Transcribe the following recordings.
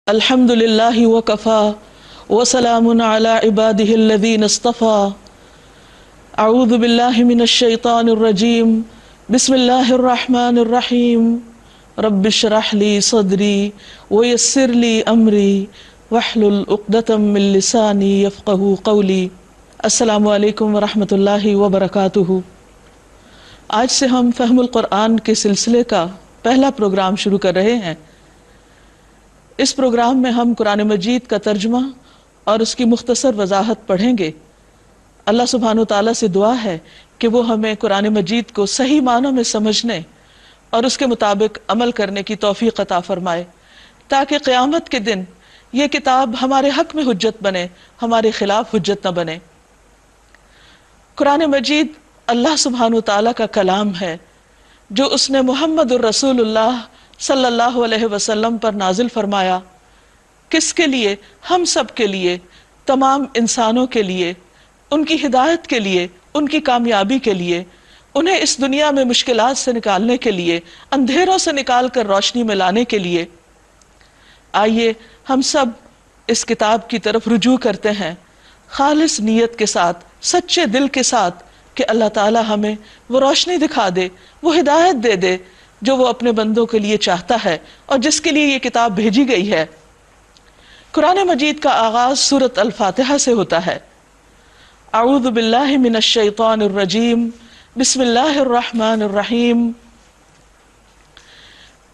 الحمدللہ وکفا وسلام علی عبادہ الذین اصطفا اعوذ باللہ من الشیطان الرجیم بسم اللہ الرحمن الرحیم رب اشرح لی صدری ویسر لی امری واحلل عقدۃ من لسانی یفقہوا قولی۔ السلام علیکم ورحمۃ اللہ وبرکاتہ۔ آج سے ہم فہم القرآن کے سلسلے کا پہلا پروگرام شروع کر رہے ہیں۔ اس پروگرام میں ہم قرآن مجید کا ترجمہ اور اس کی مختصر وضاحت پڑھیں گے۔ اللہ سبحانہ وتعالیٰ سے دعا ہے کہ وہ ہمیں قرآن مجید کو صحیح معنوں میں سمجھنے اور اس کے مطابق عمل کرنے کی توفیق عطا فرمائے، تاکہ قیامت کے دن یہ کتاب ہمارے حق میں حجت بنے، ہمارے خلاف حجت نہ بنے۔ قرآن مجید اللہ سبحانہ وتعالیٰ کا کلام ہے جو اس نے محمد الرسول اللہ صلی اللہ علیہ وسلم پر نازل فرمایا۔ کس کے لیے؟ ہم سب کے لیے، تمام انسانوں کے لیے، ان کی ہدایت کے لیے، ان کی کامیابی کے لیے، انہیں اس دنیا میں مشکلات سے نکالنے کے لیے، اندھیروں سے نکال کر روشنی میں لانے کے لیے۔ آئیے ہم سب اس کتاب کی طرف رجوع کرتے ہیں خالص نیت کے ساتھ، سچے دل کے ساتھ، کہ اللہ تعالی ہمیں وہ روشنی دکھا دے، وہ ہدایت دے دے جو وہ اپنے بندوں کے لیے چاہتا ہے اور جس کے لیے یہ کتاب بھیجی گئی ہے۔ قرآن مجید کا آغاز سورۃ الفاتحہ سے ہوتا ہے۔ اعوذ باللہ من الشیطان الرجیم، بسم اللہ الرحمن الرحیم۔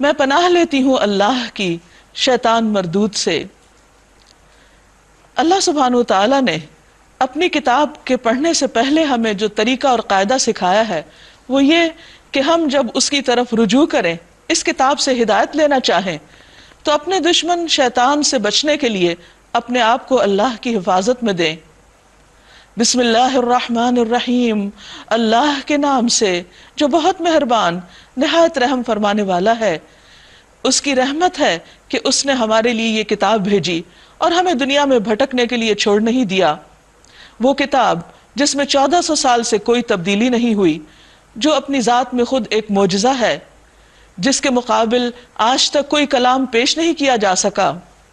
میں پناہ لیتی ہوں اللہ کی شیطان مردود سے۔ اللہ سبحانہ وتعالیٰ نے اپنی کتاب کے پڑھنے سے پہلے ہمیں جو طریقہ اور قاعدہ سکھایا ہے وہ یہ کہ ہم جب اس کی طرف رجوع کریں، اس کتاب سے ہدایت لینا چاہیں، تو اپنے دشمن شیطان سے بچنے کے لیے اپنے آپ کو اللہ کی حفاظت میں دیں۔ بسم اللہ الرحمن الرحیم، اللہ کے نام سے جو بہت مہربان، نہایت رحم فرمانے والا ہے۔ اس کی رحمت ہے کہ اس نے ہمارے لیے یہ کتاب بھیجی اور ہمیں دنیا میں بھٹکنے کے لیے چھوڑ نہیں دیا۔ وہ کتاب جس میں 1400 سال سے کوئی تبدیلی نہیں ہوئی، جو اپنی ذات میں خود ایک معجزہ ہے، جس کے مقابل آج تک کوئی کلام پیش نہیں کیا جا سکا۔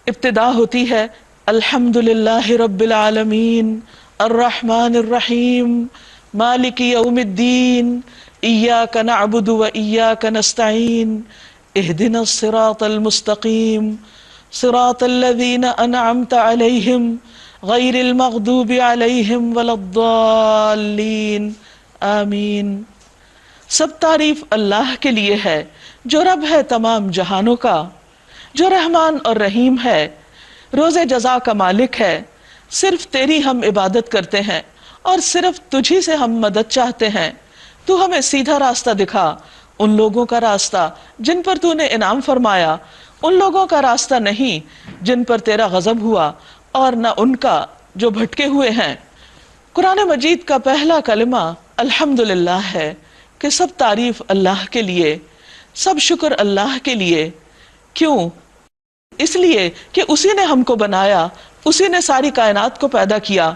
ابتدا ہوتی ہے الحمدللہ رب العالمین الرحمن الرحیم مالک یوم الدین ایاک نعبد و ایاک نستعین اہدنا الصراط المستقیم صراط الذین انعمت علیہم غیر المغضوب علیہم ولا الضالین آمین۔ سب تعریف اللہ کے لیے ہے جو رب ہے تمام جہانوں کا، جو رحمان اور رحیم ہے، روز جزا کا مالک ہے۔ صرف تیری ہم عبادت کرتے ہیں اور صرف تجھی سے ہم مدد چاہتے ہیں۔ تو ہمیں سیدھا راستہ دکھا، ان لوگوں کا راستہ جن پر تو نے انعام فرمایا، ان لوگوں کا راستہ نہیں جن پر تیرا غضب ہوا، اور نہ ان کا جو بھٹکے ہوئے ہیں۔ قرآن مجید کا پہلا کلمہ الحمدللہ ہے کہ سب تعریف اللہ کے لیے، سب شکر اللہ کے لیے۔ کیوں؟ اس لیے کہ اسی نے ہم کو بنایا، اسی نے ساری کائنات کو پیدا کیا۔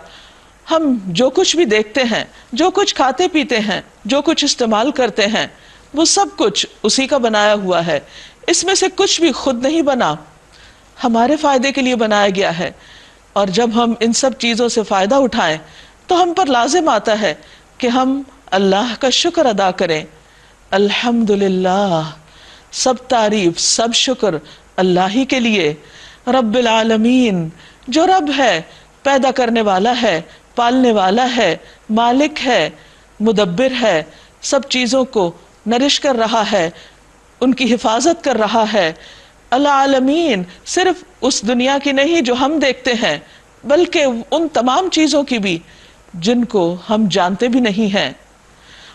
ہم جو کچھ بھی دیکھتے ہیں، جو کچھ کھاتے پیتے ہیں، جو کچھ استعمال کرتے ہیں، وہ سب کچھ اسی کا بنایا ہوا ہے۔ اس میں سے کچھ بھی خود نہیں بنا، ہمارے فائدے کے لیے بنایا گیا ہے۔ اور جب ہم ان سب چیزوں سے فائدہ اٹھائیں تو ہم پر لازم آتا ہے کہ ہم اللہ کا شکر ادا کریں۔ الحمدللہ، سب تعریف، سب شکر اللہ ہی کے لیے۔ رب العالمین، جو رب ہے، پیدا کرنے والا ہے، پالنے والا ہے، مالک ہے، مدبر ہے، سب چیزوں کو نرش کر رہا ہے، ان کی حفاظت کر رہا ہے۔ العالمین، صرف اس دنیا کی نہیں جو ہم دیکھتے ہیں، بلکہ ان تمام چیزوں کی بھی جن کو ہم جانتے بھی نہیں ہیں۔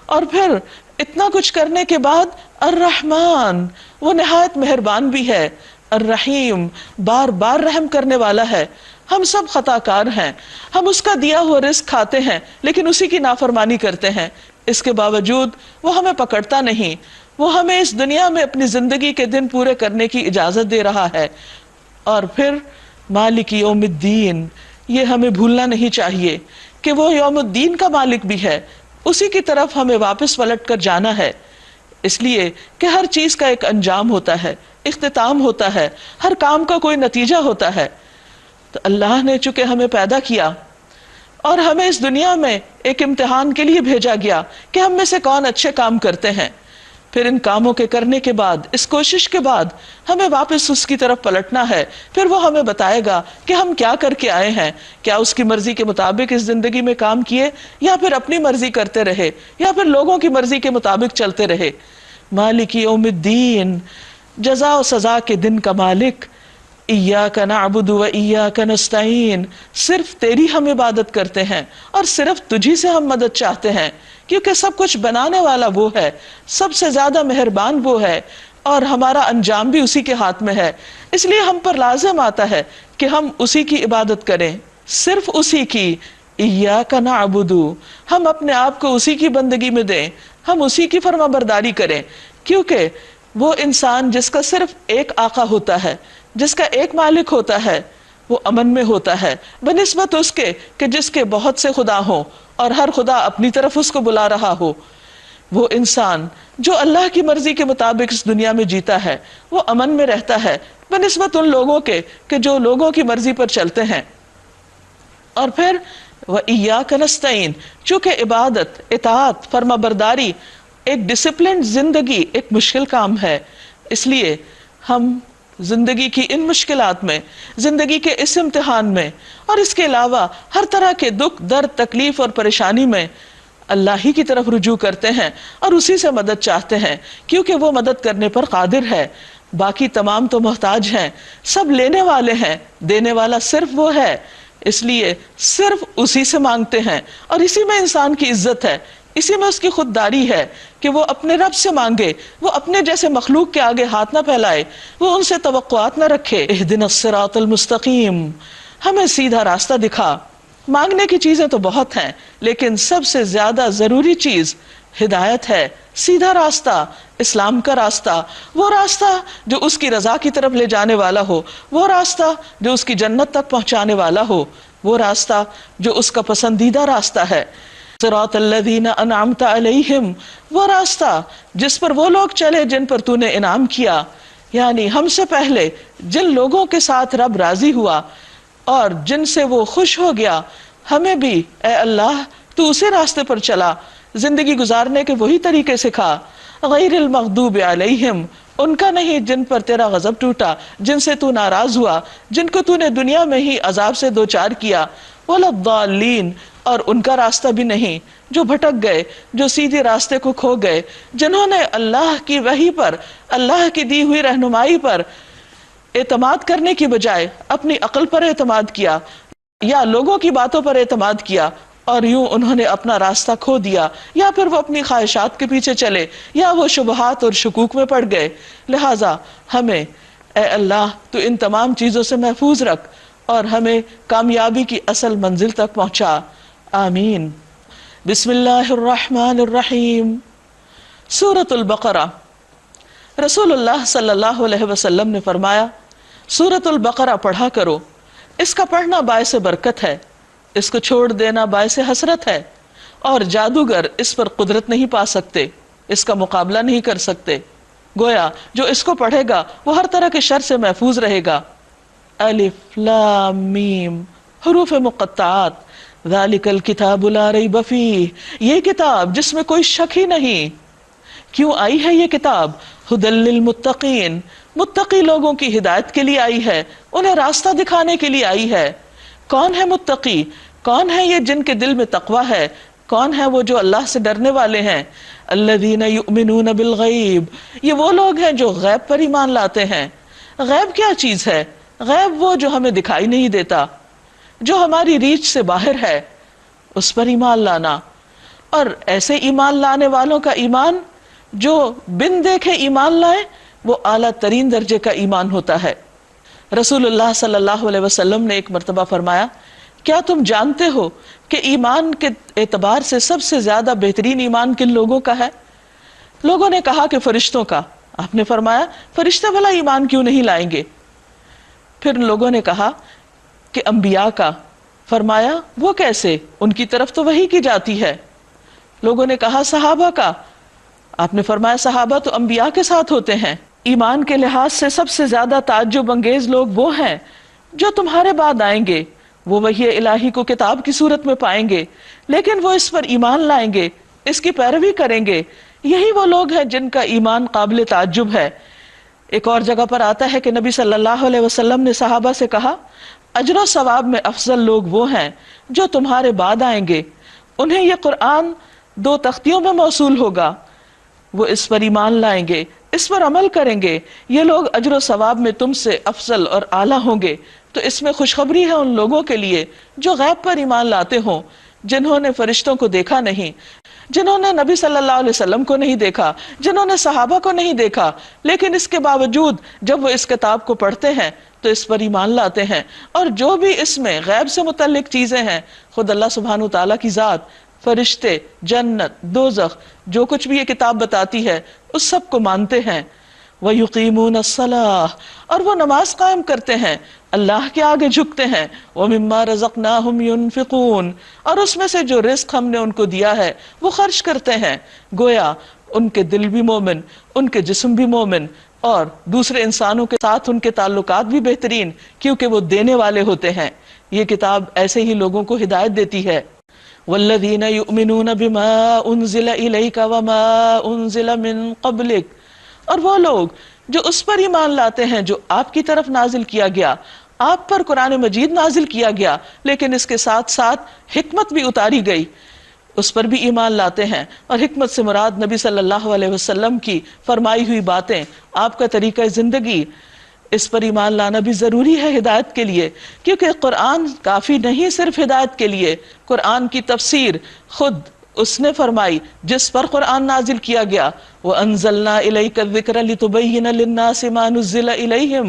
اور پھر اتنا کچھ کرنے کے بعد الرحمن، وہ نہایت مہربان بھی ہے، الرحیم، بار بار رحم کرنے والا ہے۔ ہم سب خطا کار ہیں، ہم اس کا دیا ہوا رزق کھاتے ہیں لیکن اسی کی نافرمانی کرتے ہیں۔ اس کے باوجود وہ ہمیں پکڑتا نہیں، وہ ہمیں اس دنیا میں اپنی زندگی کے دن پورے کرنے کی اجازت دے رہا ہے۔ اور پھر مالک یوم الدین، یہ ہمیں بھولنا نہیں چاہیے کہ وہ یوم الدین کا مالک بھی ہے، اسی کی طرف ہمیں واپس پلٹ کر جانا ہے۔ اس لیے کہ ہر چیز کا ایک انجام ہوتا ہے، اختتام ہوتا ہے، ہر کام کا کوئی نتیجہ ہوتا ہے۔ تو اللہ نے چونکہ ہمیں پیدا کیا اور ہمیں اس دنیا میں ایک امتحان کے لیے بھیجا گیا کہ ہم میں سے کون اچھے کام کرتے ہیں، پھر ان کاموں کے کرنے کے بعد، اس کوشش کے بعد ہمیں واپس اس کی طرف پلٹنا ہے۔ پھر وہ ہمیں بتائے گا کہ ہم کیا کر کے آئے ہیں، کیا اس کی مرضی کے مطابق اس زندگی میں کام کیے، یا پھر اپنی مرضی کرتے رہے، یا پھر لوگوں کی مرضی کے مطابق چلتے رہے۔ مالک یوم الدین، جزا و سزا کے دن کا مالک، ایاک نعبد و ایاک نستعین، صرف تیری ہم عبادت کرتے ہیں اور صرف تجھی سے ہم مدد چاہتے ہیں، کیونکہ سب کچھ بنانے والا وہ ہے، سب سے زیادہ مہربان وہ ہے، اور ہمارا انجام بھی اسی کے ہاتھ میں ہے۔ اس لیے ہم پر لازم آتا ہے کہ ہم اسی کی عبادت کریں، صرف اسی کی۔ ایاک نعبد، ہم اپنے آپ کو اسی کی بندگی میں دیں، ہم اسی کی فرما برداری کریں، کیونکہ وہ انسان جس کا صرف ایک آقا ہوتا ہے، جس کا ایک مالک ہوتا ہے، وہ امن میں ہوتا ہے، بنسبت اس کے کہ جس کے بہت سے خدا ہوں اور ہر خدا اپنی طرف اس کو بلا رہا ہو۔ وہ انسان جو اللہ کی مرضی کے مطابق اس دنیا میں جیتا ہے، وہ امن میں رہتا ہے بنسبت ان لوگوں کے کہ جو لوگوں کی مرضی پر چلتے ہیں۔ اور پھر وَإِيَّاكَ نَسْتَعِينُ، چونکہ عبادت، اطاعت، فرما برداری ایک ڈسپلنڈ زندگی ایک مشکل کام ہے، اس لیے ہم زندگی کی ان مشکلات میں، زندگی کے اس امتحان میں، اور اس کے علاوہ ہر طرح کے دکھ، درد، تکلیف اور پریشانی میں اللہ ہی کی طرف رجوع کرتے ہیں اور اسی سے مدد چاہتے ہیں، کیونکہ وہ مدد کرنے پر قادر ہے۔ باقی تمام تو محتاج ہیں، سب لینے والے ہیں، دینے والا صرف وہ ہے، اس لیے صرف اسی سے مانگتے ہیں، اور اسی میں انسان کی عزت ہے، اسی میں اس کی خودداری ہے کہ وہ اپنے رب سے مانگے، وہ اپنے جیسے مخلوق کے آگے ہاتھ نہ پھیلائے، وہ ان سے توقعات نہ رکھے۔ اہدنا الصراط المستقیم، ہمیں سیدھا راستہ دکھا۔ مانگنے کی چیزیں تو بہت ہیں، لیکن سب سے زیادہ ضروری چیز ہدایت ہے، سیدھا راستہ، اسلام کا راستہ، وہ راستہ جو اس کی رضا کی طرف لے جانے والا ہو، وہ راستہ جو اس کی جنت تک پہنچانے والا ہو، وہ راستہ جو اس کا پسندیدہ راستہ ہے۔ صراط الذین انعمت علیہم، وہ راستہ جس پر وہ لوگ چلے جن پر تو نے انعام کیا، یعنی ہم سے پہلے جن لوگوں کے ساتھ رب راضی ہوا اور جن سے وہ خوش ہو گیا، ہمیں بھی اے اللہ تو اسی راستے پر چلا، زندگی گزارنے کے وہی طریقے سکھا۔ غیر المغضوب علیہم، ان کا نہیں جن پر تیرا غضب ٹوٹا، جن سے تو ناراض ہوا، جن کو تو نے دنیا میں ہی عذاب سے دوچار کیا، ولا الضالین، اور ان کا راستہ بھی نہیں جو بھٹک گئے، جو سیدھے راستے کو کھو گئے، جنہوں نے اللہ کی وحی پر، اللہ کی دی ہوئی رہنمائی پر اعتماد کرنے کی بجائے اپنی عقل پر اعتماد کیا یا لوگوں کی باتوں پر اعتماد کیا، اور یوں انہوں نے اپنا راستہ کھو دیا، یا پھر وہ اپنی خواہشات کے پیچھے چلے، یا وہ شبہات اور شکوک میں پڑ گئے۔ لہٰذا ہمیں اے اللہ تو ان تمام چیزوں سے محفوظ رکھ اور ہمیں کامیابی کی اصل منزل تک پہنچا، آمین۔ بسم اللہ الرحمن الرحیم۔ سورۃ البقرہ، رسول اللہ صلی اللہ علیہ وسلم نے فرمایا سورۃ البقرہ پڑھا کرو، اس کا پڑھنا باعث برکت ہے، اس کو چھوڑ دینا باعث حسرت ہے، اور جادوگر اس پر قدرت نہیں پا سکتے، اس کا مقابلہ نہیں کر سکتے۔ گویا جو اس کو پڑھے گا وہ ہر طرح کے شر سے محفوظ رہے گا۔ الف لام میم، حروف مقطعات، ذالک الکتاب لا ریب فیہ، یہ کتاب جس میں کوئی شک ہی نہیں۔ کیوں آئی ہے یہ کتاب؟ ھدی للمتقین، متقی لوگوں کی ہدایت کے لیے آئی ہے، انہیں راستہ دکھانے کے لیے آئی ہے۔ کون ہے متقی؟ کون ہے یہ جن کے دل میں تقوی ہے؟ کون ہے وہ جو اللہ سے ڈرنے والے ہیں؟ الذین یؤمنون بالغیب، یہ وہ لوگ ہیں جو غیب پر ایمان لاتے ہیں۔ غیب کیا چیز ہے؟ غیب وہ جو ہمیں دکھائی نہیں دیتا، جو ہماری ریچ سے باہر ہے، اس پر ایمان لانا۔ اور ایسے ایمان لانے والوں کا ایمان جو بن دیکھے ایمان لائے، وہ اعلیٰ ترین درجے کا ایمان ہوتا ہے۔ رسول اللہ صلی اللہ علیہ وسلم نے ایک مرتبہ فرمایا، کیا تم جانتے ہو کہ ایمان کے اعتبار سے سب سے زیادہ بہترین ایمان کن لوگوں کا ہے؟ لوگوں نے کہا کہ فرشتوں کا۔ آپ نے فرمایا فرشتے بھلا ایمان کیوں نہیں لائیں گے؟ پھر لوگوں نے کہا کہ انبیاء کا۔ فرمایا وہ کیسے؟ ان کی طرف تو وحی کی جاتی ہے۔ لوگوں نے کہا صحابہ کا۔ آپ نے فرمایا صحابہ تو انبیاء کے ساتھ ہوتے ہیں، ایمان کے لحاظ سے سب سے زیادہ تعجب انگیز لوگ وہ ہیں جو تمہارے بعد آئیں گے، وہ وحی الہی کو کتاب کی صورت میں پائیں گے لیکن وہ اس پر ایمان لائیں گے، اس کی پیروی کریں گے، یہی وہ لوگ ہیں جن کا ایمان قابل تعجب ہے۔ ایک اور جگہ پر آتا ہے کہ نبی صلی اللہ علیہ وسلم نے صحابہ سے کہا، اجر و ثواب میں افضل لوگ وہ ہیں جو تمہارے بعد آئیں گے، انہیں یہ قرآن 2 تختیوں میں موصول ہوگا، وہ اس پر ایمان لائیں گے، اس پر عمل کریں گے، یہ لوگ اجر و ثواب میں تم سے افضل اور اعلیٰ ہوں گے۔ تو اس میں خوشخبری ہے ان لوگوں کے لیے جو غیب پر ایمان لاتے ہوں، جنہوں نے فرشتوں کو دیکھا نہیں، جنہوں نے نبی صلی اللہ علیہ وسلم کو نہیں دیکھا، جنہوں نے صحابہ کو نہیں دیکھا، لیکن اس کے باوجود جب وہ اس کتاب کو پڑھتے ہیں تو اس پر ایمان لاتے ہیں، اور جو بھی اس میں غیب سے متعلق چیزیں ہیں، خود اللہ سبحانہ وتعالیٰ کی ذات، فرشتے، جنت، دوزخ، جو کچھ بھی یہ کتاب بتاتی ہے اس سب کو مانتے ہیں۔ وَيُقِيمُونَ الصَّلَاةَ، اور وہ نماز قائم کرتے ہیں، اللہ کے آگے جھکتے ہیں، وَمِمَّا رَزَقْنَاهُمْ يُنْفِقُونَ، اور اس میں سے جو رزق ہم نے ان کو دیا ہے وہ خرچ کرتے ہیں۔ گویا ان کے دل بھی مومن، ان کے جسم بھی مومن، اور دوسرے انسانوں کے ساتھ ان کے تعلقات بھی بہترین، کیونکہ وہ دینے والے ہوتے ہیں۔ یہ کتاب ایسے ہی لوگوں کو ہدایت دیتی ہے۔ وَالَّذِينَ يُؤْمِنُونَ بِمَا أُنزِلَ إِلَيْكَ وَمَا أُنزِلَ مِن قَبْلِكَ، اور وہ لوگ جو اس پر ایمان لاتے ہیں جو آپ کی طرف نازل کیا گیا، آپ پر قرآن مجید نازل کیا گیا لیکن اس کے ساتھ ساتھ حکمت بھی اتاری گئی، اس پر بھی ایمان لاتے ہیں۔ اور حکمت سے مراد نبی صلی اللہ علیہ وسلم کی فرمائی ہوئی باتیں، آپ کا طریقہ زندگی، اس پر ایمان لانا بھی ضروری ہے ہدایت کے لیے، کیونکہ قرآن کافی نہیں صرف ہدایت کے لیے، قرآن کی تفسیر خود اس نے فرمائی جس پر قرآن نازل کیا گیا، وَأَنزَلْنَا إِلَيْكَ الذِّكْرَ لِتُبَيِّنَ لِلنَّاسِ مَا نُزِّلَ إِلَيْهِمْ،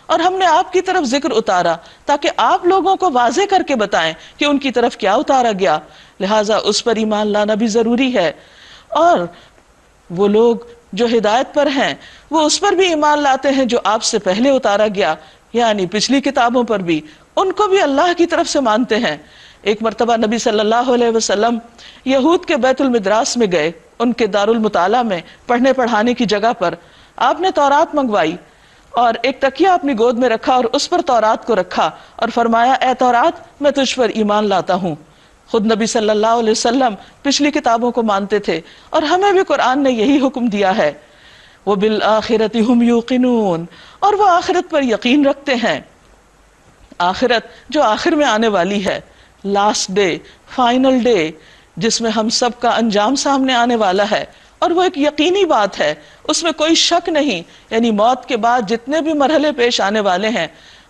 اور ہم نے آپ کی طرف ذکر اتارا تاکہ آپ لوگوں کو واضح کر کے بتائیں کہ ان کی طرف کیا اتارا گیا، لہٰذا اس پر ایمان لانا بھی ضروری ہے۔ اور وہ لوگ جو ہدایت پر ہیں وہ اس پر بھی ایمان لاتے ہیں جو آپ سے پہلے اتارا گیا، یعنی پچھلی کتابوں پر بھی، ان کو بھی اللہ کی طرف سے مانتے ہیں۔ ایک مرتبہ نبی صلی اللہ علیہ وسلم یہود کے بیت المدراس میں گئے، ان کے دار المطالعہ میں پڑھنے پڑھانے کی جگہ پر آپ نے تورات منگوائی اور ایک تکیہ اپنی گود میں رکھا اور اس پر تورات کو رکھا اور فرمایا، اے تورات میں تجھ پر ایمان لاتا ہوں۔ خود نبی صلی اللہ علیہ وسلم پچھلی کتابوں کو مانتے تھے اور ہمیں بھی قرآن نے یہی حکم دیا ہے۔ وَبِالْآخِرَةِ هُمْ يُوقِنُونَ، اور وہ آخرت پر یقین رکھتے ہیں، آخرت جو آخر میں آنے والی ہے، لاسٹ ڈے، فائنل ڈے، جس میں ہم سب کا انجام سامنے آنے والا ہے، اور وہ ایک یقینی بات ہے، اس میں کوئی شک نہیں، یعنی موت کے بعد جتنے بھی مرحلے پیش آنے والے ہیں،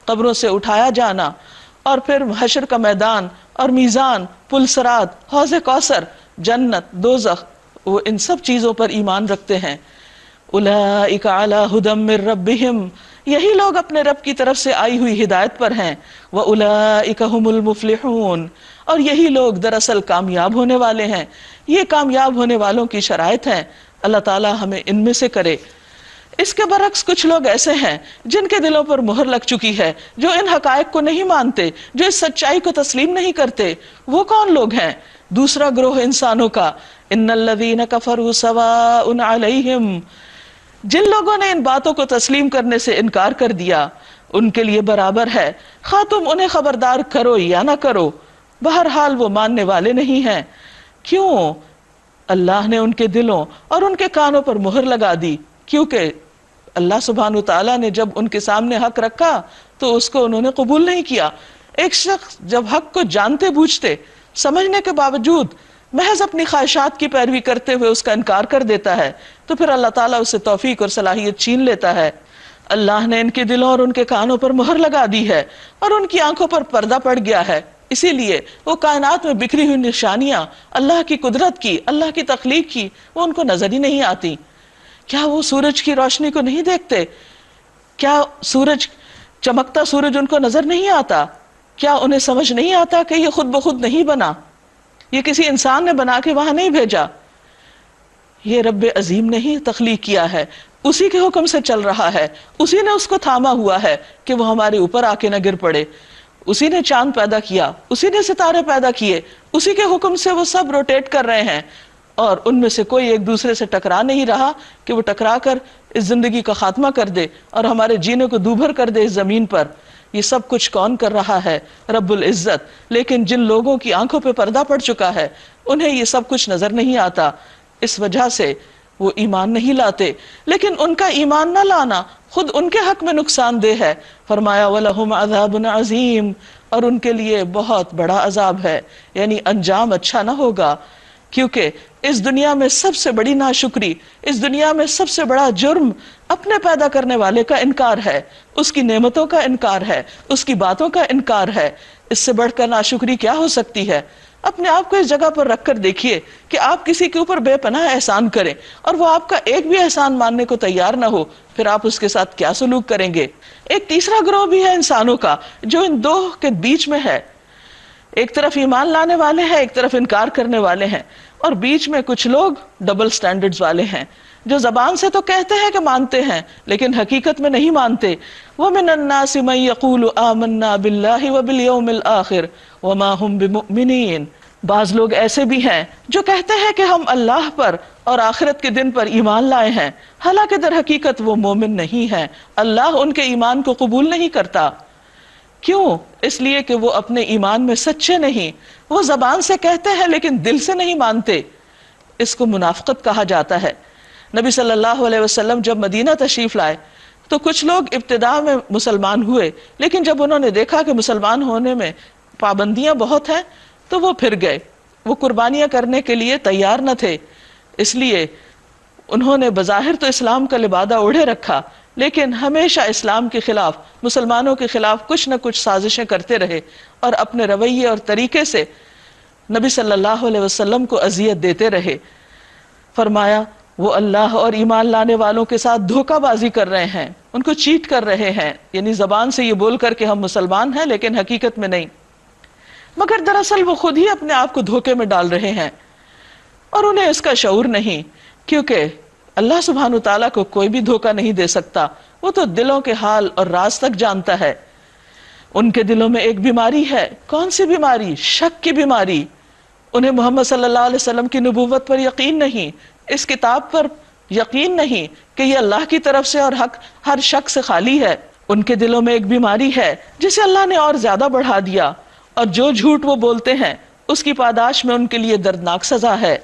قبروں سے اٹھایا جانا، اور پھر حشر کا میدان اور میزان، پل صراط، حوض کوثر، جنت، دوزخ، وہ ان سب چیزوں پر ایمان رکھتے ہیں۔ اولئک علی ھدی من ربہم، یہی لوگ اپنے رب کی طرف سے آئی ہوئی ہدایت پر ہیں۔ وَأُولَئِكَ هُمُ الْمُفْلِحُونَ، اور یہی لوگ دراصل کامیاب ہونے والے ہیں۔ یہ کامیاب ہونے والوں کی شرائط ہیں، اللہ تعالی ہمیں ان میں سے کرے۔ اس کے برعکس کچھ لوگ ایسے ہیں جن کے دلوں پر مہر لگ چکی ہے، جو ان حقائق کو نہیں مانتے، جو اس سچائی کو تسلیم نہیں کرتے۔ وہ کون لوگ ہیں؟ دوسرا گروہ انسانوں کا، ان الذین کفروا سواء علیہم، جن لوگوں نے ان باتوں کو تسلیم کرنے سے انکار کر دیا، ان کے لیے برابر ہے، خواہ تم انہیں خبردار کرو یا نہ کرو، بہرحال وہ ماننے والے نہیں ہیں۔ کیوں؟ اللہ نے ان کے دلوں اور ان کے کانوں پر مہر لگا دی، کیونکہ اللہ سبحانہ وتعالیٰ نے جب ان کے سامنے حق رکھا تو اس کو انہوں نے قبول نہیں کیا۔ ایک شخص جب حق کو جانتے بوجھتے، سمجھنے کے باوجود محض اپنی خواہشات کی پیروی کرتے ہوئے اس کا انکار کر دیتا ہے، تو پھر اللہ تعالیٰ اسے توفیق اور صلاحیت چھین لیتا ہے۔ اللہ نے ان کے دلوں اور ان کے کانوں پر مہر لگا دی ہے اور ان کی آنکھوں پر پردہ پڑ گیا ہے، اسی لیے وہ کائنات میں بکھری ہوئی نشانیاں اللہ کی قدرت کی، اللہ کی تخلیق کی، وہ ان کو نظر ہی نہیں آتی۔ کیا وہ سورج کی روشنی کو نہیں دیکھتے؟ کیا سورج، چمکتا سورج ان کو نظر نہیں آتا؟ کیا انہیں سمجھ نہیں آتا کہ یہ خود بخود نہیں بنا، یہ کسی انسان نے بنا کے وہاں نہیں بھیجا، یہ رب عظیم نے ہی تخلیق کیا ہے، اسی کے حکم سے چل رہا ہے، اسی نے اس کو تھاما ہوا ہے کہ وہ ہمارے اوپر آ کے نہ گر پڑے، اسی نے چاند پیدا کیا، اسی نے ستارے پیدا کیے، اسی کے حکم سے وہ سب روٹیٹ کر رہے ہیں، اور ان میں سے کوئی ایک دوسرے سے ٹکرا نہیں رہا کہ وہ ٹکرا کر اس زندگی کا خاتمہ کر دے اور ہمارے جینے کو دوبھر کر دے اس زمین پر. یہ سب کچھ کون کر رہا ہے؟ رب العزت. لیکن جن لوگوں کی آنکھوں پہ پردہ پڑ چکا ہے انہیں یہ سب کچھ نظر نہیں آتا، اس وجہ سے وہ ایمان نہیں لاتے. لیکن ان کا ایمان نہ لانا خود ان کے حق میں نقصان دہ ہے. فرمایا وَلَهُمْ عَذَابٌ عَظِيمٌ، اور ان کے لیے بہت بڑا عذاب ہے، یعنی انجام اچھا نہ ہوگا. کیونکہ اس دنیا میں سب سے بڑی ناشکری، اس دنیا میں سب سے بڑا جرم اپنے پیدا کرنے والے کا انکار ہے، اس کی نعمتوں کا انکار ہے، اس کی باتوں کا انکار ہے. اس سے بڑھ کر ناشکری کیا ہو سکتی ہے؟ اپنے آپ کو اس جگہ پر رکھ کر دیکھیے کہ آپ کسی کے اوپر بے پناہ احسان کریں اور وہ آپ کا ایک بھی احسان ماننے کو تیار نہ ہو، پھر آپ اس کے ساتھ کیا سلوک کریں گے؟ ایک تیسرا گروہ بھی ہے انسانوں کا جو ان دو کے بیچ میں ہے. ایک طرف ایمان لانے والے ہیں، ایک طرف انکار کرنے والے ہیں، اور بیچ میں کچھ لوگ ڈبل سٹینڈرڈز والے ہیں جو زبان سے تو کہتے ہیں کہ مانتے ہیں لیکن حقیقت میں نہیں مانتے. وَمِنَ النَّاسِ مَن يَقُولُ آمَنَّا بِاللَّهِ وَبِالْيَوْمِ الْآخِرِ وَمَا هُمْ بِمُؤْمِنِينَ. بعض لوگ ایسے بھی ہیں جو کہتے ہیں کہ ہم اللہ پر اور آخرت کے دن پر ایمان لائے ہیں، حالانکہ در حقیقت وہ مومن نہیں ہیں. اللہ ان کے ایمان کو قبول نہیں کرتا. کیوں؟ اس لیے کہ وہ اپنے ایمان میں سچے نہیں. وہ زبان سے کہتے ہیں لیکن دل سے نہیں مانتے. اس کو منافقت کہا جاتا ہے. نبی صلی اللہ علیہ وسلم جب مدینہ تشریف لائے تو کچھ لوگ ابتداء میں مسلمان ہوئے، لیکن جب انہوں نے دیکھا کہ مسلمان ہونے میں پابندیاں بہت ہیں تو وہ پھر گئے. وہ قربانیاں کرنے کے لیے تیار نہ تھے، اس لیے انہوں نے بظاہر تو اسلام کا لبادہ اوڑھے رکھا لیکن ہمیشہ اسلام کے خلاف، مسلمانوں کے خلاف کچھ نہ کچھ سازشیں کرتے رہے اور اپنے رویے اور طریقے سے نبی صلی اللہ علیہ وسلم کو اذیت دیتے رہے. فرمایا وہ اللہ اور ایمان لانے والوں کے ساتھ دھوکہ بازی کر رہے ہیں، ان کو چیٹ کر رہے ہیں، یعنی زبان سے یہ بول کر کہ ہم مسلمان ہیں لیکن حقیقت میں نہیں، مگر دراصل وہ خود ہی اپنے آپ کو دھوکے میں ڈال رہے ہیں اور انہیں اس کا شعور نہیں. کیونکہ اللہ سبحانہ تعالیٰ کو کوئی بھی دھوکہ نہیں دے سکتا، وہ تو دلوں کے حال اور راز تک جانتا ہے. ان کے دلوں میں ایک بیماری ہے. کون سی بیماری؟ شک کی بیماری. انہیں محمد صلی اللہ علیہ وسلم کی نبوت پر یقین نہیں، اس کتاب پر یقین نہیں کہ یہ اللہ کی طرف سے اور حق ہر شک سے خالی ہے. ان کے دلوں میں ایک بیماری ہے جسے اللہ نے اور زیادہ بڑھا دیا، اور جو جھوٹ وہ بولتے ہیں اس کی پاداش میں ان کے لیے دردناک سزا ہے.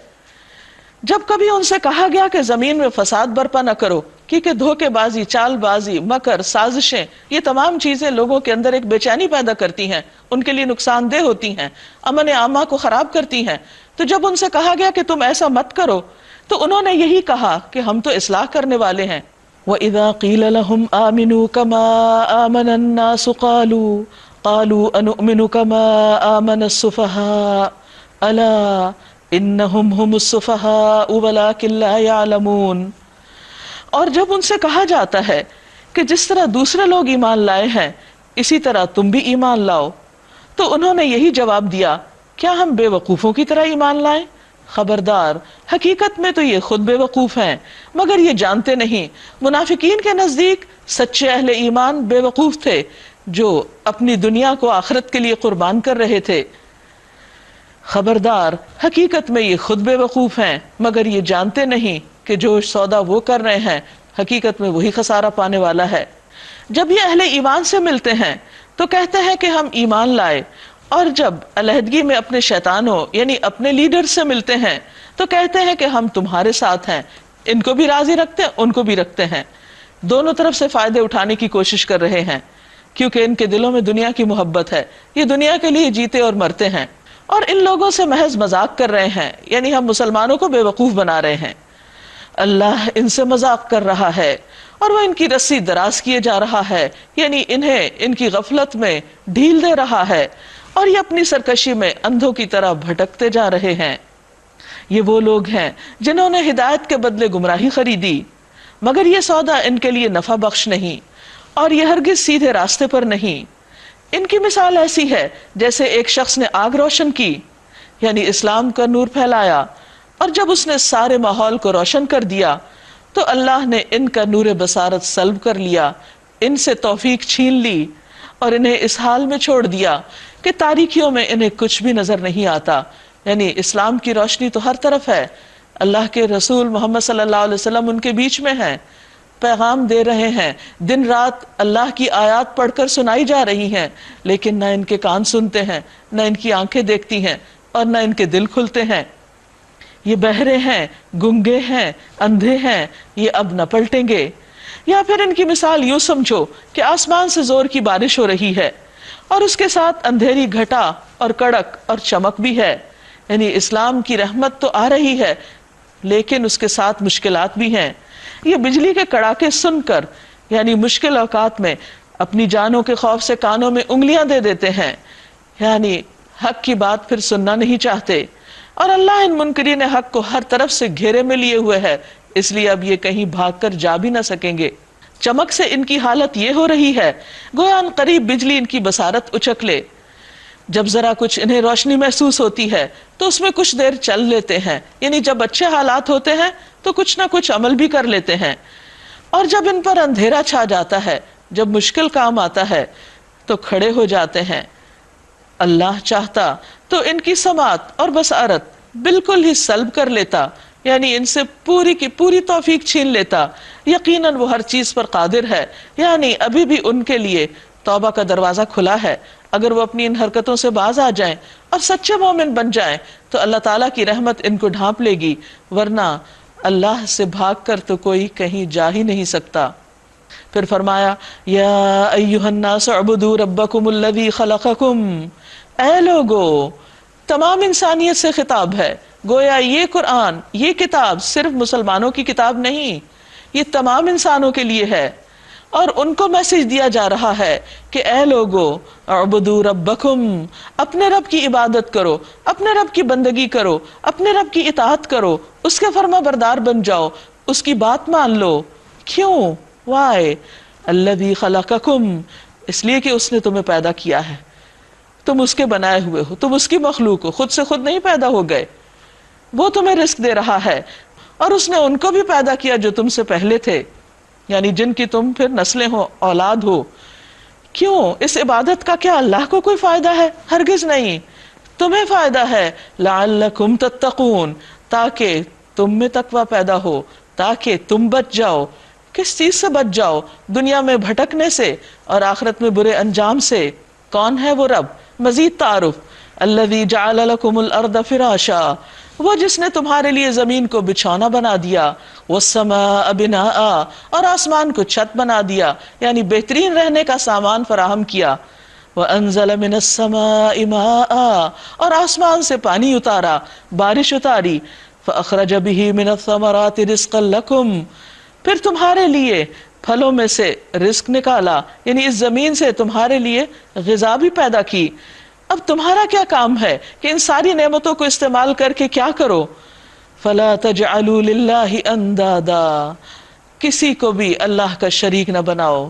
جب کبھی ان سے کہا گیا کہ زمین میں فساد برپا نہ کرو، کیونکہ دھوکے بازی، چال بازی، مکر، سازشیں، یہ تمام چیزیں لوگوں کے اندر ایک بے چینی پیدا کرتی ہیں، ان کے لیے نقصان دہ ہوتی ہیں، امن عامہ کو خراب کرتی ہیں. تو جب ان سے کہا گیا کہ تم ایسا مت کرو تو انہوں نے یہی کہا کہ ہم تو اصلاح کرنے والے ہیں. وَإِذَا قِيلَ لَهُمْ آمِنُوا كَمَا آمَنَ النَّاسُ قَالُوا أَنُؤْمِنُ كَمَا آمَنَ السُّفَهَاءُ أَلَا انہم ہم السفہاء ولکن لا یعلمون. اور جب ان سے کہا جاتا ہے کہ جس طرح دوسرے لوگ ایمان لائے ہیں اسی طرح تم بھی ایمان لاؤ، تو انہوں نے یہی جواب دیا، کیا ہم بے وقوفوں کی طرح ایمان لائیں؟ خبردار، حقیقت میں تو یہ خود بے وقوف ہیں مگر یہ جانتے نہیں. منافقین کے نزدیک سچے اہل ایمان بے وقوف تھے جو اپنی دنیا کو آخرت کے لیے قربان کر رہے تھے. خبردار، حقیقت میں یہ خود بے وقوف ہیں مگر یہ جانتے نہیں کہ جو سودا وہ کر رہے ہیں حقیقت میں وہی خسارہ پانے والا ہے. جب یہ اہل ایمان سے ملتے ہیں تو کہتے ہیں کہ ہم ایمان لائے، اور جب علیحدگی میں اپنے شیطانوں یعنی اپنے لیڈر سے ملتے ہیں تو کہتے ہیں کہ ہم تمہارے ساتھ ہیں. ان کو بھی راضی رکھتے ہیں، ان کو بھی رکھتے ہیں، دونوں طرف سے فائدے اٹھانے کی کوشش کر رہے ہیں کیونکہ ان کے دلوں میں دنیا کی محبت ہے، یہ دنیا کے لیے جیتے اور مرتے ہیں، اور ان لوگوں سے محض مذاق کر رہے ہیں، یعنی ہم مسلمانوں کو بے وقوف بنا رہے ہیں. اللہ ان سے مذاق کر رہا ہے اور وہ ان کی رسی دراز کیے جا رہا ہے، یعنی انہیں ان کی غفلت میں ڈھیل دے رہا ہے اور یہ اپنی سرکشی میں اندھوں کی طرح بھٹکتے جا رہے ہیں. یہ وہ لوگ ہیں جنہوں نے ہدایت کے بدلے گمراہی خریدی، مگر یہ سودا ان کے لیے نفع بخش نہیں اور یہ ہرگز سیدھے راستے پر نہیں. ان کی مثال ایسی ہے جیسے ایک شخص نے آگ روشن کی، یعنی اسلام کا نور پھیلایا، اور جب اس نے سارے ماحول کو روشن کر دیا تو اللہ نے ان کا نور بصارت سلب کر لیا، ان سے توفیق چھین لی اور انہیں اس حال میں چھوڑ دیا کہ تاریکیوں میں انہیں کچھ بھی نظر نہیں آتا. یعنی اسلام کی روشنی تو ہر طرف ہے اللہ کے رسول محمد صلی اللہ علیہ وسلم ان کے بیچ میں ہیں، پیغام دے رہے ہیں، دن رات اللہ کی آیات پڑھ کر سنائی جا رہی ہیں، لیکن نہ ان کے کان سنتے ہیں، نہ ان کی آنکھیں دیکھتی ہیں، اور نہ ان کے دل کھلتے ہیں۔ یہ بہرے ہیں، گنگے ہیں، اندھے ہیں، یہ اب نہ پلٹیں گے۔ یا پھر ان کی مثال یوں سمجھو کہ آسمان سے زور کی بارش ہو رہی ہے اور اس کے ساتھ اندھیری گھٹا اور کڑک اور چمک بھی ہے، یعنی اسلام کی رحمت تو آ رہی ہے لیکن اس کے ساتھ مشکلات بھی ہیں۔ یہ بجلی کے کڑاکے سن کر یعنی مشکل اوقات میں اپنی جانوں کے خوف سے کانوں میں انگلیاں دے دیتے ہیں، یعنی حق کی بات پھر سننا نہیں چاہتے، اور اللہ ان منکرین حق کو ہر طرف سے گھیرے میں لیے ہوئے ہے، اس لیے اب یہ کہیں بھاگ کر جا بھی نہ سکیں گے۔ چمک سے ان کی حالت یہ ہو رہی ہے گویا ان قریب بجلی ان کی بصارت اچک لے۔ جب ذرا کچھ انہیں روشنی محسوس ہوتی ہے تو اس میں کچھ دیر چل لیتے ہیں، یعنی جب اچھے حالات ہوتے ہیں تو کچھ نہ کچھ عمل بھی کر لیتے ہیں، اور جب ان پر اندھیرا چھا جاتا ہے، جب مشکل کام آتا ہے تو کھڑے ہو جاتے ہیں۔ اللہ چاہتا تو ان کی سماعت اور بصارت بالکل ہی سلب کر لیتا، یعنی ان سے پوری کی پوری توفیق چھین لیتا۔ یقیناً وہ ہر چیز پر قادر ہے، یعنی ابھی بھی ان کے لیے توبہ کا دروازہ کھلا ہے۔ اگر وہ اپنی ان حرکتوں سے باز آ جائیں اور سچے مومن بن جائیں تو اللہ تعالیٰ کی رحمت ان کو ڈھانپ لے گی، ورنہ اللہ سے بھاگ کر تو کوئی کہیں جا ہی نہیں سکتا۔ پھر فرمایا یا ایھا الناس اعبدوا ربکم الذی خلقکم، اے لوگو، تمام انسانیت سے خطاب ہے۔ گویا یہ قرآن، یہ کتاب صرف مسلمانوں کی کتاب نہیں، یہ تمام انسانوں کے لیے ہے، اور ان کو میسج دیا جا رہا ہے کہ اے لوگو اعبدوا ربکم، اپنے رب کی عبادت کرو، اپنے رب کی بندگی کرو، اپنے رب کی اطاعت کرو، اس کے فرما بردار بن جاؤ، اس کی بات مان لو۔ کیوں؟ وائے الذی خلقکم، اس لیے کہ اس نے تمہیں پیدا کیا ہے، تم اس کے بنائے ہوئے ہو، تم اس کی مخلوق ہو، خود سے خود نہیں پیدا ہو گئے، وہ تمہیں رزق دے رہا ہے، اور اس نے ان کو بھی پیدا کیا جو تم سے پہلے تھے، یعنی جن کی تم پھر نسلیں ہو، اولاد ہو۔ کیوں؟ اس عبادت کا کیا اللہ کو کوئی فائدہ ہے؟ ہرگز نہیں، تمہیں فائدہ ہے، لعلکم تتقون، تاکہ تم میں تقوی پیدا ہو، تاکہ تم بچ جاؤ۔ کس چیز سے بچ جاؤ؟ دنیا میں بھٹکنے سے اور آخرت میں برے انجام سے۔ کون ہے وہ رب؟ مزید تعارف، الذی جعل لکم الارض فراشا، وہ جس نے تمہارے لیے زمین کو بچھونا بنا دیا، والسماء بناء، اور آسمان کو چھت بنا دیا، یعنی بہترین رہنے کا سامان فراہم کیا، وانزل من السماء ماء، اور آسمان سے پانی اتارا، بارش اتاری، فاخرج به من الثمرات رزقا لکم، پھر تمہارے لیے پھلوں میں سے رزق نکالا، یعنی اس زمین سے تمہارے لیے غذا بھی پیدا کی۔ اب تمہارا کیا کام ہے کہ ان ساری نعمتوں کو استعمال کر کے کیا کرو؟ فلا تجعلوا للہ اندادا، کسی کو بھی اللہ کا شریک نہ بناؤ،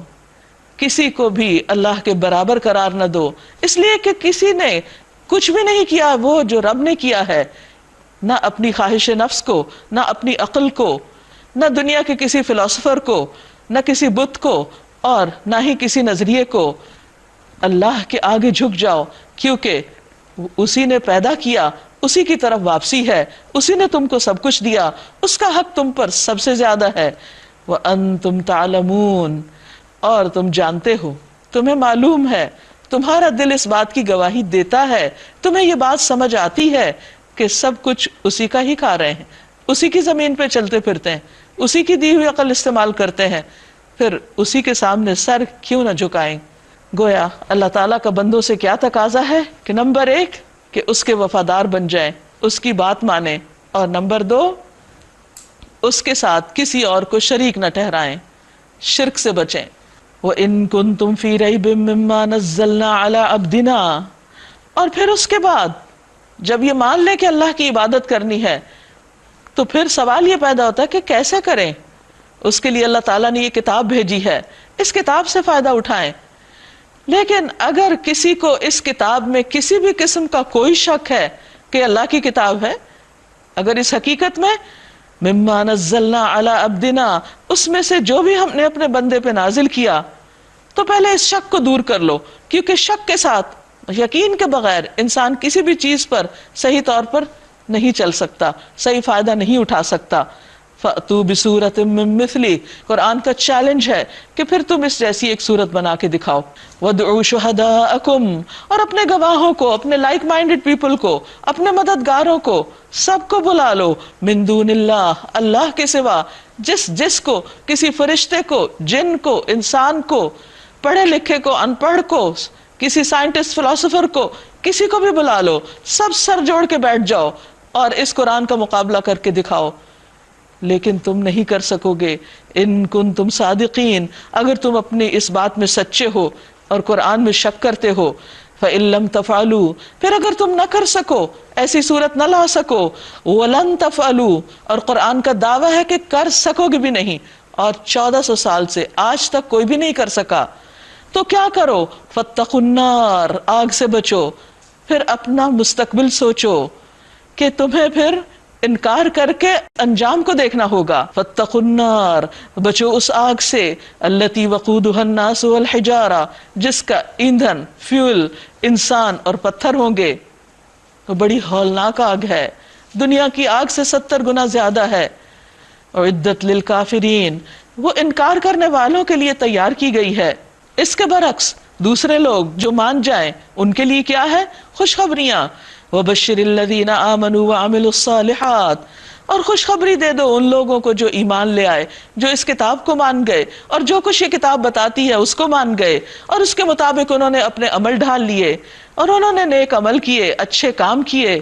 کسی کو بھی اللہ کے برابر قرار نہ دو، اس لیے کہ کسی نے کچھ بھی نہیں کیا وہ جو رب نے کیا ہے، نہ اپنی خواہش نفس کو، نہ اپنی عقل کو، نہ دنیا کے کسی فلسفر کو، نہ کسی بت کو، اور نہ ہی کسی نظریے کو۔ اللہ کے آگے جھک جاؤ، کیونکہ اسی نے پیدا کیا، اسی کی طرف واپسی ہے، اسی نے تم کو سب کچھ دیا، اس کا حق تم پر سب سے زیادہ ہے۔ وَأَنْتُمْ تَعْلَمُونَ، اور تم جانتے ہو، تمہیں معلوم ہے، تمہارا دل اس بات کی گواہی دیتا ہے، تمہیں یہ بات سمجھ آتی ہے کہ سب کچھ اسی کا ہی کھا رہے ہیں، اسی کی زمین پہ چلتے پھرتے ہیں، اسی کی دی ہوئی عقل استعمال کرتے ہیں، پھر اسی کے سامنے سر کیوں نہ جھکائیں۔ گویا اللہ تعالیٰ کا بندوں سے کیا تقاضا ہے کہ نمبر 1 کہ اس کے وفادار بن جائیں، اس کی بات مانیں، اور نمبر 2 اس کے ساتھ کسی اور کو شریک نہ ٹھہرائیں، شرک سے بچیں۔ وَإِن كُنتُمْ فِي رَيْبٍ مِّمَّا نَزَّلْنَا عَلَىٰ عَبْدِنَا، اور پھر اس کے بعد جب یہ مان لیں کہ اللہ کی عبادت کرنی ہے تو پھر سوال یہ پیدا ہوتا ہے کہ کیسے کریں؟ اس کے لیے اللہ تعالیٰ نے یہ کتاب بھیجی ہے، اس کتاب سے فائدہ اٹھائیں۔ لیکن اگر کسی کو اس کتاب میں کسی بھی قسم کا کوئی شک ہے کہ اللہ کی کتاب ہے، اگر اس حقیقت میں مما نزلنا علی عبدنا، اس میں سے جو بھی ہم نے اپنے بندے پہ نازل کیا، تو پہلے اس شک کو دور کر لو، کیونکہ شک کے ساتھ، یقین کے بغیر انسان کسی بھی چیز پر صحیح طور پر نہیں چل سکتا، صحیح فائدہ نہیں اٹھا سکتا. فَأْتُوا بِسُورَةٍ مِّن مِّثْلِهِ، قرآن کا چیلنج ہے کہ پھر تم اس جیسی ایک صورت بنا کے دکھاؤ. وَادْعُوا شُهَدَاءَكُمْ، اور اپنے گواہوں کو، اپنے لائک مائنڈڈ پیپل کو، اپنے مددگاروں کو، سب کو بلا لو. من دون اللہ، اللہ کے سوا، جس کو، کسی فرشتے کو، جن کو، انسان کو، پڑھے لکھے کو، ان پڑھ کو، کسی سائنٹسٹ فلاسفر کو، کسی کو بھی بلا لو. سب سر جوڑ کے بیٹھ جاؤ اور اس قرآن کا مقابلہ کر کے دکھاؤ. لیکن تم نہیں کر سکو گے. ان کنتم صادقین، اگر تم اپنی اس بات میں سچے ہو اور قرآن میں شک کرتے ہو. فَإِن لَمْ تَفْعَلُوا، پھر اگر تم نہ کر سکو، ایسی صورت نہ لا سکو. وَلَن تَفْعَلُوا، اور قرآن کا دعویٰ ہے کہ کر سکو گے بھی نہیں، اور 1400 سال سے آج تک کوئی بھی نہیں کر سکا. تو کیا کرو؟ فَاتَّقُوا النَّارَ، آگ سے بچو. پھر اپنا مستقبل سوچو کہ تمہیں پھر انکار کر کے انجام کو دیکھنا ہوگا. فَاتَّقُوا النَّارَ، بچو اس آگ سے. الَّتِي وَقُودُهَا النَّاسُ وَالْحِجَارَةُ، جس کا ایندھن، فیول، انسان اور پتھر ہوں گے. وہ بڑی ہولناک آگ ہے، دنیا کی آگ سے 70 گنا زیادہ ہے. اعدت للکافرین، وہ انکار کرنے والوں کے لیے تیار کی گئی ہے. اس کے برعکس دوسرے لوگ جو مان جائیں ان کے لیے کیا ہے؟ خوشخبریاں. وَبَشِّرِ الَّذِينَ آمَنُوا وَعَمِلُوا الصَّالِحَاتِ، اور خوشخبری دے دو ان لوگوں کو جو ایمان لے آئے، جو اس کتاب کو مان گئے، اور جو کچھ یہ کتاب بتاتی ہے اس کو مان گئے، اور اس کے مطابق انہوں نے اپنے عمل ڈھال لیے، اور انہوں نے نیک عمل کیے، اچھے کام کیے.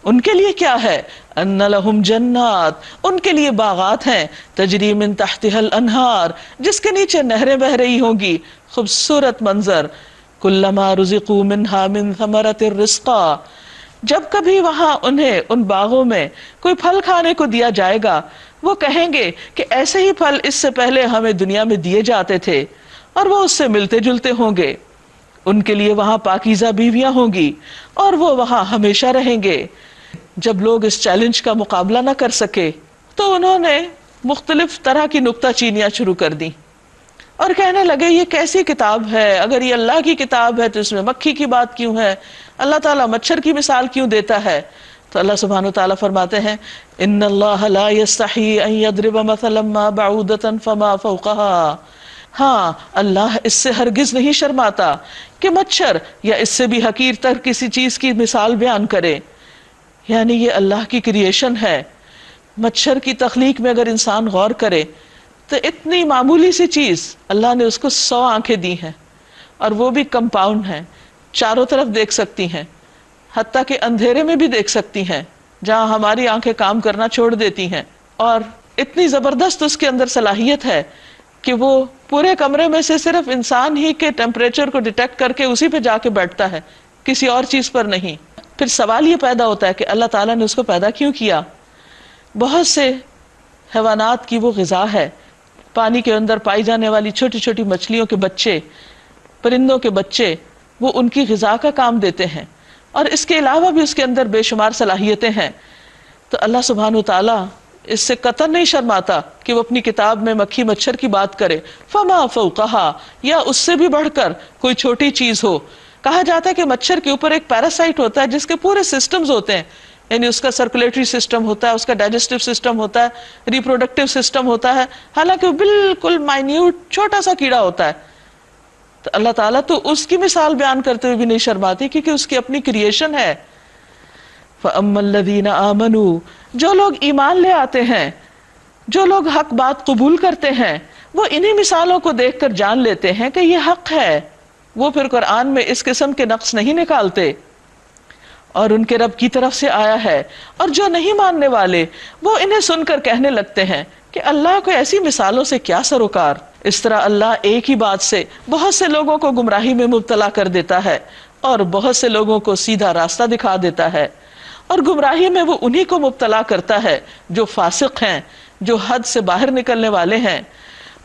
ان کے لیے کیا ہے؟ ان لہم جنات، ان کے لیے باغات ہیں، تجری من تحتها الانہار، جس کے نیچے نہریں بہ رہی ہوں گی. خوبصورت منظر. کلما رزقوا منها من ثمرۃ الرزقا، جب کبھی وہاں انہیں ان باغوں میں کوئی پھل کھانے کو دیا جائے گا، وہ کہیں گے کہ ایسے ہی پھل اس سے پہلے ہمیں دنیا میں دیے جاتے تھے، اور وہ اس سے ملتے جلتے ہوں گے. ان کے لیے وہاں پاکیزہ بیویاں ہوں گی، اور وہ وہاں ہمیشہ رہیں گے. جب لوگ اس چیلنج کا مقابلہ نہ کر سکے تو انہوں نے مختلف طرح کی نکتہ چینیاں شروع کر دی اور کہنے لگے یہ کیسی کتاب ہے؟ اگر یہ اللہ کی کتاب ہے تو اس میں مکھی کی بات کیوں ہے؟ اللہ تعالیٰ مچھر کی مثال کیوں دیتا ہے؟ تو اللہ سبحانہ وتعالیٰ فرماتے ہیں ان اللہ لا یستحی ان یضرب مثلا ما بعودۃ فما فوقها، ہاں اللہ اس سے ہرگز نہیں شرماتا کہ مچھر یا اس سے بھی حقیر تر کسی چیز کی مثال بیان کرے. یعنی یہ اللہ کی کریشن ہے. مچھر کی تخلیق میں اگر انسان غور کرے تو اتنی معمولی سی چیز اللہ نے اس کو 100 آنکھیں دی ہیں، اور وہ بھی کمپاؤنڈ ہیں، چاروں طرف دیکھ سکتی ہیں، حتیٰ کہ اندھیرے میں بھی دیکھ سکتی ہیں جہاں ہماری آنکھیں کام کرنا چھوڑ دیتی ہیں. اور اتنی زبردست اس کے اندر صلاحیت ہے کہ وہ پورے کمرے میں سے صرف انسان ہی کے ٹیمپریچر کو ڈیٹیکٹ کر کے اسی پہ جا کے بیٹھتا ہے، کسی اور چیز پر نہیں. پھر سوال یہ پیدا ہوتا ہے کہ اللہ تعالیٰ نے اس کو پیدا کیوں کیا؟ بہت سے حیوانات کی وہ غذا ہے، پانی کے اندر پائی جانے والی چھوٹی چھوٹی مچھلیوں کے بچے، پرندوں کے بچے، وہ ان کی غذا کا کام دیتے ہیں، اور اس کے علاوہ بھی اس کے اندر بے شمار صلاحیتیں ہیں. تو اللہ سبحانہ وتعالیٰ اس سے قطعاً نہیں شرماتا کہ وہ اپنی کتاب میں مکھی مچھر کی بات کرے. فما فوقہا، یا اس سے بھی بڑھ کر کوئی چھوٹی چیز ہو. کہا جاتا ہے کہ مچھر کے اوپر ایک پیراسائٹ ہوتا ہے جس کے پورے سسٹمز ہوتے ہیں، یعنی اس کا سرکولیٹری سسٹم ہوتا ہے، اس کا ڈائجسٹو سسٹم ہوتا ہے، ریپروڈکٹیو سسٹم ہوتا ہے، حالانکہ وہ بالکل مائنیوٹ چھوٹا سا کیڑا ہوتا ہے. تو اللہ تعالیٰ تو اس کی مثال بیان کرتے ہوئے بھی نہیں شرماتی کیونکہ اس کی اپنی کریشن ہے. فَأَمَّا الَّذِينَ آمَنُوا، جو لوگ ایمان لے آتے ہیں، جو لوگ حق بات قبول کرتے ہیں، وہ انہی مثالوں کو دیکھ کر جان لیتے ہیں کہ یہ حق ہے. وہ پھر قرآن میں اس قسم کے نقص نہیں نکالتے اور ان کے رب کی طرف سے آیا ہے. اور جو نہیں ماننے والے وہ انہیں سن کر کہنے لگتے ہیں کہ اللہ کو ایسی مثالوں سے کیا سروکار. اس طرح اللہ ایک ہی بات سے بہت سے لوگوں کو گمراہی میں مبتلا کر دیتا ہے اور بہت سے لوگوں کو سیدھا راستہ دکھا دیتا ہے، اور گمراہی میں وہ انہی کو مبتلا کرتا ہے جو فاسق ہیں، جو حد سے باہر نکلنے والے ہیں،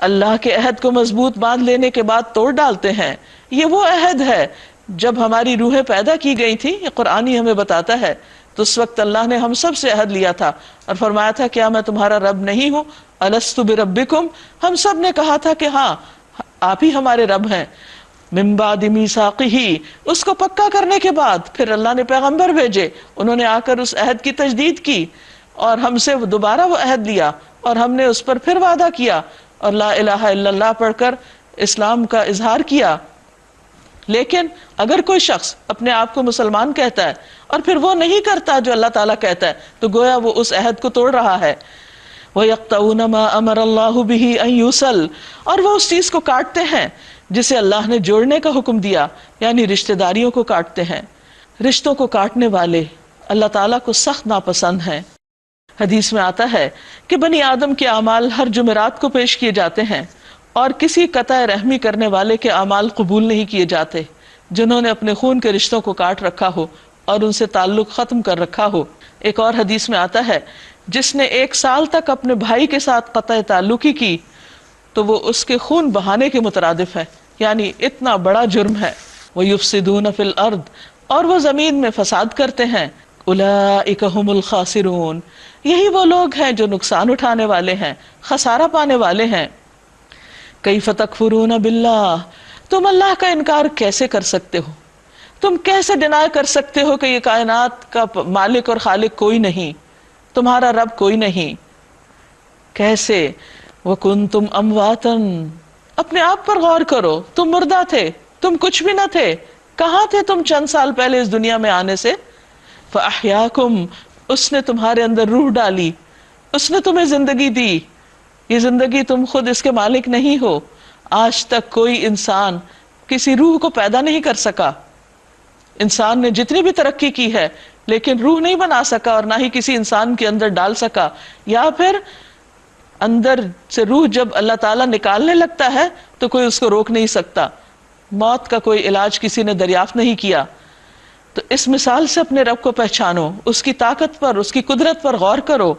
اللہ کے عہد کو مضبوط باندھ لینے کے بعد توڑ ڈالتے ہیں. یہ وہ عہد ہے جب ہماری روحیں پیدا کی گئی تھی، یہ قرآن ہی ہمیں بتاتا ہے. تو اس وقت اللہ نے ہم سب سے عہد لیا تھا اور فرمایا تھا کیا میں تمہارا رب نہیں ہوں؟ الست بربکم، ہم سب نے کہا تھا کہ ہاں آپ ہی ہمارے رب ہیں. من بعد میثاقہ، اس کو پکا کرنے کے بعد پھر اللہ نے پیغمبر بھیجے، انہوں نے آ کر اس عہد کی تجدید کی اور ہم سے دوبارہ وہ عہد لیا اور ہم نے اس پر پھر وعدہ کیا اور لا الہ الا اللہ پڑھ کر اسلام کا اظہار کیا۔ لیکن اگر کوئی شخص اپنے آپ کو مسلمان کہتا ہے اور پھر وہ نہیں کرتا جو اللہ تعالیٰ کہتا ہے تو گویا وہ اس عہد کو توڑ رہا ہے۔ وَيَقْطَعُونَ مَا أَمَرَ اللَّهُ بِهِ أَن يُوصَلَ، اور وہ اس چیز کو کاٹتے ہیں جسے اللہ نے جوڑنے کا حکم دیا، یعنی رشتہ داریوں کو کاٹتے ہیں۔ رشتوں کو کاٹنے والے اللہ تعالیٰ کو سخت ناپسند ہیں۔ حدیث میں آتا ہے کہ بنی آدم کے اعمال ہر جمعرات کو پیش کیے جاتے ہیں اور کسی قطع رحمی کرنے والے کے اعمال قبول نہیں کیے جاتے جنہوں نے اپنے خون کے رشتوں کو کاٹ رکھا ہو اور ان سے تعلق ختم کر رکھا ہو۔ ایک اور حدیث میں آتا ہے جس نے 1 سال تک اپنے بھائی کے ساتھ قطع تعلقی کی تو وہ اس کے خون بہانے کے مترادف ہے، یعنی اتنا بڑا جرم ہے۔ وَيُفْسِدُونَ فِي الْأَرْضِ، اور وہ زمین میں فساد کرتے ہیں۔ اولئک هم الخاسرون، یہی وہ لوگ ہیں جو نقصان اٹھانے والے ہیں، خسارہ پانے والے ہیں۔ کیف تکفرون باللہ، تم اللہ کا انکار کیسے کر سکتے ہو؟ تم کیسے ڈینائی کر سکتے ہو کہ یہ کائنات کا مالک اور خالق کوئی نہیں، تمہارا رب کوئی نہیں؟ کیسے؟ وَكُنْتُمْ أَمْوَاتًا، اپنے آپ پر غور کرو، تم مردہ تھے، تم کچھ بھی نہ تھے، کہاں تھے تم چند سال پہلے اس دنیا میں آنے سے؟ فَأَحْيَاكُمْ، اس نے تمہارے اندر روح ڈالی، اس نے تمہیں زندگی دی، یہ زندگی تم خود اس کے مالک نہیں ہو۔ آج تک کوئی انسان کسی روح کو پیدا نہیں کر سکا، انسان نے جتنی بھی ترقی کی ہے لیکن روح نہیں بنا سکا اور نہ ہی کسی انسان کے اندر ڈال سکا، یا پھر اندر سے روح جب اللہ تعالیٰ نکالنے لگتا ہے تو کوئی اس کو روک نہیں سکتا، موت کا کوئی علاج کسی نے دریافت نہیں کیا۔ تو اس مثال سے اپنے رب کو پہچانو، اس کی طاقت پر، اس کی قدرت پر غور کرو۔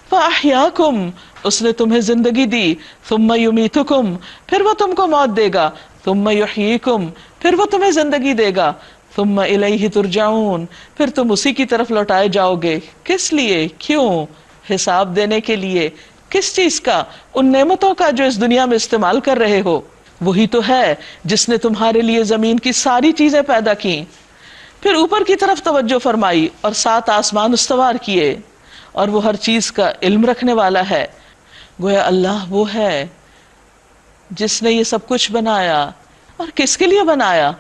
فَأَحْيَاكُمْ، اس نے تمہیں زندگی دی، ثُمَّ يُمِيتُكُمْ، پھر وہ تم کو موت دے گا، ثُمَّ يُحْيِيكُمْ، پھر وہ تمہیں زندگی دے گا، ثُمَّ إِلَيْهِ تُرْجَعُونَ، پھر تم اسی کی طرف لوٹائے جاؤ گے۔ کس لیے؟ کیوں؟ حساب دینے کے لیے۔ کس چیز کا؟ ان نعمتوں کا جو اس دنیا میں استعمال کر رہے ہو۔ وہی تو ہے جس نے تمہارے لیے زمین کی ساری چیزیں پیدا کی، پھر اوپر کی طرف توجہ فرمائی اور 7 آسمان استوار کیے، اور وہ ہر چیز کا علم رکھنے والا ہے۔ گویا اللہ وہ ہے جس نے یہ سب کچھ بنایا، اور کس کے لیے بنایا؟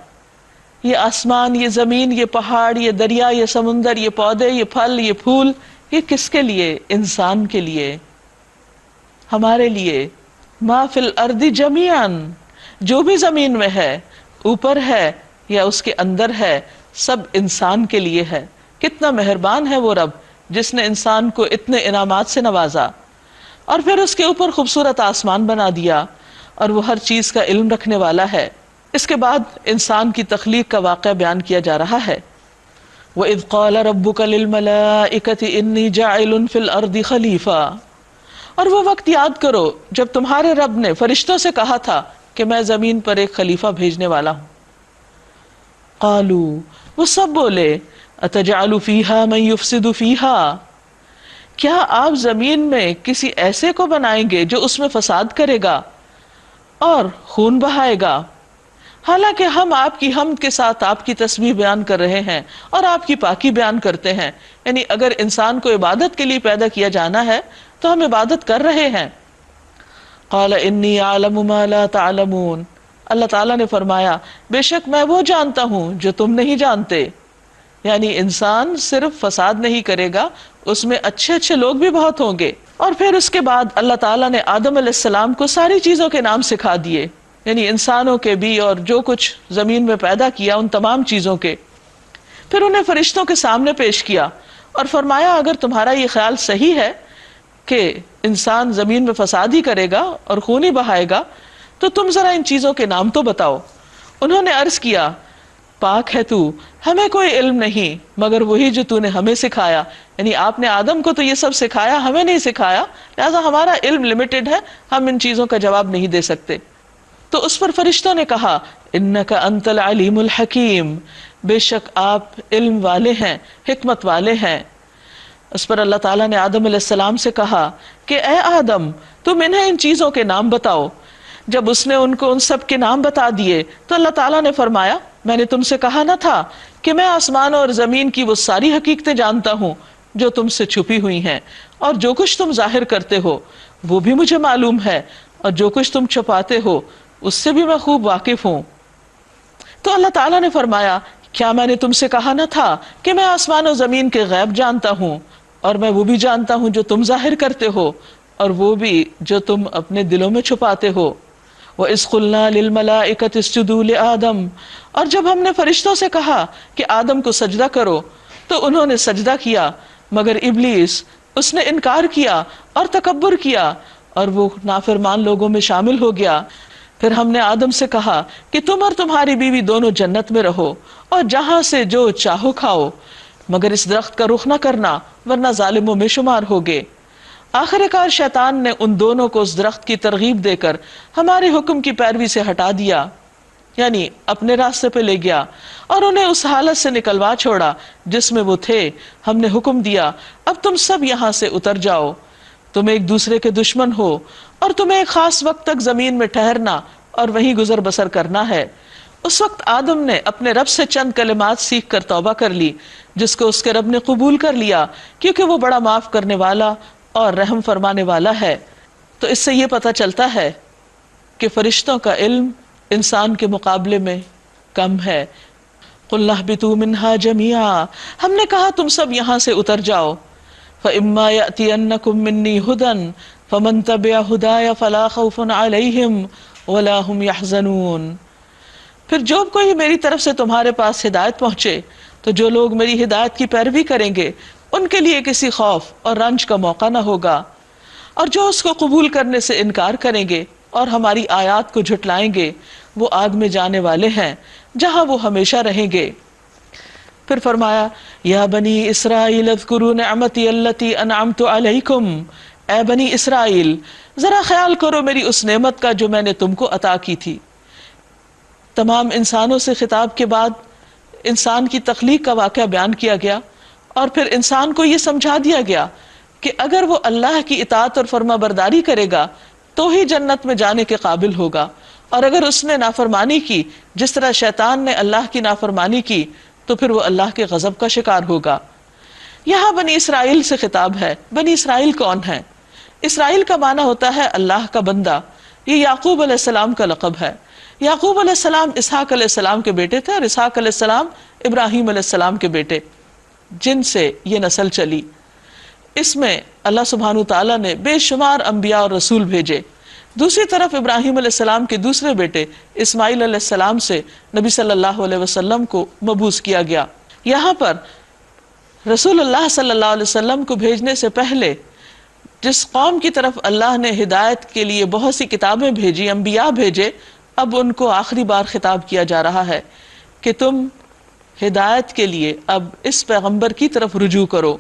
یہ آسمان، یہ زمین، یہ پہاڑ، یہ دریا، یہ سمندر، یہ پودے، یہ پھل، یہ پھول، یہ کس کے لیے؟ انسان کے لیے، ہمارے لیے۔ ما فی الارض جمیعا، جو بھی زمین میں ہے، اوپر ہے یا اس کے اندر ہے، سب انسان کے لیے ہے۔ کتنا مہربان ہے وہ رب جس نے انسان کو اتنے انعامات سے نوازا اور پھر اس کے اوپر خوبصورت آسمان بنا دیا، اور وہ ہر چیز کا علم رکھنے والا ہے۔ اس کے بعد انسان کی تخلیق کا واقعہ بیان کیا جا رہا ہے۔ وَإِذْ قَالَ رَبُّكَ لِلْمَلَائِكَةِ إِنِّي جَاعِلٌ فِي الْأَرْضِ خَلِيفَةً، اور وہ وقت یاد کرو جب تمہارے رب نے فرشتوں سے کہا تھا کہ میں زمین پر ایک خلیفہ بھیجنے والا ہوں۔ قالوا، وہ سب بولے، اتجعل فیہا من یفسد فیہا، کیا آپ زمین میں کسی ایسے کو بنائیں گے جو اس میں فساد کرے گا اور خون بہائے گا؟ حالانکہ ہم آپ کی حمد کے ساتھ آپ کی تسبیح بیان کر رہے ہیں اور آپ کی پاکی بیان کرتے ہیں، یعنی اگر انسان کو عبادت کے لیے پیدا کیا جانا ہے تو ہم عبادت کر رہے ہیں۔ قال انی اعلم ما لا تعلمون، اللہ تعالیٰ نے فرمایا بے شک میں وہ جانتا ہوں جو تم نہیں جانتے، یعنی انسان صرف فساد نہیں کرے گا، اس میں اچھے اچھے لوگ بھی بہت ہوں گے۔ اور پھر اس کے بعد اللہ تعالیٰ نے آدم علیہ السلام کو ساری چیزوں کے نام سکھا دیے، یعنی انسانوں کے بھی اور جو کچھ زمین میں پیدا کیا ان تمام چیزوں کے۔ پھر انہیں فرشتوں کے سامنے پیش کیا اور فرمایا اگر تمہارا یہ خیال صحیح ہے کہ انسان زمین میں فساد ہی کرے گا اور خون ہی بہائے گا تو تم ذرا ان چیزوں کے نام تو بتاؤ۔ انہوں نے عرض کیا پاک ہے تو، ہمیں کوئی علم نہیں مگر وہی جو تو نے ہمیں سکھایا، یعنی آپ نے آدم کو تو یہ سب سکھایا، ہمیں نہیں سکھایا، لہذا ہمارا علم لمیٹڈ ہے، ہم ان چیزوں کا جواب نہیں دے سکتے۔ تو اس پر فرشتوں نے کہا انک انت العلیم الحکیم، بے شک آپ علم والے ہیں، حکمت والے ہیں۔ اس پر اللہ تعالیٰ نے آدم علیہ السلام سے کہا کہ اے آدم تم انہیں ان چیزوں کے نام بتاؤ جب اس نے ان کو ان سب کے نام بتا دیے تو اللہ تعالیٰ نے فرمایا میں نے تم سے کہا نہ تھا کہ میں آسمان اور زمین کی وہ ساری حقیقتیں جانتا ہوں جو تم سے چھپی ہوئی ہیں، اور جو کچھ تم ظاہر کرتے ہو وہ بھی مجھے معلوم ہے، اور جو کچھ تم چھپاتے ہو اس سے بھی میں خوب واقف ہوں۔ تو اللہ تعالیٰ نے فرمایا کیا میں نے تم سے کہا نہ تھا کہ میں آسمان و زمین کے غیب جانتا ہوں، اور میں وہ بھی جانتا ہوں جو تم ظاہر کرتے ہو اور وہ بھی جو تم اپنے دلوں میں چھپاتے ہو۔ وَإِذْ قُلْنَا لِلْمَلَائِكَةِ اسْجُدُوا لِآدَمَ، اور جب ہم نے فرشتوں سے کہا کہ آدم کو سجدہ کرو تو انہوں نے سجدہ کیا مگر ابلیس اس نے انکار کیا اور تکبر کیا اور وہ نافرمان لوگوں میں شامل ہو گیا۔ پھر ہم نے آدم سے کہا کہ تم اور تمہاری بیوی دونوں جنت میں رہو اور جہاں سے جو چاہو کھاؤ، مگر اس درخت کا رخ نہ کرنا ورنہ ظالموں میں شمار ہوگے۔ آخر کار شیطان نے ان دونوں کو اس درخت کی ترغیب دے کر ہمارے حکم کی پیروی سے ہٹا دیا، یعنی اپنے راستے پہ لے گیا اور انہیں اس حالت سے نکلوا چھوڑا جس میں وہ تھے۔ ہم نے حکم دیا اب تم سب یہاں سے اتر جاؤ، تم ایک دوسرے کے دشمن ہو اور تمہیں ایک خاص وقت تک زمین میں ٹھہرنا اور وہیں گزر بسر کرنا ہے۔ اس وقت آدم نے اپنے رب سے چند کلمات سیکھ کر توبہ کر لی جس کو اس کے رب نے قبول کر لیا کیونکہ وہ بڑا معاف کرنے والا اور رحم فرمانے والا ہے۔ تو اس سے یہ پتہ چلتا ہے کہ فرشتوں کا علم انسان کے مقابلے میں کم ہے۔ قُلْنَا اهْبِطُوا مِنْهَا جَمِيعًا، ہم نے کہا تم سب یہاں سے اتر جاؤ۔ فَإِمَّا يَأْتِيَنَّكُم مِّنِّي هُدًى فَمَن تَبِعَ هُدَايَ فَلَا خَوْفٌ عَلَيْهِمْ وَلَا هُمْ يَحْزَنُونَ، پھر جو کوئی میری طرف سے تمہارے پاس ہدایت پہنچے تو جو لوگ میری ہدایت کی پیروی کریں گے ان کے لیے کسی خوف اور رنج کا موقع نہ ہوگا، اور جو اس کو قبول کرنے سے انکار کریں گے اور ہماری آیات کو جھٹلائیں گے وہ آگ میں جانے والے ہیں جہاں وہ ہمیشہ رہیں گے۔ پھر فرمایا یا بنی اسرائیل اذکروا نعمتی التی انعمت علیکم، اے بنی اسرائیل ذرا خیال کرو میری اس نعمت کا جو میں نے تم کو عطا کی تھی۔ تمام انسانوں سے خطاب کے بعد انسان کی تخلیق کا واقعہ بیان کیا گیا اور پھر انسان کو یہ سمجھا دیا گیا کہ اگر وہ اللہ کی اطاعت اور فرما برداری کرے گا تو ہی جنت میں جانے کے قابل ہوگا، اور اگر اس نے نافرمانی کی جس طرح شیطان نے اللہ کی نافرمانی کی تو پھر وہ اللہ کے غضب کا شکار ہوگا۔ یہاں بنی اسرائیل سے خطاب ہے۔ بنی اسرائیل کون ہے؟ اسرائیل کا معنی ہوتا ہے اللہ کا بندہ۔ یہ یعقوب علیہ السلام کا لقب ہے۔ یعقوب علیہ السلام اسحاق علیہ السلام کے بیٹے تھے اور اسحاق علیہ السلام ابراہیم علیہ السلام کے بیٹے، جن سے یہ نسل چلی۔ اس میں اللہ سبحانہ تعالیٰ نے بے شمار انبیاء اور رسول بھیجے۔ دوسری طرف ابراہیم علیہ السلام کے دوسرے بیٹے اسماعیل علیہ السلام سے نبی صلی اللہ علیہ وسلم کو مبعوث کیا گیا۔ یہاں پر رسول اللہ صلی اللہ علیہ وسلم کو بھیجنے سے پہلے جس قوم کی طرف اللہ نے ہدایت کے لیے بہت سی کتابیں بھیجی، انبیاء بھیجے، اب ان کو آخری بار خطاب کیا جا رہا ہے کہ تم ہدایت کے لیے اب اس پیغمبر کی طرف رجوع کرو۔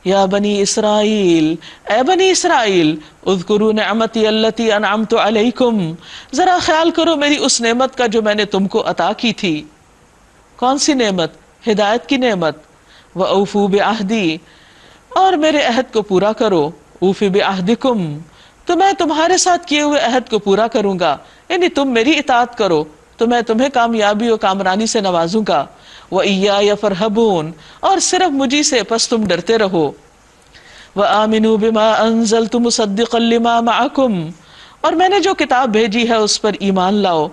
یا بنی اسرائیل، اے بنی اسرائیل اذکروا نعمتی التی انعمت علیکم، ذرا خیال کرو میری اس نعمت کا جو میں نے تم کو عطا کی تھی۔ کون سی نعمت؟ ہدایت کی نعمت۔ وَأَوْفُوا بِعَهْدِي، اور میرے عہد کو پورا کرو۔ اوفی بعہدکم، تو میں تمہارے ساتھ کیے ہوئے عہد کو پورا کروں گا، یعنی تم میری اطاعت کرو تو میں تمہیں کامیابی و کامرانی سے نوازوں گا۔ وَإِيَّايَ فَارْهَبُونَ، اور صرف مجھی سے پس تم ڈرتے رہو۔ وَآمِنُوا بِمَا أَنزَلْتُ مُصَدِّقًا لِمَا مَعَكُمْ، اور میں نے جو کتاب بھیجی ہے اس پر ایمان لاؤ،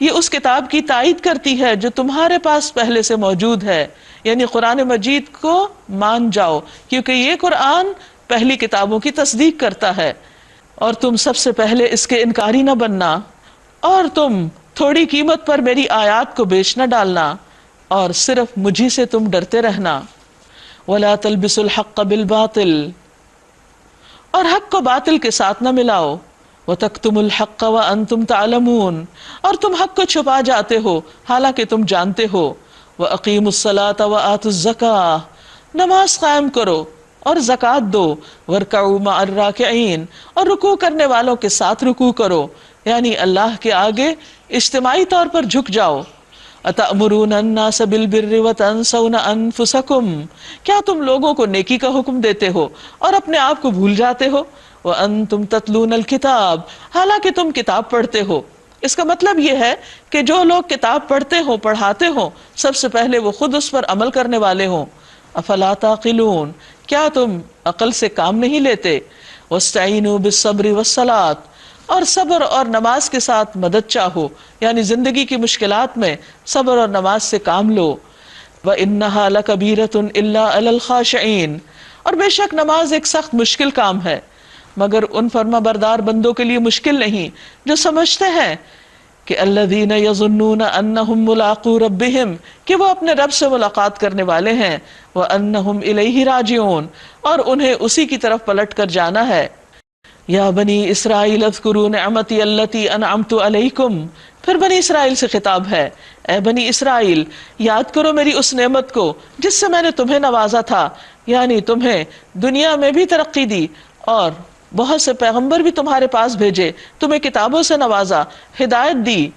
یہ اس کتاب کی تائید کرتی ہے جو تمہارے پاس پہلے سے موجود ہے، یعنی قرآن مجید کو مان جاؤ کیونکہ یہ قرآن پہلی کتابوں کی تصدیق کرتا ہے، اور تم سب سے پہلے اس کے انکاری نہ بننا، اور تم تھوڑی قیمت پر میری آیات کو بیچ نہ ڈالنا، اور صرف مجھی سے تم ڈرتے رہنا۔ وَلَا تَلْبِسُوا الْحَقَّ بِالْبَاطِلِ، اور حق کو باطل کے ساتھ نہ ملاؤ۔ وَتَكْتُمُوا الْحَقَّ وَأَنْتُمْ تَعْلَمُونَ، اور تم حق کو چھپا جاتے ہو حالانکہ تم جانتے ہو۔ وَأَقِيمُوا الصَّلَاةَ وَآتُوا الزَّكَاةَ، نماز قائم کرو اور زکوٰۃ دو۔ وَارْكَعُوا مَعَ الرَّاكِعِينَ، اور رکوع کرنے والوں کے ساتھ رکوع کرو، یعنی اللہ کے آگے اجتماعی طور پر جھک جاؤ۔ أَتَأْمُرُونَ النَّاسَ بِالْبِرِّ وَتَنْسَوْنَ أَنفُسَكُمْ، کیا تم لوگوں کو نیکی کا حکم دیتے ہو اور اپنے آپ کو بھول جاتے ہو؟ وَأَنْتُمْ تَتْلُونَ الْكِتَابَ، حالانکہ تم کتاب پڑھتے ہو۔ اس کا مطلب یہ ہے کہ جو لوگ کتاب پڑھتے ہوں، پڑھاتے ہوں، سب سے پہلے وہ خود اس پر عمل کرنے والے ہوں۔ افلا تعقلون، کیا تم عقل سے کام نہیں لیتے؟ وَاسْتَعِينُوا بِالصَّبْرِ وَالصَّلَاةِ، اور صبر اور نماز کے ساتھ مدد چاہو، یعنی زندگی کی مشکلات میں صبر اور نماز سے کام لو۔ وَإِنَّهَا لَكَبِيرَةٌ إِلَّا عَلَى الْخَاشِعِينَ، اور بے شک نماز ایک سخت مشکل کام ہے، مگر ان فرما بردار بندوں کے لیے مشکل نہیں جو سمجھتے ہیں کہ الذین یظنون انہم ملاقو ربہم، کہ وہ اپنے رب سے ملاقات کرنے والے ہیں، وانہم الیہ راجعون، اور انہیں اسی کی طرف پلٹ کر جانا ہے۔ یا بنی اسرائیل اذکروا نعمتی التی انعمت علیکم، پھر بنی اسرائیل سے خطاب ہے، اے بنی اسرائیل یاد کرو میری اس نعمت کو جس سے میں نے تمہیں نوازا تھا، یعنی تمہیں دنیا میں بھی ترقی دی اور بہت سے پیغمبر بھی تمہارے پاس بھیجے، تمہیں کتابوں سے نوازا، ہدایت دی،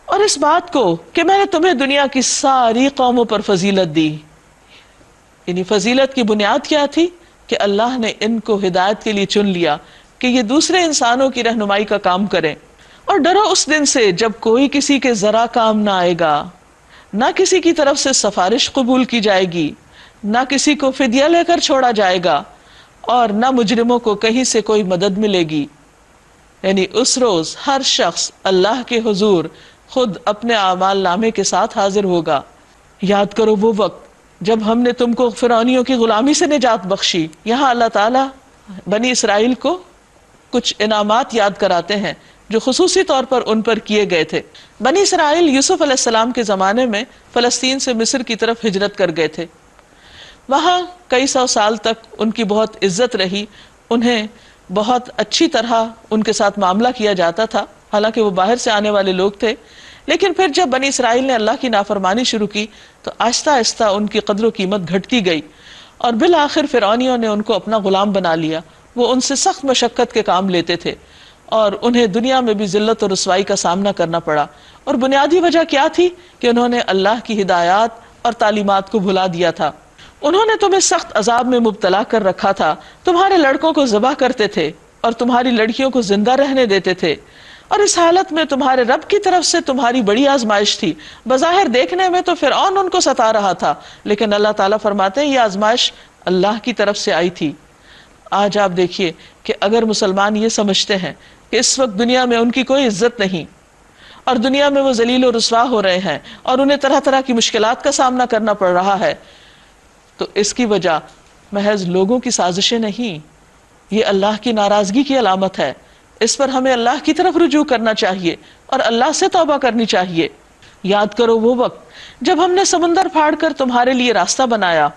اور اس بات کو کہ میں نے تمہیں دنیا کی ساری قوموں پر فضیلت دی۔ یعنی فضیلت کی بنیاد کیا تھی؟ کہ اللہ نے ان کو ہدایت کے لیے چن لیا کہ یہ دوسرے انسانوں کی رہنمائی کا کام کریں۔ اور ڈرو اس دن سے جب کوئی کسی کے ذرا کام نہ آئے گا، نہ کسی کی طرف سے سفارش قبول کی جائے گی، نہ کسی کو فدیہ لے کر چھوڑا جائے گا، اور نہ مجرموں کو کہیں سے کوئی مدد ملے گی۔ یعنی اس روز ہر شخص اللہ کے حضور خود اپنے اعمال نامے کے ساتھ حاضر ہوگا۔ یاد کرو وہ وقت جب ہم نے تم کو فرعونیوں کی غلامی سے نجات بخشی۔ یہاں اللہ تعالیٰ بنی اسرائیل کو کچھ انعامات یاد کراتے ہیں جو خصوصی طور پر ان پر کیے گئے تھے۔ بنی اسرائیل یوسف علیہ السلام کے زمانے میں فلسطین سے مصر کی طرف ہجرت کر گئے تھے۔ وہاں کئی سو سال تک ان کی بہت عزت رہی، انہیں بہت اچھی طرح ان کے ساتھ معاملہ کیا جاتا تھا، حالانکہ وہ باہر سے آنے والے لوگ تھے۔ لیکن پھر جب بنی اسرائیل نے اللہ کی نافرمانی شروع کی تو آہستہ آہستہ ان کی قدر و قیمت گھٹتی گئی، اور بالآخر فرعونیوں نے ان کو اپنا غلام بنا لیا۔ وہ ان سے سخت مشقت کے کام لیتے تھے اور انہیں دنیا میں بھی ذلت اور رسوائی کا سامنا کرنا پڑا۔ اور بنیادی وجہ کیا تھی؟ کہ انہوں نے اللہ کی ہدایات اور تعلیمات کو بھلا دیا تھا۔ انہوں نے تمہیں سخت عذاب میں مبتلا کر رکھا تھا، تمہارے لڑکوں کو ذبح کرتے تھے اور تمہاری لڑکیوں کو زندہ رہنے دیتے تھے، اور اس حالت میں تمہارے رب کی طرف سے تمہاری بڑی آزمائش تھی۔ بظاہر دیکھنے میں تو فرعون ان کو ستا رہا تھا، لیکن اللہ تعالیٰ فرماتے ہیں یہ آزمائش اللہ کی طرف سے آئی تھی۔ آج آپ دیکھیے کہ اگر مسلمان یہ سمجھتے ہیں کہ اس وقت دنیا میں ان کی کوئی عزت نہیں اور دنیا میں وہ ذلیل و رسوا ہو رہے ہیں اور انہیں طرح طرح کی مشکلات کا سامنا کرنا پڑ رہا ہے، تو اس کی وجہ محض لوگوں کی سازشیں نہیں، یہ اللہ کی ناراضگی کی علامت ہے۔ اس پر ہمیں اللہ کی طرف رجوع کرنا چاہیے اور اللہ سے توبہ کرنی چاہیے۔ یاد کرو وہ وقت جب ہم نے سمندر پھاڑ کر تمہارے لیے راستہ بنایا،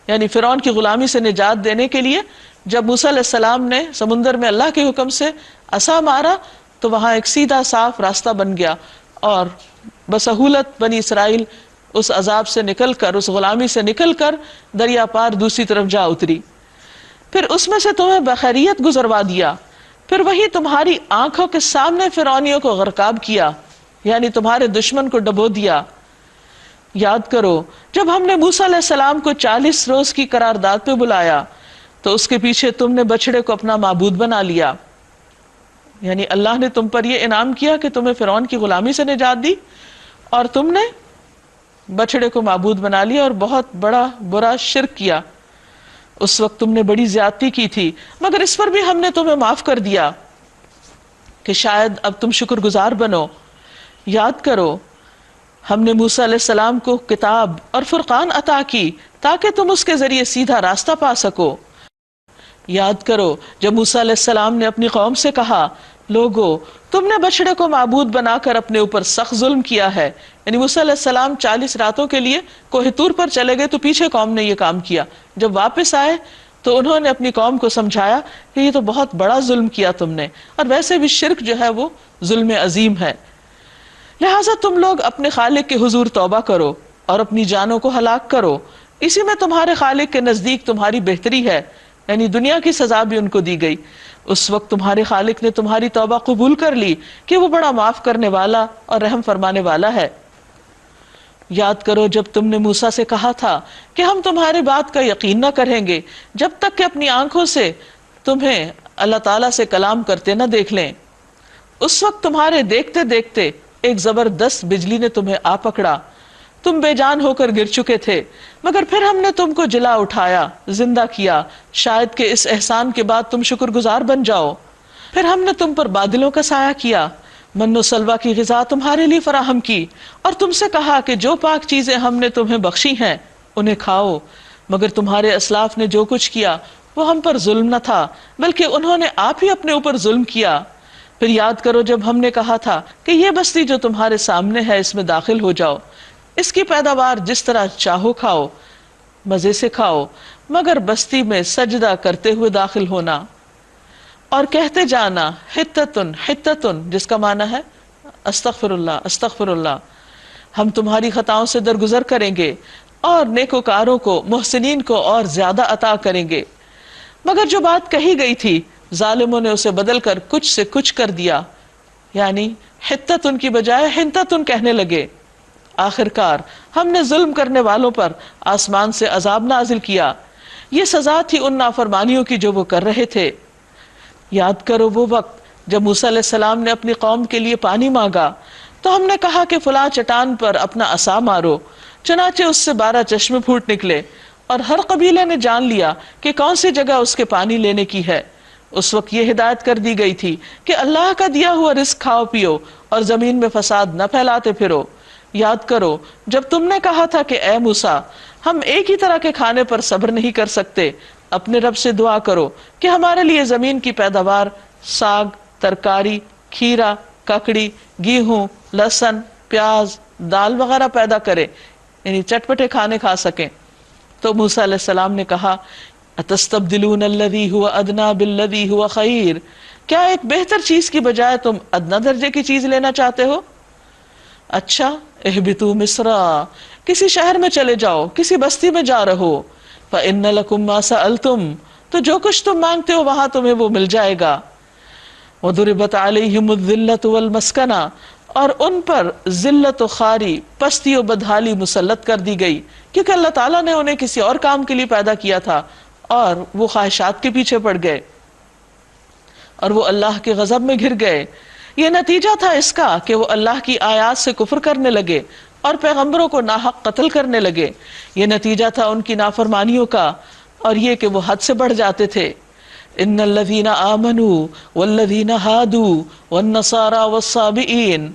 یعنی فرعون کی غلامی سے نجات دینے کے لیے جب موسیٰ علیہ السلام نے سمندر میں اللہ کے حکم سے عصا مارا تو وہاں ایک سیدھا صاف راستہ بن گیا، اور بسہولت بنی اسرائیل اس عذاب سے نکل کر، اس غلامی سے نکل کر دریا پار دوسری طرف جا اتری۔ پھر اس میں سے تمہیں بخیریت گزروا دیا، پھر وہی تمہاری آنکھوں کے سامنے فرعونیوں کو غرقاب کیا، یعنی تمہارے دشمن کو ڈبو دیا۔ یاد کرو جب ہم نے موسیٰ علیہ السلام کو 40 روز کی قرارداد پہ بلایا تو اس کے پیچھے تم نے بچڑے کو اپنا معبود بنا لیا، یعنی اللہ نے تم پر یہ انعام کیا کہ تمہیں فرعون کی غلامی سے نجات دی، اور تم نے بچڑے کو معبود بنا لیا اور بہت بڑا برا شرک کیا۔ اس وقت تم نے بڑی زیادتی کی تھی، مگر اس پر بھی ہم نے تمہیں معاف کر دیا کہ شاید اب تم شکر گزار بنو۔ یاد کرو ہم نے موسیٰ علیہ السلام کو کتاب اور فرقان عطا کی تاکہ تم اس کے ذریعے سیدھا راستہ پا سکو۔ یاد کرو جب موسیٰ علیہ السلام نے اپنی قوم سے کہا، لوگو تم نے بچڑے کو معبود بنا کر اپنے اوپر سخت ظلم کیا ہے، یعنی موسیٰ علیہ السلام 40 راتوں کے لیے کوہ طور پر چلے گئے تو پیچھے قوم نے یہ کام کیا۔ جب واپس آئے تو انہوں نے اپنی قوم کو سمجھایا کہ یہ تو بہت بڑا ظلم کیا تم نے، اور ویسے بھی شرک جو ہے وہ ظلم عظیم ہے، لہٰذا تم لوگ اپنے خالق کے حضور توبہ کرو اور اپنی جانوں کو ہلاک کرو، اسی میں تمہارے خالق کے نزدیک تمہاری بہتری ہے، یعنی دنیا کی سزا بھی ان کو دی گئی۔ اس وقت تمہارے خالق نے تمہاری توبہ قبول کر لی کہ وہ بڑا معاف کرنے والا اور رحم فرمانے والا ہے۔ یاد کرو جب تم نے موسیٰ سے کہا تھا کہ ہم تمہارے بات کا یقین نہ کریں گے جب تک کہ اپنی آنکھوں سے تمہیں اللہ تعالیٰ سے کلام کرتے نہ دیکھ لیں۔ اس وقت تمہارے دیکھتے دیکھتے ایک زبردست بجلی نے تمہیں آ پکڑا، تم بے جان ہو کر گر چکے تھے، مگر پھر ہم نے تم کو جلا اٹھایا، زندہ کیا، شاید کہ اس احسان کے بعد تم شکر گزار بن جاؤ۔ پھر ہم نے تم پر بادلوں کا سایہ کیا، من و سلوہ کی غذا تمہارے لیے فراہم کی، اور تم سے کہا کہ جو پاک چیزیں ہم نے تمہیں بخشی ہیں انہیں کھاؤ، مگر تمہارے اسلاف نے جو کچھ کیا وہ ہم پر ظلم نہ تھا بلکہ انہوں نے آپ ہی اپنے اوپر ظلم کیا۔ پھر یاد کرو جب ہم نے کہا تھا کہ یہ بستی جو تمہارے سامنے ہے اس میں داخل ہو جاؤ، اس کی پیداوار جس طرح چاہو کھاؤ، مزے سے کھاؤ، مگر بستی میں سجدہ کرتے ہوئے داخل ہونا اور کہتے جانا حتتن حتتن، جس کا معنی ہے استغفر اللہ استغفر اللہ، ہم تمہاری خطاؤں سے درگزر کریں گے اور نیکوکاروں کو محسنین کو اور زیادہ عطا کریں گے۔ مگر جو بات کہی گئی تھی ظالموں نے اسے بدل کر کچھ سے کچھ کر دیا، یعنی حتتن کی بجائے حنتتن کہنے لگے۔ آخر کار ہم نے ظلم کرنے والوں پر آسمان سے عذاب نازل کیا، یہ سزا تھی ان نافرمانیوں کی جو وہ کر رہے تھے۔ یاد کرو وہ وقت جب موسیٰ علیہ السلام نے اپنی قوم کے لیے پانی مانگا تو ہم نے کہا کہ فلاں چٹان پر اپنا عصا مارو، چنانچہ اس سے 12 چشمے پھوٹ نکلے، اور ہر قبیلے نے جان لیا کہ کون سی جگہ اس کے پانی لینے کی ہے۔ اس وقت یہ ہدایت کر دی گئی تھی کہ اللہ کا دیا ہوا رزق کھاؤ پیو اور زمین میں فساد نہ پھیلاتے پھرو۔ یاد کرو جب تم نے کہا تھا کہ اے موسیٰ ہم ایک ہی طرح کے کھانے پر صبر نہیں کر سکتے، اپنے رب سے دعا کرو کہ ہمارے لیے زمین کی پیداوار، ساگ، ترکاری، کھیرا، ککڑی، گیہوں، لہسن، پیاز، دال وغیرہ پیدا کرے، یعنی چٹپٹے کھانے کھا سکیں۔ تو موسیٰ علیہ السلام نے کہا اتستبدلون الذی هو ادنی بالذی هو خیر، کیا ایک بہتر چیز کی بجائے تم ادنا درجے کی چیز لینا چاہتے ہو؟ اچھا اہبطوا مصر، کسی شہر میں چلے جاؤ، کسی بستی میں جا رہو، فإن لکم ما سألتم، تو جو کچھ تم مانگتے ہو وہاں تمہیں وہ مل جائے گا۔ وضربت علیہم الذلۃ والمسکنہ، اور ان پر ذلت و خواری، پستی و بدحالی مسلط کر دی گئی، کیونکہ اللہ تعالیٰ نے انہیں کسی اور کام کے لیے پیدا کیا تھا اور وہ خواہشات کے پیچھے پڑ گئے اور وہ اللہ کے غضب میں گھر گئے۔ یہ نتیجہ تھا اس کا کہ وہ اللہ کی آیات سے کفر کرنے لگے اور پیغمبروں کو ناحق قتل کرنے لگے۔ یہ نتیجہ تھا ان کی نافرمانیوں کا اور یہ کہ وہ حد سے بڑھ جاتے تھے۔ ان الذین آمنوا والذین ہادوا والنصارى والصابئین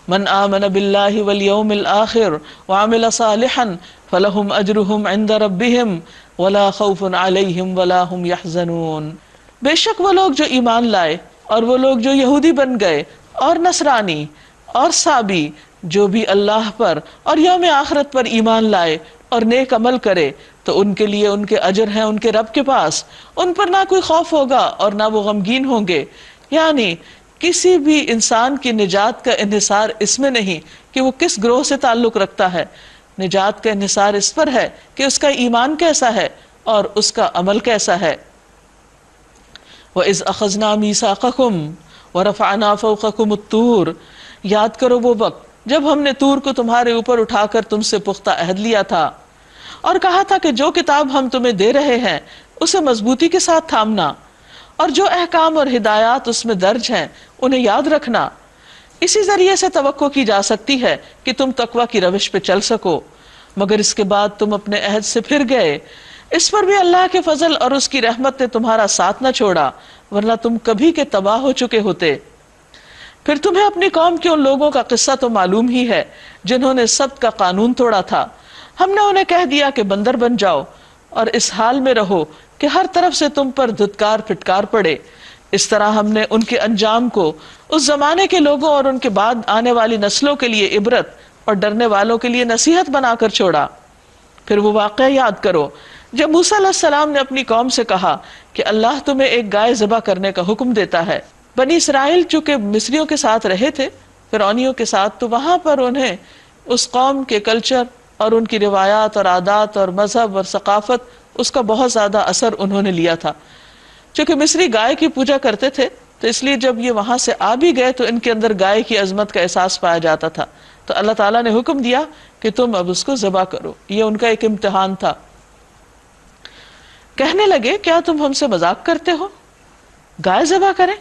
من آمن باللہ والیوم الآخر وعمل صالحا فلہم اجرہم عند ربہم ولا خوف علیہم ولا ہم یحزنون۔ بے شک وہ لوگ جو ایمان لائے اور وہ لوگ جو یہودی بن گئے اور نصرانی اور صابی، جو بھی اللہ پر اور یوم آخرت پر ایمان لائے اور نیک عمل کرے، تو ان کے لیے ان کے اجر ہیں ان کے رب کے پاس، ان پر نہ کوئی خوف ہوگا اور نہ وہ غمگین ہوں گے۔ یعنی کسی بھی انسان کی نجات کا انحصار اس میں نہیں کہ وہ کس گروہ سے تعلق رکھتا ہے، نجات کا انحصار اس پر ہے کہ اس کا ایمان کیسا ہے اور اس کا عمل کیسا ہے۔ وَإِذْ أَخَذْنَا مِيثَاقَكُمْ وَرَفَعْنَا فَوْقَكُمُ الطُّورَ، یاد کرو وہ وقت جب ہم نے طور کو تمہارے اوپر اٹھا کر تم سے پختہ عہد لیا تھا اور کہا تھا کہ جو کتاب ہم تمہیں دے رہے ہیں اسے مضبوطی کے ساتھ تھامنا، اور جو احکام اور ہدایات اس میں درج ہیں انہیں یاد رکھنا۔ اسی ذریعے سے توقع کی جا سکتی ہے کہ تم تقوی کی روش پہ چل سکو، مگر اس کے بعد تم اپنے عہد سے پھر گئے۔ اس پر بھی اللہ کے فضل اور اس کی رحمت نے تمہارا ساتھ نہ چھوڑا، ورنہ تم کبھی کے تباہ ہو چکے ہوتے۔ پھر تمہیں اپنی قوم کے ان لوگوں کا قصہ تو معلوم ہی ہے جنہوں نے سبت کا قانون توڑا تھا۔ ہم نے انہیں کہہ دیا کہ بندر بن جاؤ اور اس حال میں رہو کہ ہر طرف سے تم پر دھتکار پھٹکار پڑے۔ اس طرح ہم نے ان کے انجام کو اس زمانے کے لوگوں اور ان کے بعد آنے والی نسلوں کے لیے عبرت اور ڈرنے والوں کے لیے نصیحت بنا کر چھوڑا۔ پھر وہ واقعہ یاد کرو جب موسیٰ علیہ السلام نے اپنی قوم سے کہا کہ اللہ تمہیں ایک گائے ذبح کرنے کا حکم دیتا ہے۔ بنی اسرائیل چونکہ مصریوں کے ساتھ رہے تھے، فرعونیوں کے ساتھ، تو وہاں پر انہیں اس قوم کے کلچر اور ان کی روایات اور عادات اور مذہب اور ثقافت، اس کا بہت زیادہ اثر انہوں نے لیا تھا۔ چونکہ مصری گائے کی پوجا کرتے تھے تو اس لیے جب یہ وہاں سے آ بھی گئے تو ان کے اندر گائے کی عظمت کا احساس پایا جاتا تھا، تو اللہ تعالیٰ نے حکم دیا کہ تم اب اس کو ذبح کرو۔ یہ ان کا ایک امتحان تھا۔ کہنے لگے کیا تم ہم سے مذاق کرتے ہو؟ گائے ذبح کریں؟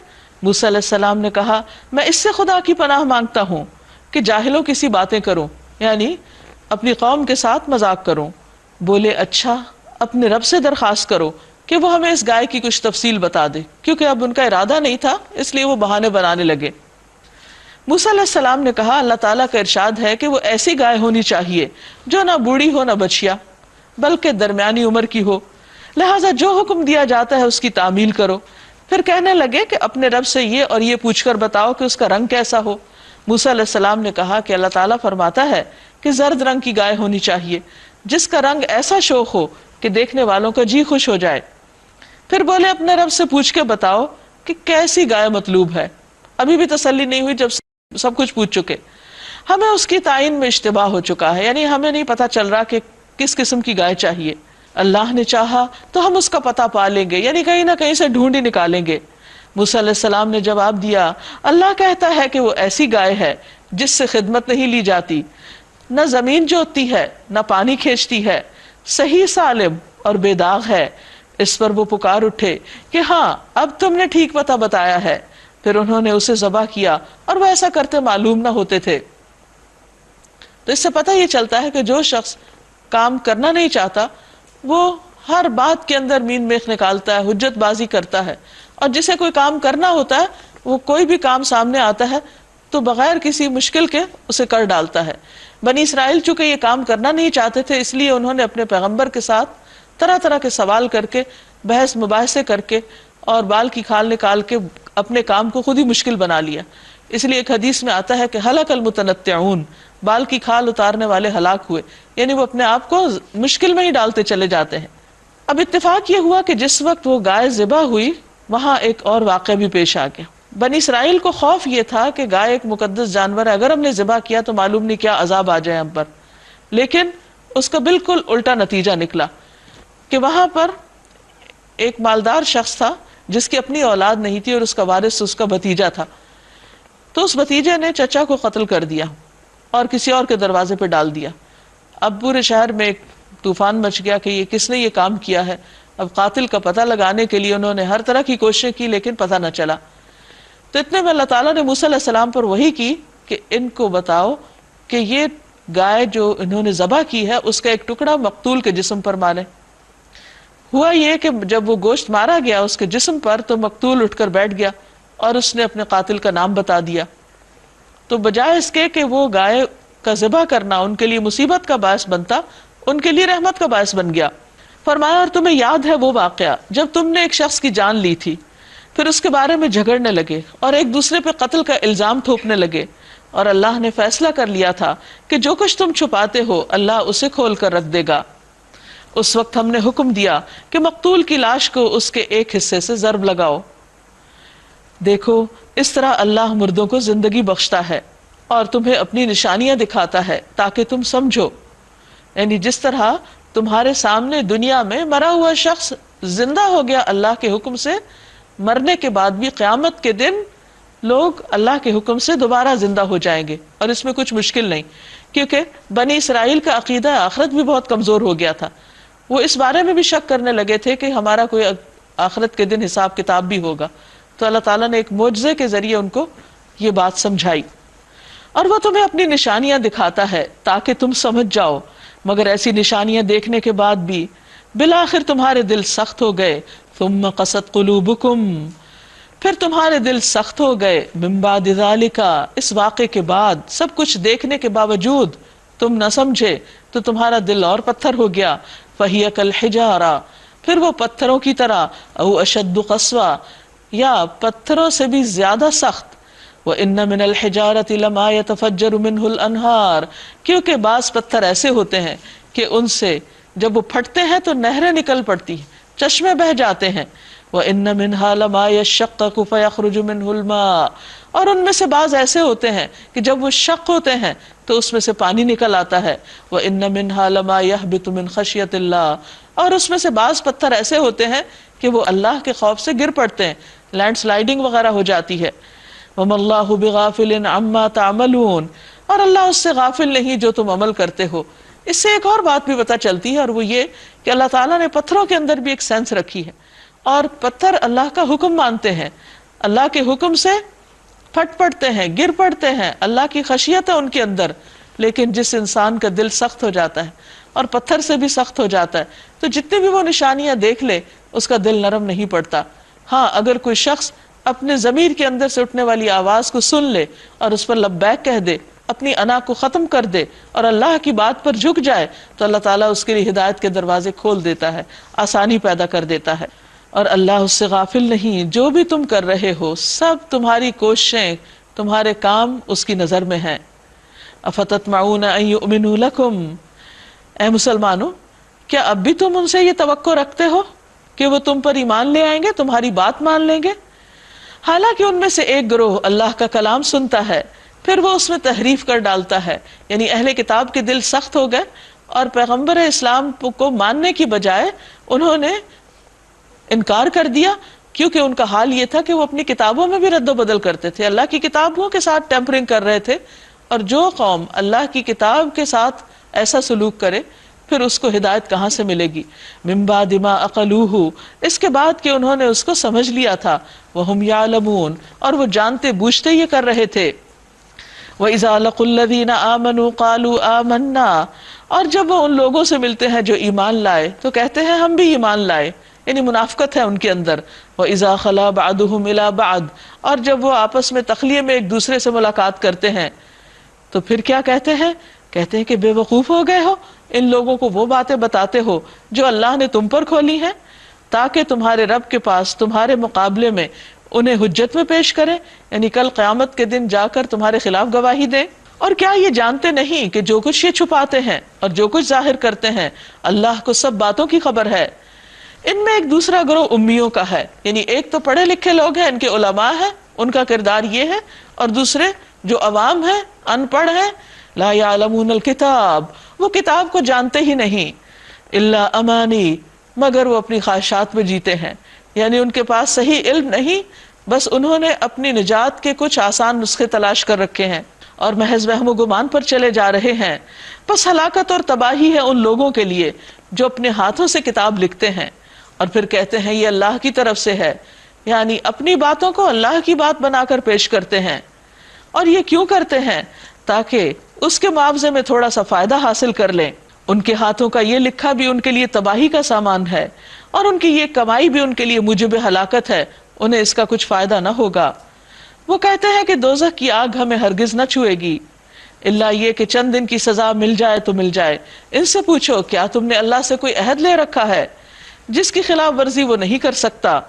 موسیٰ علیہ السلام نے کہا میں اس سے خدا کی پناہ مانگتا ہوں کہ جاہلوں کی سی باتیں کروں، یعنی اپنی قوم کے ساتھ مذاق کروں۔ بولے اچھا، اپنے رب سے درخواست کرو کہ وہ ہمیں اس گائے کی کچھ تفصیل بتا دے، کیونکہ اب ان کا ارادہ نہیں تھا، اس لیے وہ بہانے بنانے لگے۔ موسیٰ علیہ السلام نے کہا اللہ تعالیٰ کا ارشاد ہے کہ وہ ایسی گائے ہونی چاہیے جو نہ بوڑھی ہو نہ بچیا، بلکہ درمیانی عمر کی ہو، لہٰذا جو حکم دیا جاتا ہے اس کی تعمیل کرو۔ پھر کہنے لگے کہ اپنے رب سے یہ اور یہ پوچھ کر بتاؤ کہ اس کا رنگ کیسا ہو۔ موسیٰ علیہ السلام نے کہا کہ اللہ تعالیٰ فرماتا ہے کہ زرد رنگ کی گائے ہونی چاہیے جس کا رنگ ایسا شوخ ہو کہ دیکھنے والوں کا جی خوش ہو جائے۔ پھر بولے اپنے رب سے پوچھ کے بتاؤ کہ کیسی گائے مطلوب ہے۔ ابھی بھی تسلی نہیں ہوئی جب سب کچھ پوچھ چکے۔ ہمیں اس کی تعین میں اشتباہ ہو چکا ہے، یعنی ہمیں نہیں پتا چل رہا کہ کس قسم کی گائے چاہیے۔ اللہ نے چاہا تو ہم اس کا پتہ پا لیں گے، یعنی کہیں نہ کہیں سے ڈھونڈ ہی نکالیں گے۔ موسیٰ علیہ السلام نے جواب دیا اللہ کہتا ہے کہ وہ ایسی گائے ہے جس سے خدمت نہیں لی جاتی، نہ زمین جوتتی ہے نہ پانی کھینچتی ہے، صحیح سالم اور بے داغ ہے۔ اس پر وہ پکار اٹھے کہ ہاں اب تم نے ٹھیک پتہ بتایا ہے۔ پھر انہوں نے اسے ذبح کیا اور وہ ایسا کرتے معلوم نہ ہوتے تھے۔ تو اس سے پتہ یہ چلتا ہے کہ جو شخص کام کرنا نہیں چاہتا وہ ہر بات کے اندر مین میخ نکالتا ہے، حجت بازی کرتا ہے، اور جسے کوئی کام کرنا ہوتا ہے وہ کوئی بھی کام سامنے آتا ہے تو بغیر کسی مشکل کے اسے کر ڈالتا ہے۔ بنی اسرائیل چونکہ یہ کام کرنا نہیں چاہتے تھے، اس لیے انہوں نے اپنے پیغمبر کے ساتھ طرح طرح کے سوال کر کے، بحث مباحثے کر کے اور بال کی کھال نکال کے اپنے کام کو خود ہی مشکل بنا لیا۔ اس لیے ایک حدیث میں آتا ہے کہ ہلک المتنطعون، بال کی کھال اتارنے والے ہلاک ہوئے، یعنی وہ اپنے آپ کو مشکل میں ہی ڈالتے چلے جاتے ہیں۔ اب اتفاق یہ ہوا کہ جس وقت وہ گائے ذبح ہوئی وہاں ایک اور واقعہ بھی پیش آ گیا۔ بنی اسرائیل کو خوف یہ تھا کہ گائے ایک مقدس جانور ہے، اگر ہم نے ذبح کیا تو معلوم نہیں کیا عذاب آ جائے ہم پر، لیکن اس کا بالکل الٹا نتیجہ نکلا کہ وہاں پر ایک مالدار شخص تھا جس کی اپنی اولاد نہیں تھی اور اس کا وارث اس کا بھتیجا تھا، تو اس بھتیجے نے چچا کو قتل کر دیا اور کسی اور کے دروازے پہ ڈال دیا۔ اب پورے شہر میں ایک طوفان مچ گیا کہ یہ کس نے یہ کام کیا ہے۔ اب قاتل کا پتہ لگانے کے لیے انہوں نے ہر طرح کی کوششیں کی لیکن پتہ نہ چلا۔ تو اتنے میں اللہ تعالیٰ نے موسیٰ علیہ السلام پر وحی کی کہ ان کو بتاؤ کہ یہ گائے جو انہوں نے ذبح کی ہے اس کا ایک ٹکڑا مقتول کے جسم پر مارے۔ ہوا یہ کہ جب وہ گوشت مارا گیا اس کے جسم پر تو مقتول اٹھ کر بیٹھ گیا اور اس نے اپنے قاتل کا نام بتا دیا۔ تو بجائے اس کے کہ وہ گائے کا ذبح کرنا ان کے لیے مصیبت کا باعث بنتا، ان کے لیے رحمت کا باعث بن گیا۔ فرمایا اور تمہیں یاد ہے وہ واقعہ جب تم نے ایک شخص کی جان لی تھی، پھر اس کے بارے میں جھگڑنے لگے اور ایک دوسرے پہ قتل کا الزام تھوپنے لگے، اور اللہ نے فیصلہ کر لیا تھا کہ جو کچھ تم چھپاتے ہو اللہ اسے کھول کر رکھ دے گا۔ اس وقت ہم نے حکم دیا کہ مقتول کی لاش کو اس کے ایک حصے سے ضرب لگاؤ۔ دیکھو اس طرح اللہ مردوں کو زندگی بخشتا ہے اور تمہیں اپنی نشانیاں دکھاتا ہے تاکہ تم سمجھو، یعنی جس طرح تمہارے سامنے دنیا میں مرا ہوا شخص زندہ ہو گیا اللہ کے حکم سے، مرنے کے بعد بھی قیامت کے دن لوگ اللہ کے حکم سے دوبارہ زندہ ہو جائیں گے، اور اس میں کچھ مشکل نہیں، کیونکہ بنی اسرائیل کا عقیدہ آخرت بھی بہت کمزور ہو گیا تھا۔ وہ اس بارے میں بھی شک کرنے لگے تھے کہ ہمارا کوئی آخرت کے دن حساب کتاب بھی ہوگا، تو اللہ تعالیٰ نے ایک معجزے کے ذریعے ان کو یہ بات سمجھائی۔ اور وہ تمہیں اپنی نشانیاں دکھاتا ہے تاکہ تم سمجھ جاؤ، مگر ایسی نشانیاں دیکھنے کے بعد بھی بالآخر تمہارے دل سخت ہو گئے۔ ثم قست قلوبکم، پھر تمہارے دل سخت ہو گئے، من بعد ذالک، اس واقعے کے بعد، سب کچھ دیکھنے کے باوجود تم نہ سمجھے تو تمہارا دل اور پتھر ہو گیا۔ فَهِيَ كَالْحِجَارَةِ، پھر وہ پتھروں کی طرح، او اشد قسوہ، یا پتھروں سے بھی زیادہ سخت۔ وَإِنَّ مِنَ الْحِجَارَةِ لَمَا يَتَفَجَّرُ مِنْهُ الْأَنْهَارُ، کیونکہ بعض پتھر ایسے ہوتے ہیں کہ ان سے جب وہ پھٹتے ہیں تو نہریں نکل پڑتی ہیں، چشمے بہہ جاتے ہیں۔ وَإِنَّ مِنْهَا لَمَا يَشَّقَّقُ فَيَخْرُجُ مِنْهُ الْمَاءُ، اور ان میں سے بعض ایسے ہوتے ہیں کہ جب وہ شق ہوتے ہیں تو اس میں سے پانی نکل آتا ہے۔ وَإِنَّ مِنْهَا لَمَا يَهْبِطُ مِنْ خَشْيَةِ اللَّهِ، اور اس میں سے بعض پتھر ایسے ہوتے ہیں کہ وہ اللہ کے خوف سے گر پڑتے ہیں، لینڈ سلائیڈنگ وغیرہ ہو جاتی ہے۔ وَمَا اللَّهُ بِغَافِلٍ عَمَّا تَعْمَلُونَ، اور اللہ اس سے غافل نہیں جو تم عمل کرتے ہو۔ اس سے ایک اور بات بھی پتہ چلتی ہے، اور وہ یہ کہ اللہ تعالیٰ نے پتھروں کے اندر بھی ایک سینس رکھی ہے، اور پتھر اللہ کا حکم مانتے ہیں، اللہ کے حکم سے پھٹ پڑتے ہیں، گر پڑتے ہیں، اللہ کی خشیت ہے ان کے اندر. لیکن جس انسان کا دل سخت ہو جاتا ہے اور پتھر سے بھی سخت ہو جاتا ہے تو جتنی بھی وہ نشانیاں دیکھ لے اس کا دل نرم نہیں پڑتا. ہاں اگر کوئی شخص اپنے ضمیر کے اندر سے اٹھنے والی آواز کو سن لے اور اس پر لبیک کہہ دے، اپنی انا کو ختم کر دے اور اللہ کی بات پر جھک جائے تو اللہ تعالیٰ اس کے لیے ہدایت کے دروازے کھول دیتا ہے، آسانی پیدا کر دیتا ہے. اور اللہ اس سے غافل نہیں، جو بھی تم کر رہے ہو سب تمہاری کوششیں، تمہارے کام اس کی نظر میں ہیں. افتطمعون ان یؤمنوا لکم، اے مسلمانوں کیا اب بھی تم ان سے یہ توقع رکھتے ہو کہ وہ تم پر ایمان لے آئیں گے، تمہاری بات مان لیں گے؟ حالانکہ ان میں سے ایک گروہ اللہ کا کلام سنتا ہے پھر وہ اس میں تحریف کر ڈالتا ہے. یعنی اہل کتاب کے دل سخت ہو گئے اور پیغمبر اسلام کو ماننے کی بجائے انہوں نے انکار کر دیا، کیونکہ ان کا حال یہ تھا کہ وہ اپنی کتابوں میں بھی رد و بدل کرتے تھے، اللہ کی کتابوں کے ساتھ ٹیمپرنگ کر رہے تھے. اور جو قوم اللہ کی کتاب کے ساتھ ایسا سلوک کرے پھر اس کو ہدایت کہاں سے ملے گی؟ من بعد ما عقلوہ، اس کے بعد کہ انہوں نے اس کو سمجھ لیا تھا، وہم یعلمون، اور وہ جانتے بوجھتے یہ کر رہے تھے. وَإِذَا لَقُوا الَّذِينَ آمَنُوا قَالُوا آمَنَّا، اور جب وہ ان لوگوں سے ملتے ہیں جو ایمان لائے تو کہتے ہیں ہم بھی ایمان لائے، یعنی منافقت ہے ان کے اندر. وَإِذَا خَلَا بَعْضُهُمْ إِلَى بَعْضٍ، اور جب وہ آپس میں تخلیے میں ایک دوسرے سے ملاقات کرتے ہیں تو پھر کیا کہتے ہیں؟ کہتے ہیں کہ بے وقوف ہو گئے ہو، ان لوگوں کو وہ باتیں بتاتے ہو جو اللہ نے تم پر کھولی ہیں تاکہ تمہارے رب کے پاس تمہارے مقابلے میں انہیں حجت میں پیش کریں، یعنی کل قیامت کے دن جا کر تمہارے خلاف گواہی دیں. اور کیا یہ جانتے نہیں کہ جو کچھ یہ چھپاتے ہیں اور جو کچھ ظاہر کرتے ہیں اللہ کو سب باتوں کی خبر ہے؟ ان میں ایک دوسرا گروہ امیوں کا ہے، یعنی ایک تو پڑھے لکھے لوگ ہیں، ان کے علماء ہیں، ان کا کردار یہ ہے، اور دوسرے جو عوام ہیں، ان پڑھ ہیں. لا یعلمون الکتاب، وہ کتاب کو جانتے ہی نہیں. الا امانی، مگر وہ اپنی خواہشات میں جیتے ہیں، یعنی ان کے پاس صحیح علم نہیں، بس انہوں نے اپنی نجات کے کچھ آسان نسخے تلاش کر رکھے ہیں اور محض وہم و گمان پر چلے جا رہے ہیں. بس ہلاکت اور تباہی ہے ان لوگوں کے لیے جو اپنے ہاتھوں سے کتاب لکھتے ہیں اور پھر کہتے ہیں یہ اللہ کی طرف سے ہے، یعنی اپنی باتوں کو اللہ کی بات بنا کر پیش کرتے ہیں. اور یہ کیوں کرتے ہیں؟ تاکہ اس کے معاوضے میں تھوڑا سا فائدہ حاصل کر لیں. ان کے ہاتھوں کا یہ لکھا بھی ان کے لیے تباہی کا سامان ہے اور ان کی یہ کمائی بھی ان کے لیے موجب ہلاکت ہے، انہیں اس کا کچھ فائدہ نہ ہوگا. وہ کہتے ہیں کہ دوزخ کی آگ ہمیں ہرگز نہ چھوئے گی الا یہ کہ چند دن کی سزا مل جائے تو مل جائے. ان سے پوچھو کیا تم نے اللہ سے کوئی عہد لے رکھا ہے جس کی خلاف ورزی وہ نہیں کر سکتا،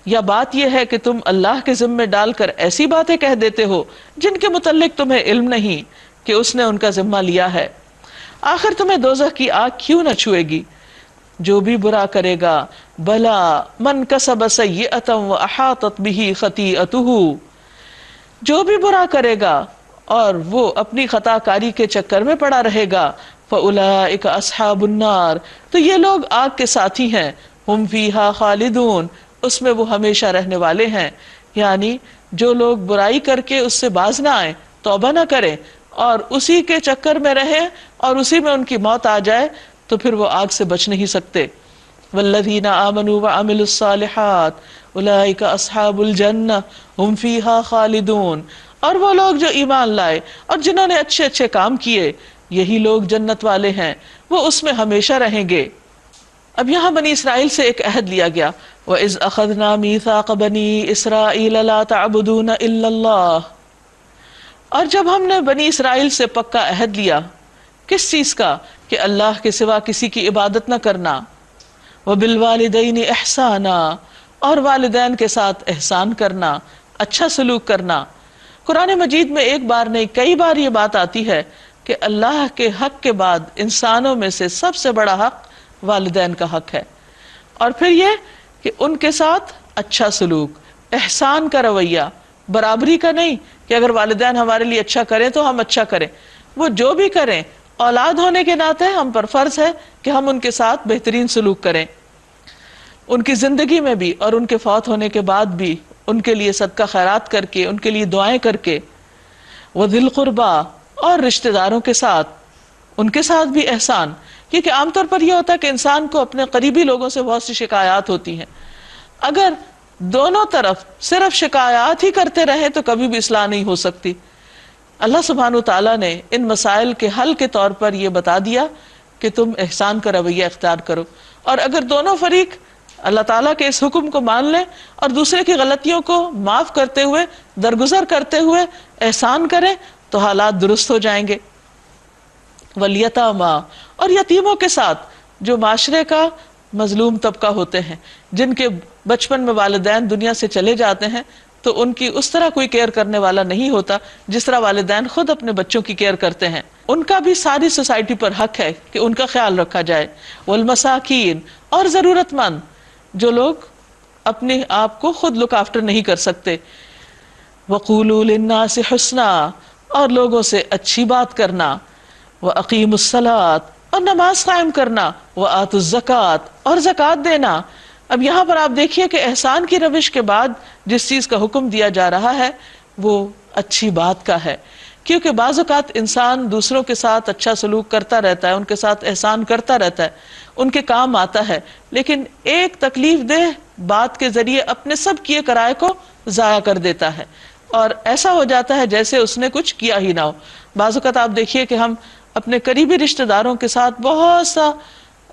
یا بات یہ ہے کہ تم اللہ کے ذمے ڈال کر ایسی باتیں کہہ دیتے ہو جن کے متعلق تمہیں علم نہیں کہ اس نے ان کا ذمہ لیا ہے. آخر تمہیں دوزخ کی آگ کیوں نہ چھوئے گی؟ جو بھی برا کرے گا، بلا من کسب سیئۃ واحاطت بہ خطیئتہ، جو بھی برا کرے گا اور وہ اپنی خطا کاری کے چکر میں پڑا رہے گا، فاولئک اصحاب النار، تو یہ لوگ آگ کے ساتھی ہیں، ہم فیہا خالدون، اس میں وہ ہمیشہ رہنے والے ہیں. یعنی جو لوگ برائی کر کے اس سے باز نہ آئیں، توبہ نہ کریں اور اسی کے چکر میں رہیں اور اسی میں ان کی موت آ جائے تو پھر وہ آگ سے بچ نہیں سکتے. والذین آمنوا وعملوا الصالحات اولئک اصحاب الجنہ ہم فیہا خالدون، اور وہ لوگ جو ایمان لائے اور جنہوں نے اچھے اچھے کام کیے یہی لوگ جنت والے ہیں، وہ اس میں ہمیشہ رہیں گے. اب یہاں بنی اسرائیل سے ایک عہد لیا گیا، وَإِذْ أَخَذْنَا مِيثَاقَ بَنِي إِسْرَائِيلَ لَا تَعْبُدُونَ إِلَّا اللَّهَ، اور جب ہم نے بنی اسرائیل سے پکا عہد لیا، کس چیز کا؟ کہ اللہ کے سوا کسی کی عبادت نہ کرنا. وَبِالْوَالِدَيْنِ إِحْسَانًا، اور والدین کے ساتھ احسان کرنا، اچھا سلوک کرنا. قرآن مجید میں ایک بار نہیں کئی بار یہ بات آتی ہے کہ اللہ کے حق کے بعد انسانوں میں سے سب سے بڑا حق والدین کا حق ہے. اور پھر یہ کہ ان کے ساتھ اچھا سلوک، احسان کا رویہ، برابری کا نہیں کہ اگر والدین ہمارے لیے اچھا کریں تو ہم اچھا کریں، وہ جو بھی کریں اولاد ہونے کے ناطے ہم پر فرض ہے کہ ہم ان کے ساتھ بہترین سلوک کریں، ان کی زندگی میں بھی اور ان کے فوت ہونے کے بعد بھی ان کے لیے صدقہ خیرات کر کے، ان کے لیے دعائیں کر کے. وذی القربا، اور رشتہ داروں کے ساتھ، ان کے ساتھ بھی احسان، کیونکہ عام طور پر یہ ہوتا ہے کہ انسان کو اپنے قریبی لوگوں سے بہت سی شکایات ہوتی ہیں اگر دونوں طرف صرف شکایات ہی کرتے رہے تو کبھی بھی اصلاح نہیں ہو سکتی۔ اللہ سبحانہ تعالیٰ نے ان مسائل کے حل کے طور پر یہ بتا دیا کہ تم احسان کا رویہ اختیار کرو، اور اگر دونوں فریق اللہ تعالیٰ کے اس حکم کو مان لیں اور دوسرے کی غلطیوں کو معاف کرتے ہوئے، درگزر کرتے ہوئے احسان کریں تو حالات درست ہو جائیں گے۔ والیتامیٰ، اور یتیموں کے ساتھ جو معاشرے کا مظلوم طبقہ ہوتے ہیں، جن کے بچپن میں والدین دنیا سے چلے جاتے ہیں تو ان کی اس طرح کوئی کیئر کرنے والا نہیں ہوتا جس طرح والدین خود اپنے بچوں کی کیئر کرتے ہیں، ان کا بھی ساری سوسائٹی پر حق ہے کہ ان کا خیال رکھا جائے۔ والمساکین، اور ضرورت مند جو لوگ اپنے آپ کو خود لک آفٹر نہیں کر سکتے۔ وقولوا للناس حسنا، اور لوگوں سے اچھی بات کرنا۔ واقیموا الصلاۃ، اور نماز قائم کرنا۔ وآتوا الزکوٰۃ، اور زکوٰۃ دینا۔ اب یہاں پر آپ دیکھیے کہ احسان کی روش کے بعد جس چیز کا حکم دیا جا رہا ہے وہ اچھی بات کا ہے، کیونکہ بعض اوقات انسان دوسروں کے ساتھ اچھا سلوک کرتا رہتا ہے، ان کے ساتھ احسان کرتا رہتا ہے، ان کے کام آتا ہے، لیکن ایک تکلیف دہ بات کے ذریعے اپنے سب کیے کرائے کو ضائع کر دیتا ہے، اور ایسا ہو جاتا ہے جیسے اس نے کچھ کیا ہی نہ ہو۔ بعض اوقات آپ دیکھیے کہ ہم اپنے قریبی رشتہ داروں کے ساتھ بہت سا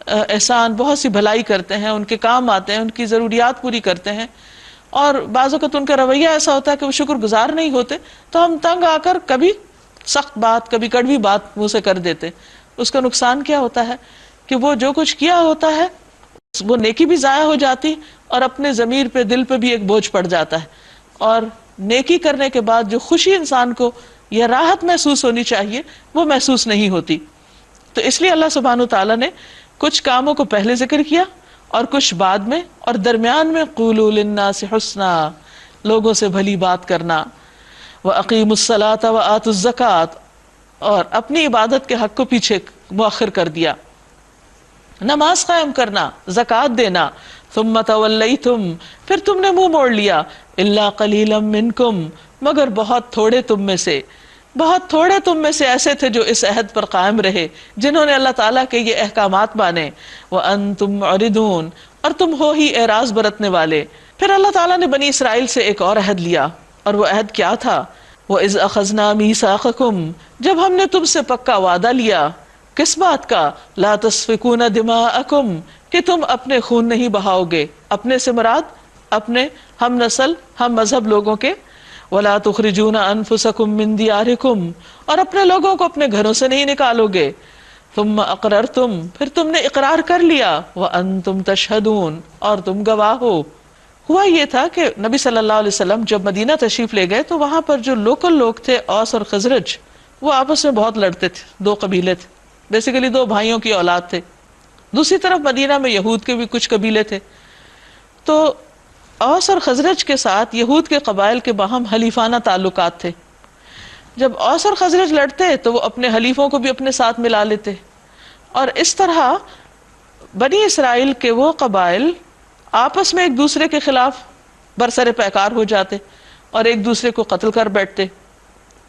احسان، بہت سی بھلائی کرتے ہیں، ان کے کام آتے ہیں، ان کی ضروریات پوری کرتے ہیں، اور بعض اوقات ان کا رویہ ایسا ہوتا ہے کہ وہ شکر گزار نہیں ہوتے، تو ہم تنگ آ کر کبھی سخت بات، کبھی کڑوی بات منہ سے کر دیتے۔ اس کا نقصان کیا ہوتا ہے کہ وہ جو کچھ کیا ہوتا ہے وہ نیکی بھی ضائع ہو جاتی، اور اپنے ضمیر پہ، دل پہ بھی ایک بوجھ پڑ جاتا ہے، اور نیکی کرنے کے بعد جو خوشی انسان کو یا راحت محسوس ہونی چاہیے وہ محسوس نہیں ہوتی۔ تو اس لیے اللہ سبحانہ تعالیٰ نے کچھ کاموں کو پہلے ذکر کیا اور کچھ بعد میں، اور درمیان میں قولوا للناس حسنا، لوگوں سے بھلی بات کرنا۔ وَأَقِيمُوا الصَّلَاةَ وَآتُوا الزَّكَاةَ، اور اپنی عبادت کے حق کو پیچھے مؤخر کر دیا، نماز قائم کرنا، زکوٰۃ دینا۔ ثم تولیتم، پھر تم نے منہ موڑ لیا، الا قلیلا منکم، مگر بہت تھوڑے تم میں سے، بہت تھوڑے تم میں سے ایسے تھے جو اس عہد پر قائم رہے، جنہوں نے اللہ تعالیٰ کے یہ احکامات مانے۔ وانتم معرضون، اور تم ہو ہی اعراض برتنے والے۔ پھر اللہ تعالیٰ نے بنی اسرائیل سے ایک اور عہد لیا، اور وہ عہد کیا تھا؟ وَإِذْ أَخَذْنَا مِيثَاقَكُمْ، جب ہم نے تم سے پکا وعدہ لیا، کس بات کا؟ لا تسفکون دماءکم، کہ تم اپنے خون نہیں بہاؤ گے، اپنے سے مراد اپنے ہم نسل ہم مذہب لوگوں کے، ولا تخرجون انفسکم من دیارکم، اور اپنے لوگوں کو اپنے گھروں سے نہیں نکالو گے، ثم اقررتم، پھر تم نے اقرار کر لیا، وانتم تشہدون، اور تم گواہ ہو۔ ہوا یہ تھا کہ نبی صلی اللہ علیہ وسلم جب مدینہ تشریف لے گئے تو وہاں پر جو لوکل لوگ تھے، اوس اور خزرج، وہ آپس میں بہت لڑتے تھے، دو قبیلے تھے، بیسیکلی دو بھائیوں کی اولاد تھے۔ دوسری طرف مدینہ میں یہود کے بھی کچھ قبیلے تھے، تو اوس اور خزرج کے ساتھ یہود کے قبائل کے باہم حلیفانہ تعلقات تھے۔ جب اوس اور خزرج لڑتے تو وہ اپنے حلیفوں کو بھی اپنے ساتھ ملا لیتے، اور اس طرح بنی اسرائیل کے وہ قبائل آپس میں ایک دوسرے کے خلاف برسر پیکار ہو جاتے اور ایک دوسرے کو قتل کر بیٹھتے،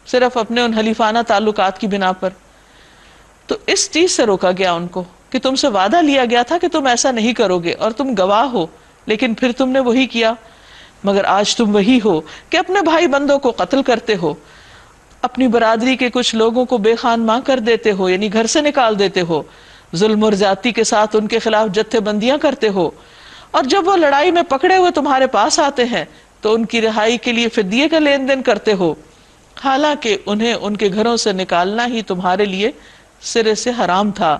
صرف اپنے ان حلیفانہ تعلقات کی بنا پر۔ تو اس چیز سے روکا گیا ان کو کہ تم سے وعدہ لیا گیا تھا کہ تم ایسا نہیں کرو گے اور تم گواہ ہو، لیکن پھر تم نے وہی کیا۔ مگر آج تم وہی ہو کہ اپنے بھائی بندوں کو قتل کرتے ہو، اپنی برادری کے کچھ لوگوں کو بے خان ماں کر دیتے ہو، یعنی گھر سے نکال دیتے ہو، ظلم اور زیادتی کے ساتھ ان کے خلاف جتھے بندیاں کرتے ہو، اور جب وہ لڑائی میں پکڑے ہوئے تمہارے پاس آتے ہیں تو ان کی رہائی کے لیے فدیے کا لین دین کرتے ہو، حالانکہ انہیں ان کے گھروں سے نکالنا ہی تمہارے لیے سرے سے حرام تھا۔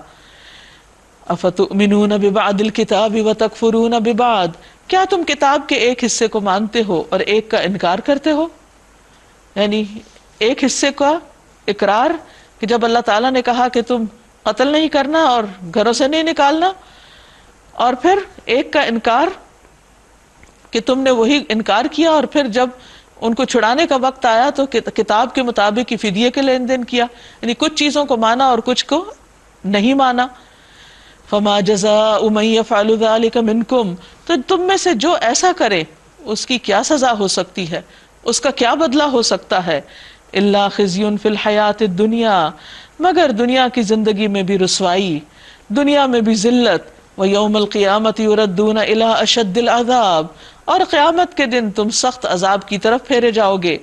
افتؤمنون ببعض الکتاب وتکفرون ببعض، کیا تم کتاب کے ایک حصے کو مانتے ہو اور ایک کا انکار کرتے ہو؟ یعنی ایک حصے کا اقرار کہ جب اللہ تعالیٰ نے کہا کہ تم قتل نہیں کرنا اور گھروں سے نہیں نکالنا، اور پھر ایک کا انکار کہ تم نے وہی انکار کیا، اور پھر جب ان کو چھڑانے کا وقت آیا تو کتاب کے مطابق ہی فدیے کے لین دین کیا، یعنی کچھ چیزوں کو مانا اور کچھ کو نہیں مانا۔ فما جزاء من يفعل ذلك منکم، تو تم میں سے جو ایسا کرے اس کی کیا سزا ہو سکتی ہے، اس کا کیا بدلہ ہو سکتا ہے؟ الا خزی فی الحیات الدنیا، مگر دنیا کی زندگی میں بھی رسوائی، دنیا میں بھی ذلت، وَيَوْمَ الْقِيَامَةِ يُرَدُّونَ إِلَىٰ أَشَدِّ الْعَذَابِ، اور قیامت کے دن تم سخت عذاب کی طرف پھیرے جاؤ گے.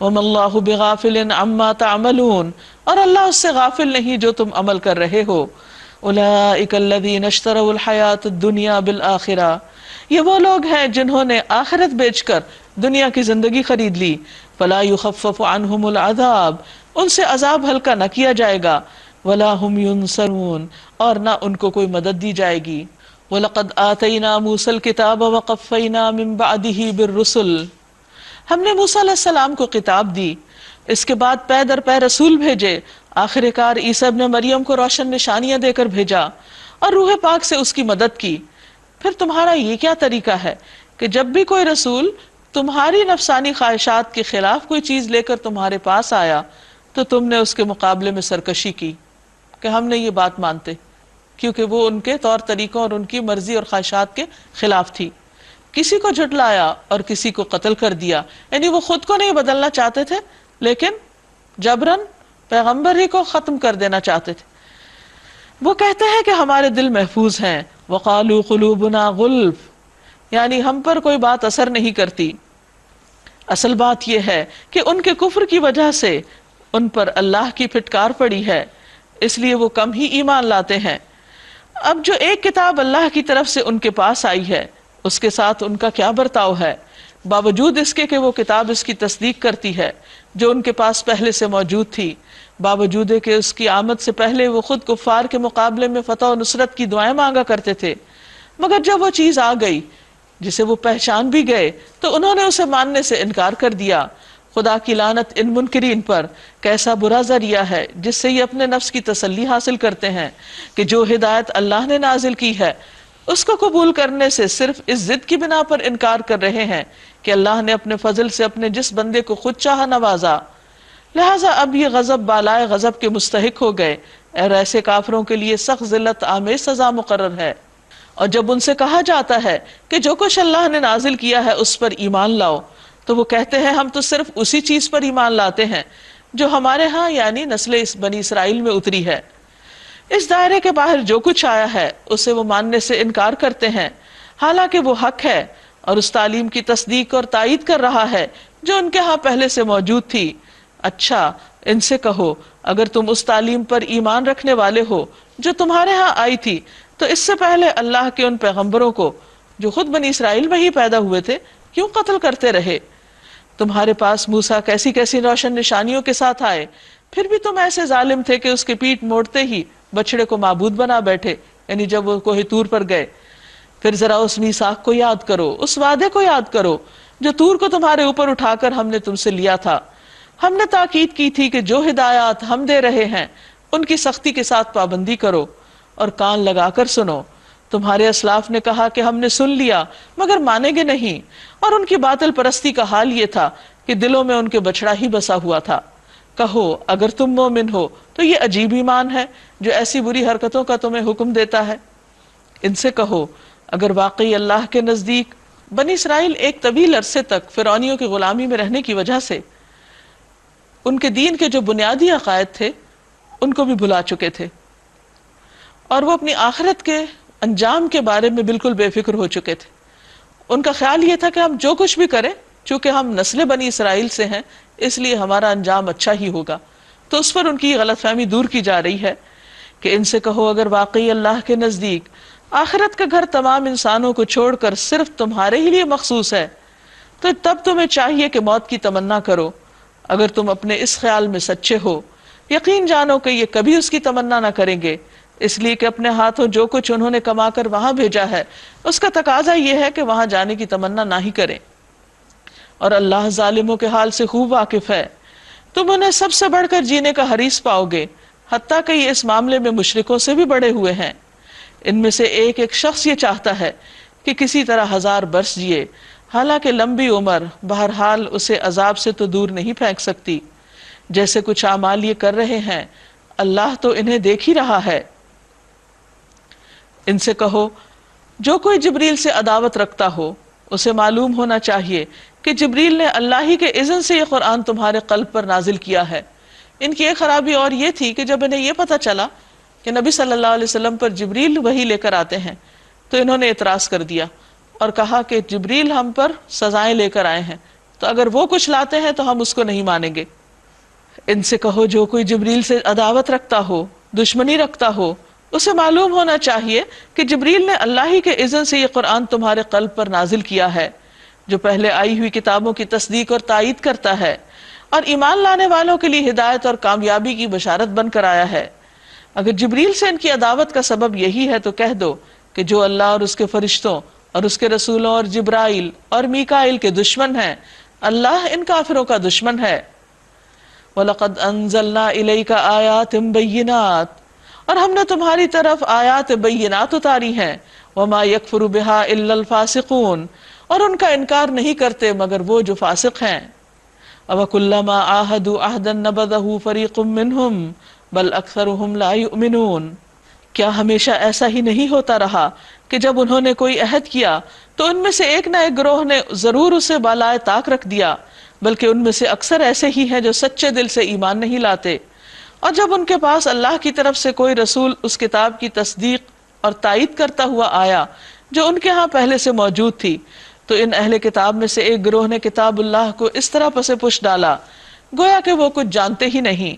وَمَا اللَّهُ بِغَافِلٍ عَمَّا تَعْمَلُونَ، اور اللہ اس سے غافل نہیں جو تم عمل کر رہے ہو. أُولَٰئِكَ الَّذِينَ اشْتَرَوُا الْحَيَاةَ الدُّنْيَا بِالْآخِرَةِ، یہ وہ لوگ ہیں جنہوں نے آخرت بیچ کر دنیا کی زندگی خرید لی. فَلَا يُخَفَّفُ عَنْهُمُ الْعَذَابُ، ان سے عذاب ہلکا نہ کیا جائے گا. وَلَا هُمْ يُنصَرُونَ، اور نہ ان کو کوئی مدد دی جائے گی. وَلَقَدْ آتَيْنَا مُوسَى الْكِتَابَ وَقَفَّيْنَا مِن بَعْدِهِ بِالرُّسُلِ، ہم نے موسیٰ علیہ السلام کو کتاب دی، اس کے بعد پے در پے رسول بھیجے، آخر کار عیسیٰ ابن مریم کو روشن نشانیاں دے کر بھیجا اور روح پاک سے اس کی مدد کی. پھر تمہارا یہ کیا طریقہ ہے کہ جب بھی کوئی رسول تمہاری نفسانی خواہشات کے خلاف کوئی چیز لے کر تمہارے پاس آیا تو تم نے اس کے مقابلے میں سرکشی کی کہ ہم نے یہ بات مانتے، کیونکہ وہ ان کے طور طریقوں اور ان کی مرضی اور خواہشات کے خلاف تھی. کسی کو جھٹلایا اور کسی کو قتل کر دیا، یعنی وہ خود کو نہیں بدلنا چاہتے تھے لیکن جبراً پیغمبر ہی کو ختم کر دینا چاہتے تھے. وہ کہتے ہیں کہ ہمارے دل محفوظ ہیں. وقالوا قلوبنا غلف، یعنی ہم پر کوئی بات اثر نہیں کرتی. اصل بات یہ ہے کہ ان کے کفر کی وجہ سے ان پر اللہ کی پھٹکار پڑی ہے، اس لیے وہ کم ہی ایمان لاتے ہیں. اب جو ایک کتاب اللہ کی طرف سے ان کے پاس آئی ہے اس کے ساتھ ان کا کیا برتاؤ ہے، باوجود اس کے کہ وہ کتاب اس کی تصدیق کرتی ہے جو ان کے پاس پہلے سے موجود تھی، باوجود کہ اس کی آمد سے پہلے وہ خود کفار کے مقابلے میں فتح و نصرت کی دعائیں مانگا کرتے تھے. مگر جب وہ چیز آ گئی جسے وہ پہچان بھی گئے تو انہوں نے اسے ماننے سے انکار کر دیا. خدا کی لعنت ان منکرین پر، کیسا برا ذریعہ ہے جس سے یہ اپنے نفس کی تسلی حاصل کرتے ہیں کہ جو ہدایت اللہ نے نازل کی ہے اس کو قبول کرنے سے صرف اس ضد کی بنا پر انکار کر رہے ہیں کہ اللہ نے اپنے فضل سے اپنے جس بندے کو خود چاہا نوازا، لہٰذا اب یہ غضب بالائے غضب کے مستحق ہو گئے، اور ایسے کافروں کے لیے سخت ذلت آمیز سزا مقرر ہے. اور جب ان سے کہا جاتا ہے کہ جو کچھ اللہ نے نازل کیا ہے اس پر ایمان لاؤ تو وہ کہتے ہیں ہم تو صرف اسی چیز پر ایمان لاتے ہیں جو ہمارے ہاں یعنی نسل بنی اسرائیل میں اتری ہے. اس دائرے کے باہر جو کچھ آیا ہے اسے وہ ماننے سے انکار کرتے ہیں، حالانکہ وہ حق ہے اور اس تعلیم کی تصدیق اور تائید کر رہا ہے جو ان کے ہاں پہلے سے موجود تھی. اچھا ان سے کہو اگر تم اس تعلیم پر ایمان رکھنے والے ہو جو تمہارے ہاں آئی تھی تو اس سے پہلے اللہ کے ان پیغمبروں کو جو خود بنی اسرائیل میں ہی پیدا ہوئے تھے کیوں قتل کرتے رہے؟ تمہارے پاس موسیٰ کیسی کیسی روشن نشانیوں کے ساتھ آئے، پھر بھی تم ایسے ظالم تھے کہ اس کی پیٹھ موڑتے ہی بچڑے کو معبود بنا بیٹھے، یعنی جب وہ کوہ طور پر گئے. پھر ذرا اس میثاق کو یاد کرو، اس وعدے کو یاد کرو جو طور کو تمہارے اوپر اٹھا کر ہم نے تم سے لیا تھا. ہم نے تاکید کی تھی کہ جو ہدایات ہم دے رہے ہیں ان کی سختی کے ساتھ پابندی کرو اور کان لگا کر سنو. تمہارے اسلاف نے کہا کہ ہم نے سن لیا مگر مانیں گے نہیں، اور ان کی باطل پرستی کا حال یہ تھا کہ دلوں میں ان کے بچڑا ہی بسا ہوا تھا. کہو اگر تم مومن ہو تو یہ عجیب ایمان ہے جو ایسی بری حرکتوں کا تمہیں حکم دیتا ہے. ان سے کہو اگر واقعی اللہ کے نزدیک بنی اسرائیل ایک طویل عرصے تک فرعونیوں کی غلامی میں رہنے کی وجہ سے ان کے دین کے جو بنیادی عقائد تھے ان کو بھی بھلا چکے تھے، اور وہ اپنی آخرت کے انجام کے بارے میں بالکل بے فکر ہو چکے تھے. ان کا خیال یہ تھا کہ ہم جو کچھ بھی کریں چونکہ ہم نسل بنی اسرائیل سے ہیں اس لیے ہمارا انجام اچھا ہی ہوگا. تو اس پر ان کی غلط فہمی دور کی جا رہی ہے کہ ان سے کہو اگر واقعی اللہ کے نزدیک آخرت کا گھر تمام انسانوں کو چھوڑ کر صرف تمہارے ہی لیے مخصوص ہے تو تب تمہیں چاہیے کہ موت کی تمنا کرو. اگر تم اپنے اس خیال میں سچے ہو یقین جانو کہ یہ کبھی اس کی تمنا نہ کریں گے، اس لیے کہ اپنے ہاتھوں جو کچھ انہوں نے کما کر وہاں بھیجا ہے اس کا تقاضا یہ ہے کہ وہاں جانے کی تمنا نہ ہی کریں. اور اللہ ظالموں کے حال سے خوب واقف ہے. تم انہیں سب سے بڑھ کر جینے کا حریص پاؤ گے، حتیٰ کہ یہ اس معاملے میں مشرکوں سے بھی بڑے ہوئے ہیں. ان میں سے ایک ایک شخص یہ چاہتا ہے کہ کسی طرح 1000 برس جیے، حالانکہ لمبی عمر بہرحال اسے عذاب سے تو دور نہیں پھینک سکتی. جیسے کچھ اعمال یہ کر رہے ہیں اللہ تو انہیں دیکھ ہی رہا ہے. ان سے کہو جو کوئی جبریل سے عداوت رکھتا ہو اسے معلوم ہونا چاہیے کہ جبریل نے اللہ ہی کے اذن سے یہ قرآن تمہارے قلب پر نازل کیا ہے. ان کی ایک خرابی اور یہ تھی کہ جب انہیں یہ پتہ چلا کہ نبی صلی اللہ علیہ وسلم پر جبریل وحی لے کر آتے ہیں، تو انہوں نے اعتراض کر دیا اور کہا کہ جبریل ہم پر سزائیں لے کر آئے ہیں، تو اگر وہ کچھ لاتے ہیں تو ہم اس کو نہیں مانیں گے۔ ان سے کہو جو کوئی جبریل سے عداوت رکھتا ہو، دشمنی رکھتا ہو، اسے معلوم ہونا چاہیے کہ جبریل نے اللہ ہی کے اذن سے یہ قرآن تمہارے قلب پر نازل کیا ہے، جو پہلے آئی ہوئی کتابوں کی تصدیق اور تائید کرتا ہے، اور ایمان لانے والوں کے لیے ہدایت اور کامیابی کی بشارت بن کر آیا ہے۔ اگر جبریل سے ان کی عداوت کا سبب یہی ہے تو کہہ دو کہ جو اللہ اور اس کے فرشتوں اور اس کے رسولوں اور جبرائیل اور میکائیل کے دشمن ہیں، اللہ ان کافروں کا دشمن ہے۔ وَلَقَدْ أَنزَلْنَا إِلَيْكَ آيَاتٍ بَيِّنَاتٍ، اور ہم نے تمہاری طرف آیات بینات اتاری ہیں۔ وَمَا يَكْفُرُ بِهَا إِلَّا الْفَاسِقُونَ، اور ان کا انکار نہیں کرتے مگر وہ جو فاسق ہیں۔ أَوَكُلَّمَا عَاهَدُوا عَهْدًا نَبَذَهُ فَرِيقٌ مِّنْهُمْ بَلْ أَكْثَرُهُمْ لَا يُؤْمِنُونَ، کیا ہمیشہ ایسا ہی نہیں ہوتا رہا کہ جب انہوں نے کوئی عہد کیا تو ان میں سے ایک نہ ایک گروہ نے ضرور اسے بالائے طاق رکھ دیا، بلکہ ان میں سے اکثر ایسے ہی ہیں جو سچے دل سے ایمان نہیں لاتے۔ اور جب ان کے پاس اللہ کی طرف سے کوئی رسول اس کتاب کی تصدیق اور تائید کرتا ہوا آیا جو ان کے ہاں پہلے سے موجود تھی، تو ان اہل کتاب میں سے ایک گروہ نے کتاب اللہ کو اس طرح پس پش ڈالا گویا کہ وہ کچھ جانتے ہی نہیں،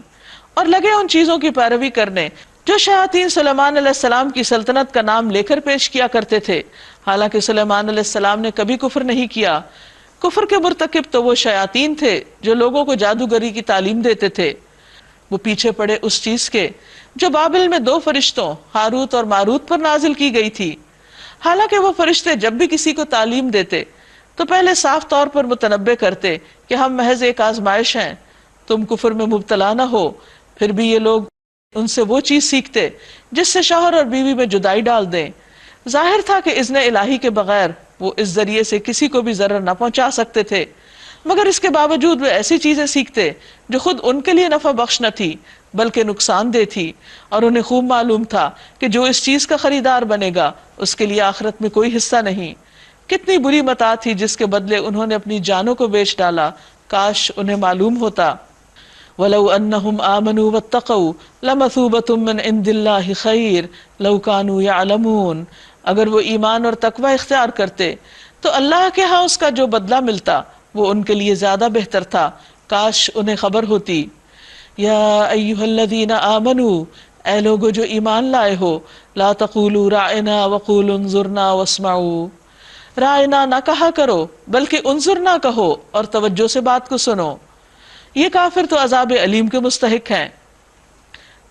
اور لگے ان چیزوں کی پیروی کرنے جو شیاطین سلیمان علیہ السلام کی سلطنت کا نام لے کر پیش کیا کرتے تھے، حالانکہ سلیمان علیہ السلام نے کبھی کفر نہیں کیا۔ کفر کے مرتکب تو وہ شیاطین تھے جو لوگوں کو جادوگری کی تعلیم دیتے تھے۔ وہ پیچھے پڑے اس چیز کے جو بابل میں دو فرشتوں ہاروت اور ماروت پر نازل کی گئی تھی، حالانکہ وہ فرشتے جب بھی کسی کو تعلیم دیتے تو پہلے صاف طور پر متنبہ کرتے کہ ہم محض ایک آزمائش ہیں، تم کفر میں مبتلا نہ ہو۔ پھر بھی یہ لوگ ان سے وہ چیز سیکھتے جس سے شوہر اور بیوی میں جدائی ڈال دیں۔ ظاہر تھا کہ اذن الہی کے بغیر وہ اس ذریعے سے کسی کو بھی ضرر نہ پہنچا سکتے تھے، مگر اس کے باوجود وہ ایسی چیزیں سیکھتے جو خود ان کے لیے نفع بخش نہ تھی بلکہ نقصان دہ تھی، اور انہیں خوب معلوم تھا کہ جو اس چیز کا خریدار بنے گا اس کے لیے آخرت میں کوئی حصہ نہیں۔ کتنی بری متاع تھی جس کے بدلے انہوں نے اپنی جانوں کو بیچ ڈالا، کاش انہیں معلوم ہوتا۔ وَلَوْ أَنَّهُمْ آمَنُوا وَاتَّقَوْا لَمَثُوبَةٌ مِّنْ عِندِ اللَّهِ خَيْرٌ لَوْ كَانُوا يَعْلَمُونَ، اگر وہ ایمان اور تقوی اختیار کرتے تو اللہ کے ہاں اس کا جو بدلہ ملتا وہ ان کے لیے زیادہ بہتر تھا، کاش انہیں خبر ہوتی۔ یا ایھا الذین آمنوا، اے لوگو جو ایمان لائے ہو، لا تقولوا راعنا وقولوا انظرنا واسمعوا، راعنا نہ کہا کرو بلکہ انظرنا کہو اور توجہ سے بات کو سنو۔ یہ کافر تو عذاب علیم کے مستحق ہیں۔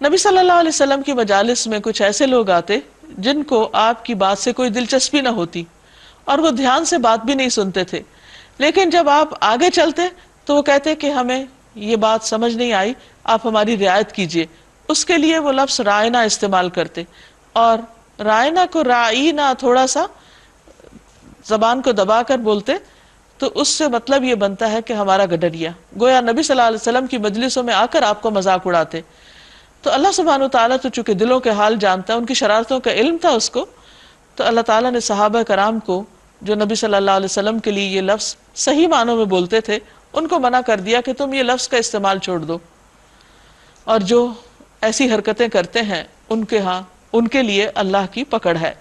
نبی صلی اللہ علیہ وسلم کی مجالس میں کچھ ایسے لوگ آتے جن کو آپ کی بات سے کوئی دلچسپی نہ ہوتی اور وہ دھیان سے بات بھی نہیں سنتے تھے، لیکن جب آپ آگے چلتے تو وہ کہتے کہ ہمیں یہ بات سمجھ نہیں آئی، آپ ہماری رعایت کیجئے۔ اس کے لیے وہ لفظ رائنا استعمال کرتے، اور رائنا کو رائنا تھوڑا سا زبان کو دبا کر بولتے تو اس سے مطلب یہ بنتا ہے کہ ہمارا گڈریا، گویا نبی صلی اللہ علیہ وسلم کی مجلسوں میں آ کر آپ کو مذاق اڑاتے۔ تو اللہ سبحانہ وتعالیٰ تو چونکہ دلوں کے حال جانتا ہے، ان کی شرارتوں کا علم تھا اس کو، تو اللہ تعالیٰ نے صحابہ کرام کو جو نبی صلی اللہ علیہ وسلم کے لیے یہ لفظ صحیح معنوں میں بولتے تھے ان کو منع کر دیا کہ تم یہ لفظ کا استعمال چھوڑ دو، اور جو ایسی حرکتیں کرتے ہیں ان کے ہاں ان کے لیے اللہ کی پکڑ ہے۔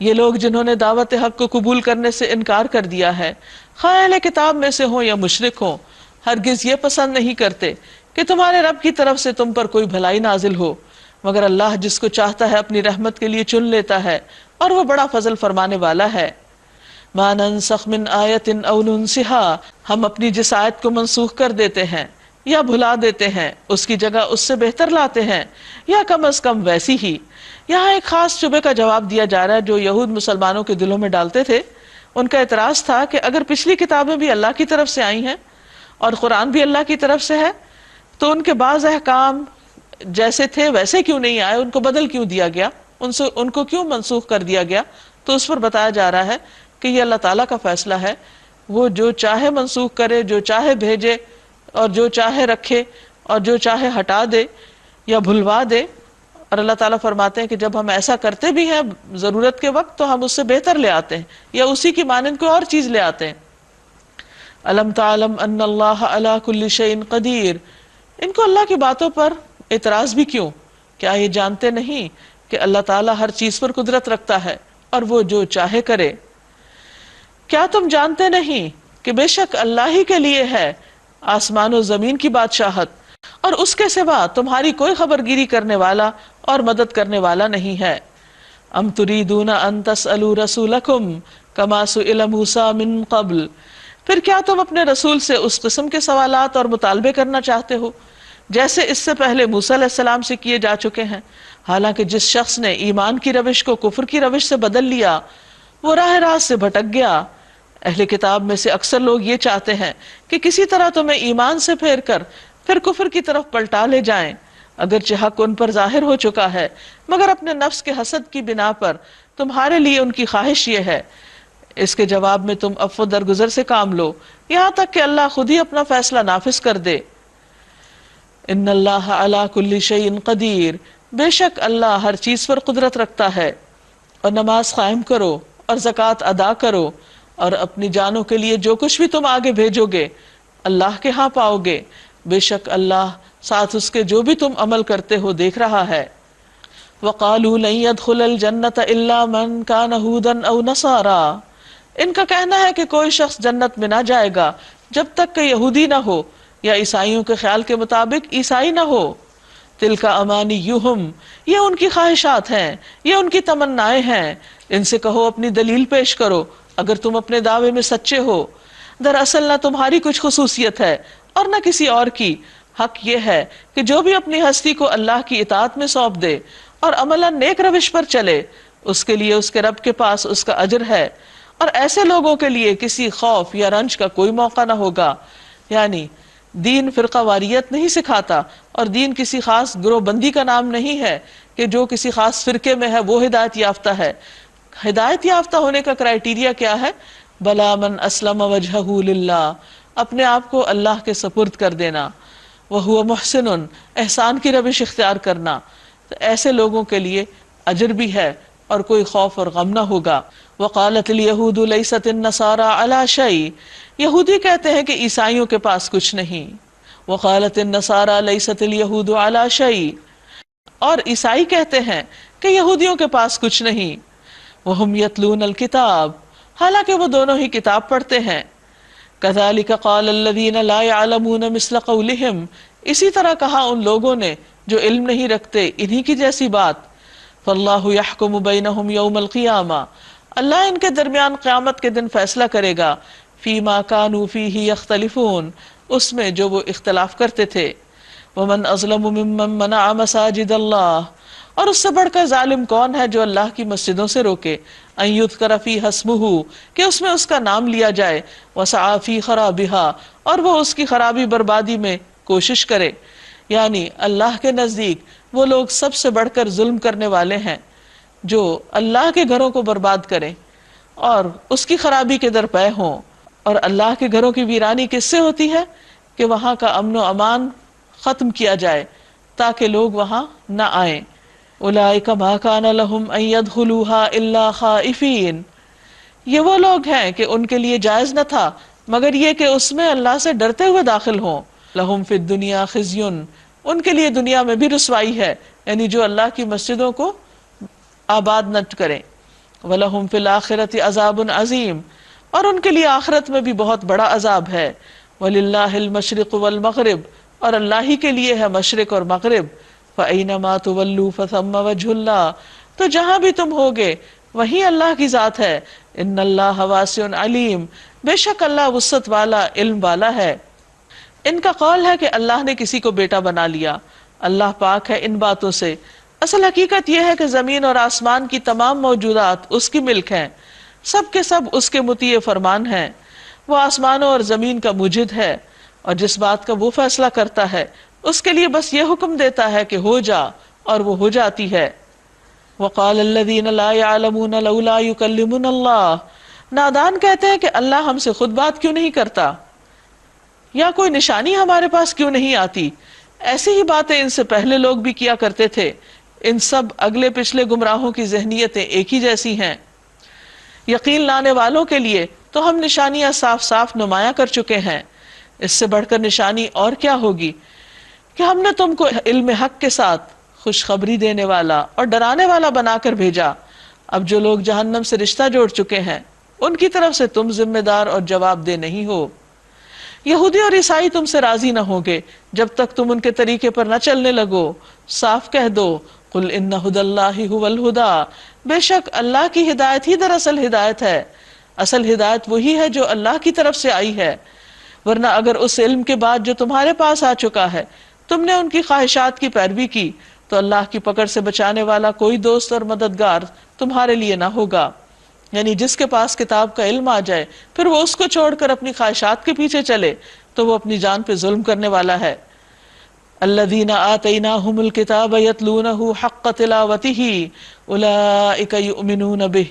یہ لوگ جنہوں نے دعوت حق کو قبول کرنے سے انکار کر دیا ہے، خواہ اہل کتاب میں سے ہوں یا مشرک ہوں، ہرگز یہ پسند نہیں کرتے کہ تمہارے رب کی طرف سے تم پر کوئی بھلائی نازل ہو، مگر اللہ جس کو چاہتا ہے اپنی رحمت کے لیے چن لیتا ہے، اور وہ بڑا فضل فرمانے والا ہے۔ مَا نَنسَخْ مِنْ آیَةٍ أَوْ نُنْسِهَا، ہم اپنی جس آیت کو منسوخ کر دیتے ہیں یا بھلا دیتے ہیں اس کی جگہ اس سے بہتر لاتے ہیں، یا کم از کم ویسی ہی۔ یہاں ایک خاص شبے کا جواب دیا جا رہا ہے جو یہود مسلمانوں کے دلوں میں ڈالتے تھے۔ ان کا اعتراض تھا کہ اگر پچھلی کتابیں بھی اللہ کی طرف سے آئی ہیں اور قرآن بھی اللہ کی طرف سے ہے تو ان کے بعض احکام جیسے تھے ویسے کیوں نہیں آئے، ان کو بدل کیوں دیا گیا، ان کو کیوں منسوخ کر دیا گیا؟ تو اس پر بتایا جا رہا ہے کہ یہ اللہ تعالیٰ کا فیصلہ ہے، وہ جو چاہے منسوخ کرے، جو چاہے بھیجے اور جو چاہے رکھے اور جو چاہے ہٹا دے یا بھلوا دے۔ اور اللہ تعالیٰ فرماتے ہیں کہ جب ہم ایسا کرتے بھی ہیں ضرورت کے وقت تو ہم اس سے بہتر لے آتے ہیں یا اسی کی مانند کوئی اور چیز لے آتے ہیں۔ الم تعلم ان اللہ علی کل شیء قدیر، ان کو اللہ کی باتوں پر اعتراض بھی کیوں؟ کیا یہ جانتے نہیں کہ اللہ تعالیٰ ہر چیز پر قدرت رکھتا ہے اور وہ جو چاہے کرے؟ کیا تم جانتے نہیں کہ بے شک اللہ ہی کے لیے ہے آسمان و زمین کی بادشاہت، اور اس کے سوا تمہاری کوئی خبر گیری کرنے والا اور مدد کرنے والا نہیں ہے۔ ام تریدون ان تسألوا رسولکم کما سئل موسیٰ من قبل، پھر کیا تم اپنے رسول سے اس قسم کے سوالات اور مطالبے کرنا چاہتے ہو جیسے اس سے پہلے موسیٰ علیہ السلام سے کیے جا چکے ہیں؟ حالانکہ جس شخص نے ایمان کی روش کو کفر کی روش سے بدل لیا وہ راہ راست سے بھٹک گیا۔ اہل کتاب میں سے اکثر لوگ یہ چاہتے ہیں کہ کسی طرح تمہیں ایمان سے پھیر کر پھر کفر کی طرف پلٹا لے جائیں، اگرچہ حق ان پر ظاہر ہو چکا ہے، مگر اپنے نفس کے حسد کی بنا پر تمہارے لیے ان کی خواہش یہ ہے۔ اس کے جواب میں تم عفو درگزر سے کام لو یہاں تک کہ اللہ خود ہی اپنا فیصلہ نافذ کر دے۔ ان اللہ علی کل شیء قدیر، بے شک اللہ ہر چیز پر قدرت رکھتا ہے۔ اور نماز قائم کرو اور زکوٰۃ ادا کرو، اور اپنی جانوں کے لیے جو کچھ بھی تم آگے بھیجو گے اللہ کے ہاں پاؤ گے، بے شک اللہ ساتھ اس کے جو بھی تم عمل کرتے ہو دیکھ رہا ہے۔ وقالوا لن يدخل الجنة الا من كان هودا او نصارى، ان کا کہنا ہے کہ کوئی شخص جنت میں نہ جائے گا جب تک کہ یہودی نہ ہو یا عیسائیوں کے خیال کے مطابق عیسائی نہ ہو۔ تلک امانیہم، یہ ان کی خواہشات ہیں، یہ ان کی تمنائیں ہیں۔ ان سے کہو اپنی دلیل پیش کرو اگر تم اپنے دعوے میں سچے ہو، دراصل نہ تمہاری کچھ خصوصیت ہے اور نہ کسی اور کی، حق یہ ہے کہ جو بھی اپنی ہستی کو اللہ کی اطاعت میں سونپ دے اور عملاً نیک روش پر چلے اس کے لیے اس کے رب کے پاس اس کا اجر ہے، اور ایسے لوگوں کے لیے کسی خوف یا رنج کا کوئی موقع نہ ہوگا۔ یعنی دین فرقہ واریت نہیں سکھاتا، اور دین کسی خاص گروہ بندی کا نام نہیں ہے کہ جو کسی خاص فرقے میں ہے وہ ہدایت یافتہ ہے۔ ہدایت یافتہ ہونے کا کرائیٹیریا کیا ہے؟ بلا من اسلم وجہہ للہ، اپنے آپ کو اللہ کے سپرد کر دینا، وہو محسن، احسان کی روش اختیار کرنا۔ تو ایسے لوگوں کے لیے اجر بھی ہے اور کوئی خوف اور غم نہ ہوگا۔ وقالت الیہود لیست النصارى علی شیء، یہودی کہتے ہیں کہ عیسائیوں کے پاس کچھ نہیں۔ وقالت النصارى لیست الیہود علی شیء، اور عیسائی کہتے ہیں کہ یہودیوں کے پاس کچھ نہیں۔ وہم یتلون الکتاب، حالانکہ وہ دونوں ہی کتاب پڑھتے ہیں۔ کذالک قال الذین لا یعلمون مثل قولہم، اسی طرح کہا ان لوگوں نے جو علم نہیں رکھتے انہی کی جیسی بات۔ فاللہ یحکم بینہم یوم القیامہ، اللہ ان کے درمیان قیامت کے دن فیصلہ کرے گا، فیما کانوا فیہ یختلفون، اس میں جو وہ اختلاف کرتے تھے۔ ومن اظلم ممن منع مساجد اللہ، اور اس سے بڑھ کر ظالم کون ہے جو اللہ کی مسجدوں سے روکے، ان یذکر فیہا اسمہ، کہ اس میں اس کا نام لیا جائے، وسعی فی خرابہا، اور وہ اس کی خرابی بربادی میں کوشش کرے۔ یعنی اللہ کے نزدیک وہ لوگ سب سے بڑھ کر ظلم کرنے والے ہیں جو اللہ کے گھروں کو برباد کریں اور اس کی خرابی کے درپے ہوں۔ اور اللہ کے گھروں کی ویرانی کس سے ہوتی ہے؟ کہ وہاں کا امن و امان ختم کیا جائے تاکہ لوگ وہاں نہ آئیں۔ اولئک ما کان لہم ان یدخلوہا الا خائفین، یہ وہ لوگ ہیں کہ ان کے لیے جائز نہ تھا مگر یہ کہ اس میں اللہ سے ڈرتے ہوئے داخل ہوں۔ لہم فی الدنیا خزی، ان کے لیے دنیا میں بھی رسوائی ہے، یعنی جو اللہ کی مسجدوں کو آباد نہ کریں۔ وَلَهُمْ فِي الْآخِرَةِ عَذَابٌ عَظِيمٌ، اور ان کے لیے آخرت میں بھی بہت بڑا عذاب ہے۔ وَلِلَّهِ الْمَشْرِقُ وَالْمَغْرِبُ، اور اللہ ہی کے لیے ہے مشرق اور مغرب۔ فَأَيْنَمَا تُوَلُّوا فَثَمَّ وَجْهُ اللَّهِ، تو جہاں بھی تم ہوگے وہیں اللہ کی ذات ہے۔ إِنَّ اللَّهَ وَاسِعٌ عَلِيمٌ، بے شک اللہ وسعت والا علم والا ہے۔ ان کا قول ہے کہ اللہ نے کسی کو بیٹا بنا لیا، اللہ پاک ہے ان باتوں سے۔ اصل حقیقت یہ ہے کہ زمین اور آسمان کی تمام موجودات اس کی ملک ہیں، سب کے سب اس کے مطیع فرمان ہیں۔ وہ آسمانوں اور زمین کا مجد ہے، اور جس بات کا وہ فیصلہ کرتا ہے اس کے لیے بس یہ حکم دیتا ہے کہ ہو جا، اور وہ ہو جاتی ہے۔ وقال الذین لا يعلمون لولا يكلمنا اللہ، نادان کہتے ہیں کہ اللہ ہم سے خود بات کیوں نہیں کرتا، یا کوئی نشانی ہمارے پاس کیوں نہیں آتی۔ ایسی ہی باتیں ان سے پہلے لوگ بھی کیا کرتے تھے، ان سب اگلے پچھلے گمراہوں کی ذہنیتیں ایک ہی جیسی ہیں۔ یقین لانے والوں کے لیے تو ہم نشانیاں صاف صاف نمایاں کر چکے ہیں، اس سے بڑھ کر نشانی اور کیا ہوگی کہ ہم نے تم کو علم حق کے ساتھ خوشخبری دینے والا اور ڈرانے والا بنا کر بھیجا۔ اب جو لوگ جہنم سے رشتہ جوڑ چکے ہیں ان کی طرف سے تم ذمہ دار اور جواب دہ نہیں ہو۔ یہودی اور عیسائی تم سے راضی نہ ہوں گے جب تک تم ان کے طریقے پر نہ چلنے لگو۔ صاف کہہ دو، قل ان ھدی اللہ ھو الھدی، بے شک اللہ کی ہدایت ہی دراصل ہدایت ہے۔ اصل ہدایت وہی ہے جو اللہ کی طرف سے آئی ہے، ورنہ اگر اس علم کے بعد جو تمہارے پاس آ چکا ہے تم نے ان کی خواہشات کی پیروی کی تو اللہ کی پکڑ سے بچانے والا کوئی دوست اور مددگار تمہارے لیے نہ ہوگا۔ یعنی جس کے پاس کتاب کا علم آ جائے پھر وہ اس کو چھوڑ کر اپنی خواہشات کے پیچھے چلے تو وہ اپنی جان پہ ظلم کرنے والا ہے۔ الذین آتیناہم الکتاب یتلونہ حق تلاوتہ اولئک یؤمنون بہ،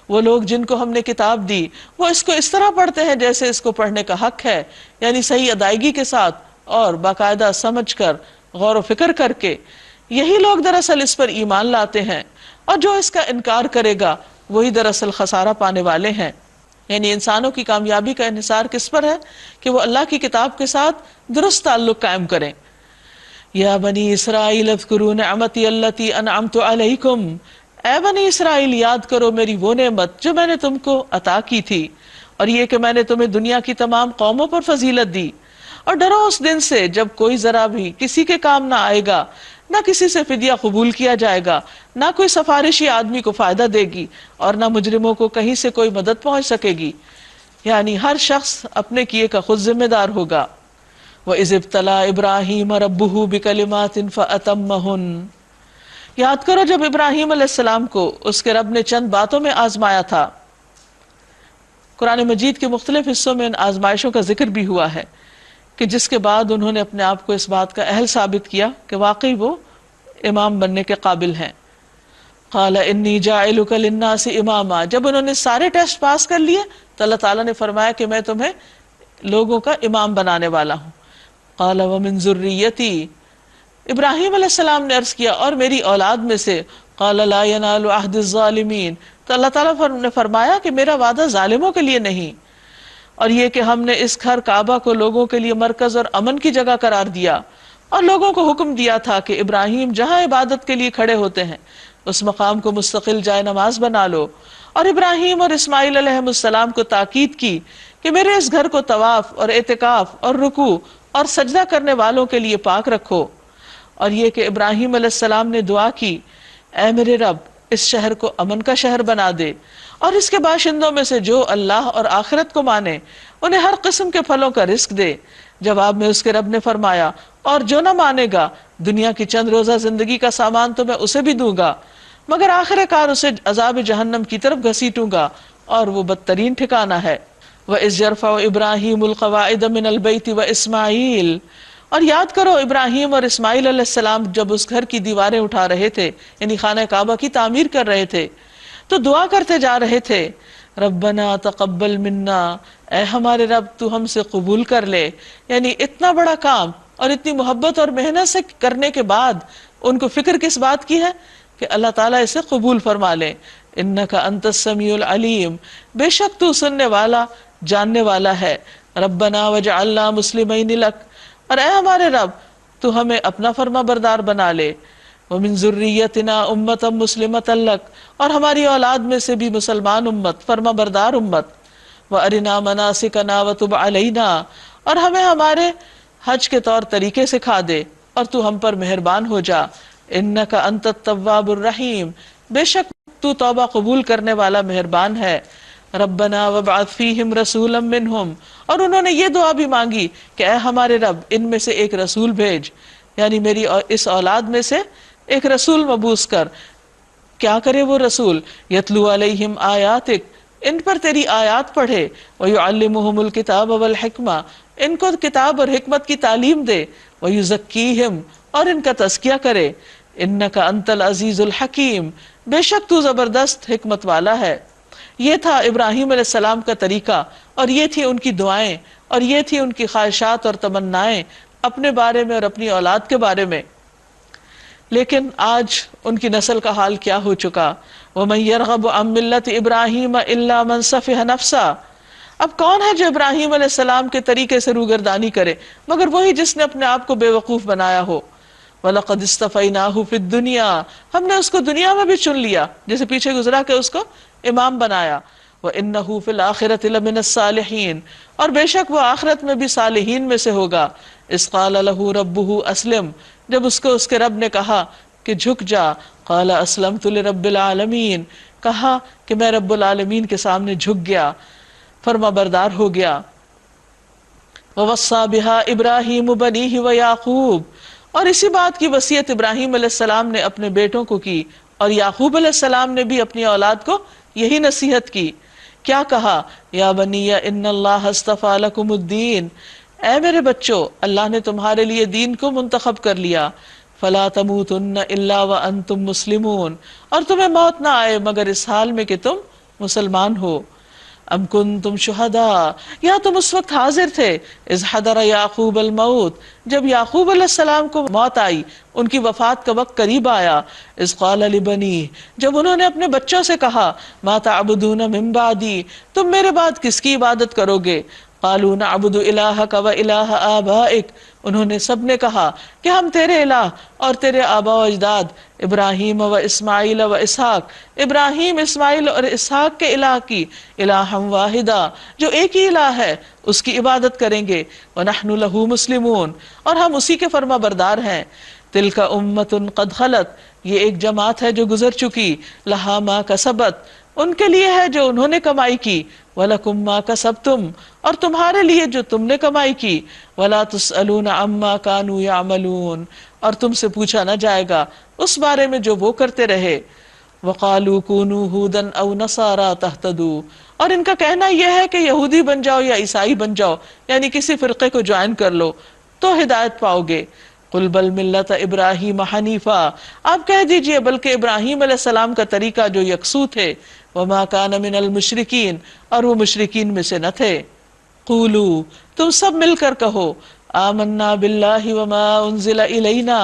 وہ لوگ جن کو ہم نے کتاب دی وہ اس کو اس طرح پڑھتے ہیں جیسے اس کو پڑھنے کا حق ہے، یعنی صحیح ادائیگی کے ساتھ اور باقاعدہ سمجھ کر غور و فکر کر کے۔ یہی لوگ دراصل اس پر ایمان لاتے ہیں، اور جو اس کا انکار کرے گا وہی دراصل خسارہ پانے والے ہیں۔ یعنی انسانوں کی کامیابی کا انحصار کس پر ہے کہ وہ اللہ کی کتاب کے ساتھ درست تعلق قائم کریں۔ یا بنی اسرائیل اذکروا نعمتی التی انعمت علیکم، اے بنی اسرائیل یاد کرو میری وہ نعمت جو میں نے تم کو عطا کی تھی، اور یہ کہ میں نے تمہیں دنیا کی تمام قوموں پر فضیلت دی۔ اور ڈرو اس دن سے جب کوئی ذرا بھی کسی کے کام نہ آئے گا، نہ کسی سے فدیہ قبول کیا جائے گا، نہ کوئی سفارشی آدمی کو فائدہ دے گی، اور نہ مجرموں کو کہیں سے کوئی مدد پہنچ سکے گی۔ یعنی ہر شخص اپنے کیے کا خود ذمہ دار ہوگا۔ وَإِذِ ابْتَلَىٰ إِبْرَاهِيمَ رَبُّهُ بِكَلِمَاتٍ فَأَتَمَّهُنَّ، یاد کرو جب ابراہیم علیہ السلام کو اس کے رب نے چند باتوں میں آزمایا تھا۔ قرآن مجید کے مختلف حصوں میں ان آزمائشوں کا ذکر بھی ہوا ہے کہ جس کے بعد انہوں نے اپنے آپ کو اس بات کا اہل ثابت کیا کہ واقعی وہ امام بننے کے قابل ہیں۔ قال انی جاعلک للناس اماما، جب انہوں نے سارے ٹیسٹ پاس کر لیے تو اللہ تعالیٰ نے فرمایا کہ میں تمہیں لوگوں کا امام بنانے والا ہوں۔ قال ومن ذریتی، ابراہیم علیہ السلام نے عرض کیا اور میری اولاد میں سے۔ قال لا ینال عہد الظالمین، تو اللہ تعالیٰ نے فرمایا کہ میرا وعدہ ظالموں کے لیے نہیں۔ اور یہ کہ ہم نے اس گھر کعبہ کو لوگوں کے لیے مرکز اور امن کی جگہ قرار دیا، اور لوگوں کو حکم دیا تھا کہ ابراہیم جہاں عبادت کے لیے کھڑے ہوتے ہیں اس مقام کو مستقل جائے نماز بنا لو، اور ابراہیم اور اسماعیل علیہ السلام کو تاکید کی کہ میرے اس گھر کو طواف اور اعتکاف اور رکوع اور سجدہ کرنے والوں کے لیے پاک رکھو۔ اور یہ کہ ابراہیم علیہ السلام نے دعا کی، اے میرے رب اس شہر کو امن کا شہر بنا دے، اور اس کے باشندوں میں سے جو اللہ اور آخرت کو مانے انہیں ہر قسم کے پھلوں کا رزق دے۔ جواب میں اس کے رب نے فرمایا، اور جو نہ مانے گا دنیا کی چند روزہ زندگی کا سامان تو میں اسے بھی دوں گا، مگر آخر کار اسے عذاب جہنم کی طرف گھسیٹوں گا، اور وہ بدترین ٹھکانہ ہے۔ وَإِذْ يَرْفَعُ إِبْرَاهِيمُ الْقَوَاعِدَ مِنَ الْبَيْتِ وَإِسْمَاعِيلُ، اور یاد کرو ابراہیم اور اسماعیل علیہ السلام جب اس گھر کی دیواریں اٹھا رہے تھے، یعنی خانہ کعبہ کی تعمیر کر رہے تھے، تو دعا کرتے جا رہے تھے، ربنا تقبل منا، اے ہمارے رب تو ہم سے قبول کر لے۔ یعنی اتنا بڑا کام اور اتنی محبت اور محنت سے کرنے کے بعد ان کو فکر کس بات کی ہے کہ اللہ تعالیٰ اسے قبول فرما لے۔ انک انت السمیع العلیم، بے شک تو سننے والا جاننے والا ہے۔ ربنا وجعلنا مسلمین لک، اور اے ہمارے رب تو ہمیں اپنا فرما بردار بنا لے۔ ومن ذریتنا امۃ مسلمۃ لک، اور ہماری اولاد میں سے بھی مسلمان امت، فرما بردار امت۔ وارنا مناسکنا وتب علینا، اور ہمیں ہمارے حج کے طور طریقے سکھا دے اور تو ہم پر مہربان ہو جا۔ انک انت التواب الرحیم، بے شک تو توبہ قبول کرنے والا مہربان ہے۔ ربنا وابعث فیہم رسولا منہم، اور انہوں نے یہ دعا بھی مانگی کہ اے ہمارے رب ان میں سے ایک رسول بھیج، یعنی میری اس اولاد میں سے ایک رسول مبعوث کر۔ کیا کرے وہ رسول؟ یتلو علیہم آیاتک، ان پر تیری آیات پڑھے، ویعلمہم الکتاب والحکمہ، ان کو کتاب اور حکمت کی تعلیم دے، ویزکیہم، اور ان کا تزکیہ کرے۔ انک انت العزیز الحکیم، بے شک تو زبردست حکمت والا ہے۔ یہ تھا ابراہیم علیہ السلام کا طریقہ، اور یہ تھی ان کی دعائیں، اور یہ تھی ان کی خواہشات اور تمنائیں اپنے بارے میں اور اپنی اولاد کے بارے میں۔ لیکن آج ان کی نسل کا حال کیا ہو چکا؟ وَمَن يَرْغَبُ عَن مِّلَّةِ إِبْرَاهِيمَ إِلَّا مَن سَفِهَ نَفْسَهُ، اب کون ہے جو ابراہیم علیہ السلام کے طریقے سے روگردانی کرے مگر وہی جس نے اپنے آپ کو بے وقوف بنایا ہو۔ وَلَقَدْ اسْتَفَيْنَاهُ فِي الدُّنْيَا، ہم نے اس کو دنیا میں بھی چن لیا، جیسے پیچھے گزرا کہ اس کو امام بنایا. وَإِنَّهُ فِي الْآخِرَةِ لَمِنَ الصَّالِحِينَ، اور بے شک وہ آخرت میں بھی صالحین میں سے ہوگا. اذ قال له ربه اسلم، جب اس کو اس کے رب نے کہا کہ جھک جا. قال اسلمت لرب العالمین، کہا کہ میں رب العالمین کے سامنے جھک گیا، فرما بردار ہو گیا. وَوَصَّى بِهَا إِبْرَاهِيمُ بَنِيهِ وَيَعْقُوبُ، اور اسی بات کی وصیت ابراہیم علیہ السلام نے اپنے بیٹوں کو کی، اور یعقوب علیہ السلام نے بھی اپنی اولاد کو یہی نصیحت کی. کیا کہا؟ یا بنی ان اللہ اصطفیٰ لکم الدین، اے میرے بچوں، اللہ نے تمہارے لیے دین کو منتخب کر لیا. فلا تموتن الا وانتم مسلمون، اور تمہیں موت نہ آئے مگر اس حال میں کہ تم مسلمان ہو. ام کنتم شہداء، یا تم اس وقت حاضر تھے، اذ حضر یعقوب الموت، جب یعقوب علیہ السلام کو موت آئی، ان کی وفات کا وقت قریب آیا. اذ قال لبنیہ، جب انہوں نے اپنے بچوں سے کہا، ما تعبدون من بعدی، تم میرے بعد کس کی عبادت کرو گے؟ قالوا نعبد الہک و الہ آبائک، انہوں نے سب نے کہا کہ ہم تیرے الہ اور تیرے آباء و اجداد ابراہیم و اسماعیل و اسحاق، ابراہیم، اسماعیل اور اسحاق کے الہ کی، الہ واحدہ، جو ایک ہی الہ ہے، اس کی عبادت کریں گے. ونحن لہ مسلمون، اور ہم اسی کے فرما بردار ہیں. تلک امۃ قد خلت، یہ ایک جماعت ہے جو گزر چکی، لہا ما کسبت، ان کے لیے ہے جو انہوں نے کمائی کی، وَلَكُمْ مَا كَسَبْتُمْ، اور تمہارے لیے جو تم نے کمائی کی، وَلَا تُسْأَلُونَ عَمَّا كَانُوا يَعْمَلُونَ، اور تم سے پوچھا نہ جائے گا اس بارے میں جو وہ کرتے رہے. وَقَالُوا كُونُوا هُودًا أَوْ نَصَارَىٰ تَهْتَدُوا، اور ان کا کہنا یہ ہے کہ یہودی بن جاؤ یا عیسائی بن جاؤ، یعنی کسی فرقے کو جوائن کر لو تو ہدایت پاؤ گے. قُلْ بَلْ مِلَّةَ إِبْرَاهِيمَ حَنِيفًا، آپ کہہ دیجئے بلکہ ابراہیم علیہ السلام کا طریقہ جو یکسو تھے. وَمَا كَانَ مِنَ الْمُشْرِكِينَ، اور وہ مشرکین میں سے نہ تھے. قولوا، تم سب مل کر کہو، آمنا باللہ وما انزل الینا،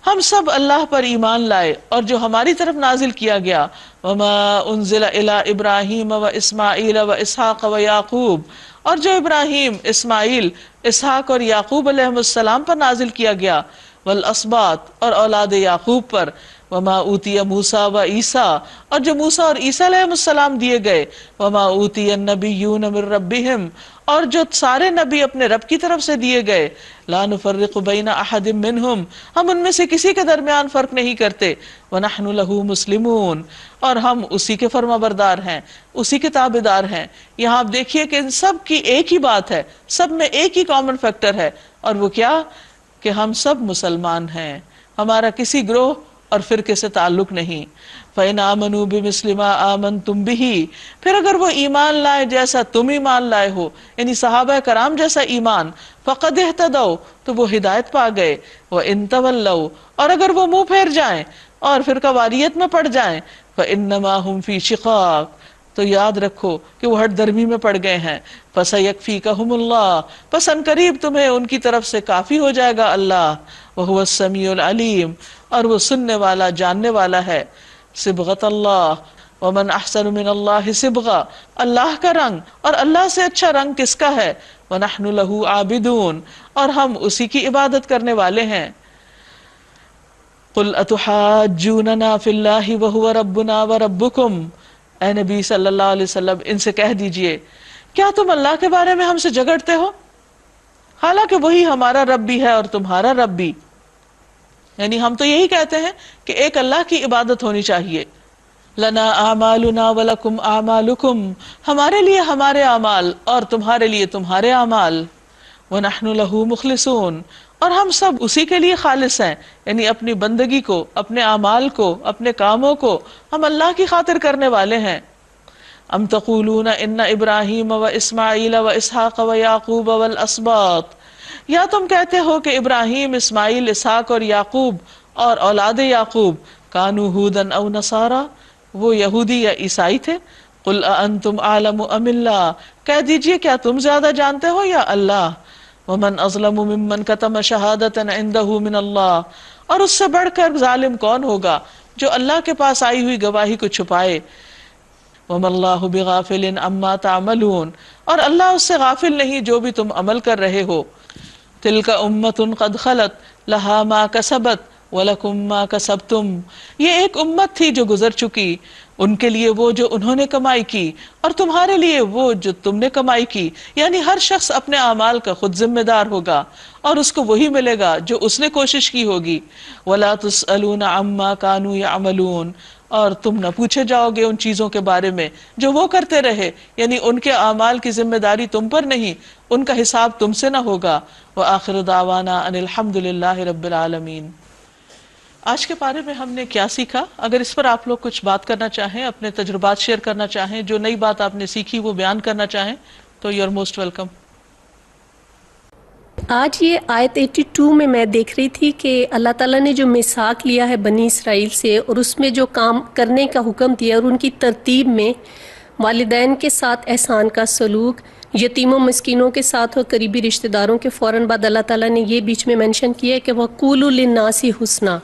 ہم سب اللہ پر ایمان لائے اور جو ہماری طرف نازل کیا گیا. وما انزل الی ابراہیم و اسماعیل و اسحاق و یعقوب، اور جو ابراہیم، اسماعیل، اسحاق اور یعقوب علیہ السلام پر نازل کیا گیا. والاسباط، اور اولاد یعقوب پر. وما اوتی موسیٰ و عیسیٰ، اور جو موسیٰ اور عیسیٰ علیہ السلام دیے گئے. وما اوتی النبیون من ربہم، اور جو سارے نبی اپنے رب کی طرف سے دیے گئے. لا نفرق بین احد منہم، ہم ان میں سے کسی کے درمیان فرق نہیں کرتے. ونحن لہ مسلمون، اور ہم اسی کے فرما بردار ہیں، اسی کے تابعدار ہیں. یہاں آپ دیکھیے کہ ان سب کی ایک ہی بات ہے، سب میں ایک ہی کامن فیکٹر ہے، اور وہ کیا؟ کہ ہم سب مسلمان ہیں، ہمارا کسی گروہ اور فرقے سے تعلق نہیں. فَإِنْ آمَنُوا بِمِثْلِ مَا آمَنْتُمْ بِهِ، پھر اگر وہ ایمان لائے جیسا تم ایمان لائے ہو، یعنی صحابہ کرام جیسا ایمان. فَقَدْ اهْتَدَوْا، تو وہ ہدایت پا گئے. وَإِنْ تَوَلَّوْا، اور اگر وہ منہ پھیر جائیں اور فرقہ واریت میں پڑ جائیں. فَإِنَّمَا هُمْ فِي شِقَاقٍ، تو یاد رکھو کہ وہ ہٹ درمی میں پڑ گئے ہیں. فَسَيَكْفِيكَهُمُ اللَّهُ، پس ان قریب تمہیں ان کی طرف سے کافی ہو جائے گا اللہ. وَهُوَ السَّمِيعُ الْعَلِيمُ، اور وہ سننے والا جاننے والا ہے. صبغۃ اللہ، ومن احسن من اللہ صبغہ، اللہ کا رنگ اور اللہ سے اچھا رنگ کس کا ہے. ونحن لہ عابدون، اور ہم اسی کی عبادت کرنے والے ہیں. قل اتحاجوننا فی اللہ وہو ربنا وربکم، اے نبی صلی اللہ علیہ وسلم ان سے کہہ دیجئے، کیا تم اللہ کے بارے میں ہم سے جھگڑتے ہو، حالانکہ وہی ہمارا رب بھی ہے اور تمہارا رب بھی. یعنی ہم تو یہی کہتے ہیں کہ ایک اللہ کی عبادت ہونی چاہیے. لنا اعمالنا ولکم اعمالکم، ہمارے لیے ہمارے اعمال اور تمہارے لیے تمہارے اعمال. ونحن لہ مخلصون، اور ہم سب اسی کے لیے خالص ہیں، یعنی اپنی بندگی کو، اپنے اعمال کو، اپنے کاموں کو ہم اللہ کی خاطر کرنے والے ہیں. ام تقولون ان ابراہیم و اسماعیل و اسحاق و یعقوب والاسباط، یا تم کہتے ہو کہ ابراہیم، اسماعیل، اسحاق اور یعقوب اور اولاد یعقوب کانوا ھودا او نصارا، وہ یہودی یا عیسائی تھے. قل اانتم اعلم ام اللہ، کہہ دیجئے کیا تم زیادہ جانتے ہو یا اللہ. ومن اظلم ممن کتم شہادۃ عندہ من اللہ، اور اس سے بڑھ کر ظالم کون ہوگا جو اللہ کے پاس آئی ہوئی گواہی کو چھپائے. وما اللہ بغافل عما تعملون، اور اللہ اس سے غافل نہیں جو بھی تم عمل کر رہے ہو. تلک امۃ قد خلت، لہا ما کسبت وَلَكُمْ مَا كَسَبْتُمْ. یہ ایک امت تھی جو گزر چکی، ان کے لیے وہ جو انہوں نے کمائی کی، اور تمہارے لیے وہ جو تم نے کمائی کی. یعنی ہر شخص اپنے اعمال کا خود ذمہ دار ہوگا اور اس کو وہی ملے گا جو اس نے کوشش کی ہوگی. وَلَا تُسْأَلُونَ عَمَّا كَانُوا يَعْمَلُونَ. اور تم نہ پوچھے جاؤ گے ان چیزوں کے بارے میں جو وہ کرتے رہے، یعنی ان کے اعمال کی ذمہ داری تم پر نہیں، ان کا حساب تم سے نہ ہوگا. وَآخِرُ دَعْوَانَا أَنِ الْحَمْدُ لِلَّهِ رَبِّ الْعَالَمِينَ. آج کے پارے میں ہم نے کیا سیکھا؟ اگر اس پر آپ لوگ کچھ بات کرنا چاہیں، اپنے تجربات شیئر کرنا چاہیں، جو نئی بات آپ نے سیکھی وہ بیان کرنا چاہیں تو یو آر موسٹ ویلکم. آج یہ آیت 82 میں دیکھ رہی تھی کہ اللہ تعالیٰ نے جو میثاق لیا ہے بنی اسرائیل سے، اور اس میں جو کام کرنے کا حکم دیا، اور ان کی ترتیب میں والدین کے ساتھ احسان کا سلوک، یتیموں مسکینوں کے ساتھ اور قریبی رشتہ داروں کے فوراً بعد اللہ تعالیٰ نے یہ بیچ میں مینشن کیا ہے کہ وَقُولُوا لِلنَّاسِ حُسْنًا،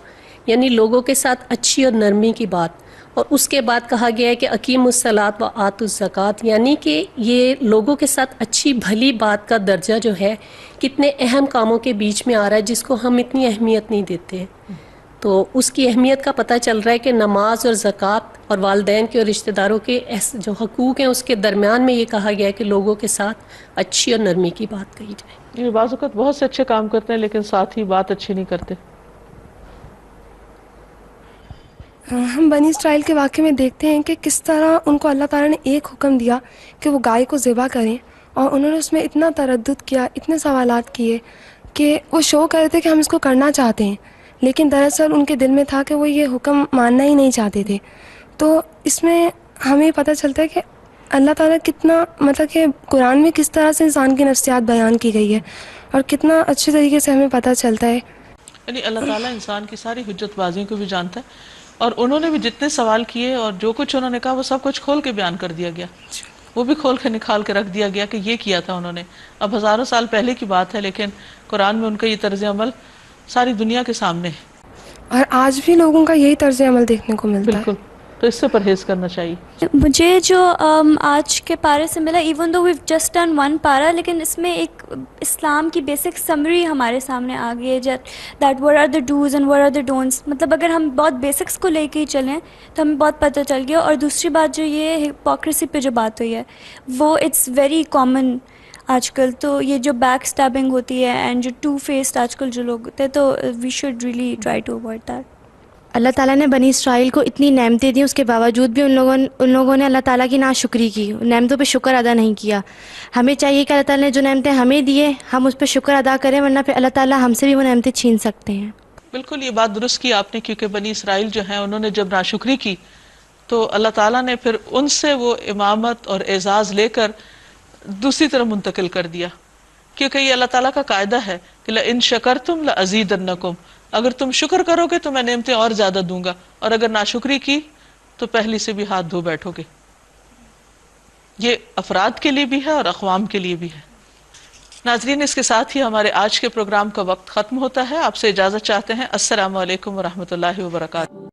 یعنی لوگوں کے ساتھ اچھی اور نرمی کی بات. اور اس کے بعد کہا گیا ہے کہ اقیموا الصلاۃ وآتوا الزکوٰۃ، یعنی کہ یہ لوگوں کے ساتھ اچھی بھلی بات کا درجہ جو ہے کتنے اہم کاموں کے بیچ میں آ رہا ہے جس کو ہم اتنی اہمیت نہیں دیتے. تو اس کی اہمیت کا پتہ چل رہا ہے کہ نماز اور زکوٰۃ اور والدین کے اور رشتہ داروں کے جو حقوق ہیں اس کے درمیان میں یہ کہا گیا ہے کہ لوگوں کے ساتھ اچھی اور نرمی کی بات کہی جائے. یہ بعض اوقات بہت سے اچھے کام کرتے ہیں لیکن ساتھ ہی بات اچھی نہیں کرتے. ہم بنی اسرائیل کے واقعے میں دیکھتے ہیں کہ کس طرح ان کو اللہ تعالیٰ نے ایک حکم دیا کہ وہ گائے کو ذبح کریں، اور انہوں نے اس میں اتنا تردد کیا، اتنے سوالات کیے کہ وہ شو کر رہے تھے کہ ہم اس کو کرنا چاہتے ہیں، لیکن دراصل ان کے دل میں تھا کہ وہ یہ حکم ماننا ہی نہیں چاہتے تھے. تو اس میں ہمیں پتہ چلتا ہے کہ اللہ تعالیٰ کتنا، مطلب کہ قرآن میں کس طرح سے انسان کی نفسیات بیان کی گئی ہے، اور کتنا اچھے طریقے سے ہمیں پتہ چلتا ہے. یعنی اللہ تعالیٰ انسان کی ساری حجت بازیوں کو بھی جانتا ہے، اور انہوں نے بھی جتنے سوال کیے اور جو کچھ انہوں نے کہا وہ سب کچھ کھول کے بیان کر دیا گیا، وہ بھی کھول کے نکال کے رکھ دیا گیا کہ یہ کیا تھا انہوں نے. اب ہزاروں سال پہلے کی بات ہے لیکن قرآن میں ان کا یہ طرز عمل ساری دنیا کے سامنے ہے. اور آج بھی لوگوں کا یہی طرز عمل دیکھنے کو ملتا ہے. بالکل، تو اس سے پرہیز کرنا چاہیے. مجھے جو آج کے پارے سے ملا، even though we've just done one پارا، لیکن اس میں ایک اسلام کی بیسک سمری ہمارے سامنے آ گئی ہے، that what are the dos and what are the don'ts. مطلب اگر ہم بہت بیسکس کو لے کے ہی چلیں تو ہمیں بہت پتہ چل گیا. اور دوسری بات جو یہ ہپوکریسی پہ جو بات ہوئی ہے وہ اٹس ویری کامن آج کل. تو یہ جو بیک اسٹیبنگ ہوتی ہے اینڈ جو ٹو فیسڈ آج کل جو لوگ ہوتے ہیں، تو we should really try to avoid that. اللہ تعالیٰ نے بنی اسرائیل کو اتنی نعمتیں دیں، اس کے باوجود بھی ان لوگوں نے اللہ تعالیٰ کی ناشکری کی، نعمتوں پہ شکر ادا نہیں کیا. ہمیں چاہیے کہ اللہ تعالیٰ نے جو نعمتیں ہمیں دیے ہم اس پہ شکر ادا کریں، ورنہ پھر اللہ تعالیٰ ہم سے بھی وہ نعمتیں چھین سکتے ہیں. بالکل، یہ بات درست کی آپ نے، کیونکہ بنی اسرائیل جو ہیں انہوں نے جب ناشکری کی تو اللہ تعالیٰ نے پھر ان سے وہ امامت اور اعزاز لے کر دوسری طرف منتقل کر دیا، کیونکہ یہ اللہ تعالیٰ کا قاعدہ ہے کہ لَإِن شَكَرْتُمْ لَأَزِيدَنَّكُمْ، اگر تم شکر کرو گے تو میں نعمتیں اور زیادہ دوں گا، اور اگر ناشکری کی تو پہلی سے بھی ہاتھ دھو بیٹھو گے. یہ افراد کے لیے بھی ہے اور اقوام کے لیے بھی ہے. ناظرین، اس کے ساتھ ہی ہمارے آج کے پروگرام کا وقت ختم ہوتا ہے. آپ سے اجازت چاہتے ہیں. السلام علیکم ورحمۃ اللہ وبرکاتہ.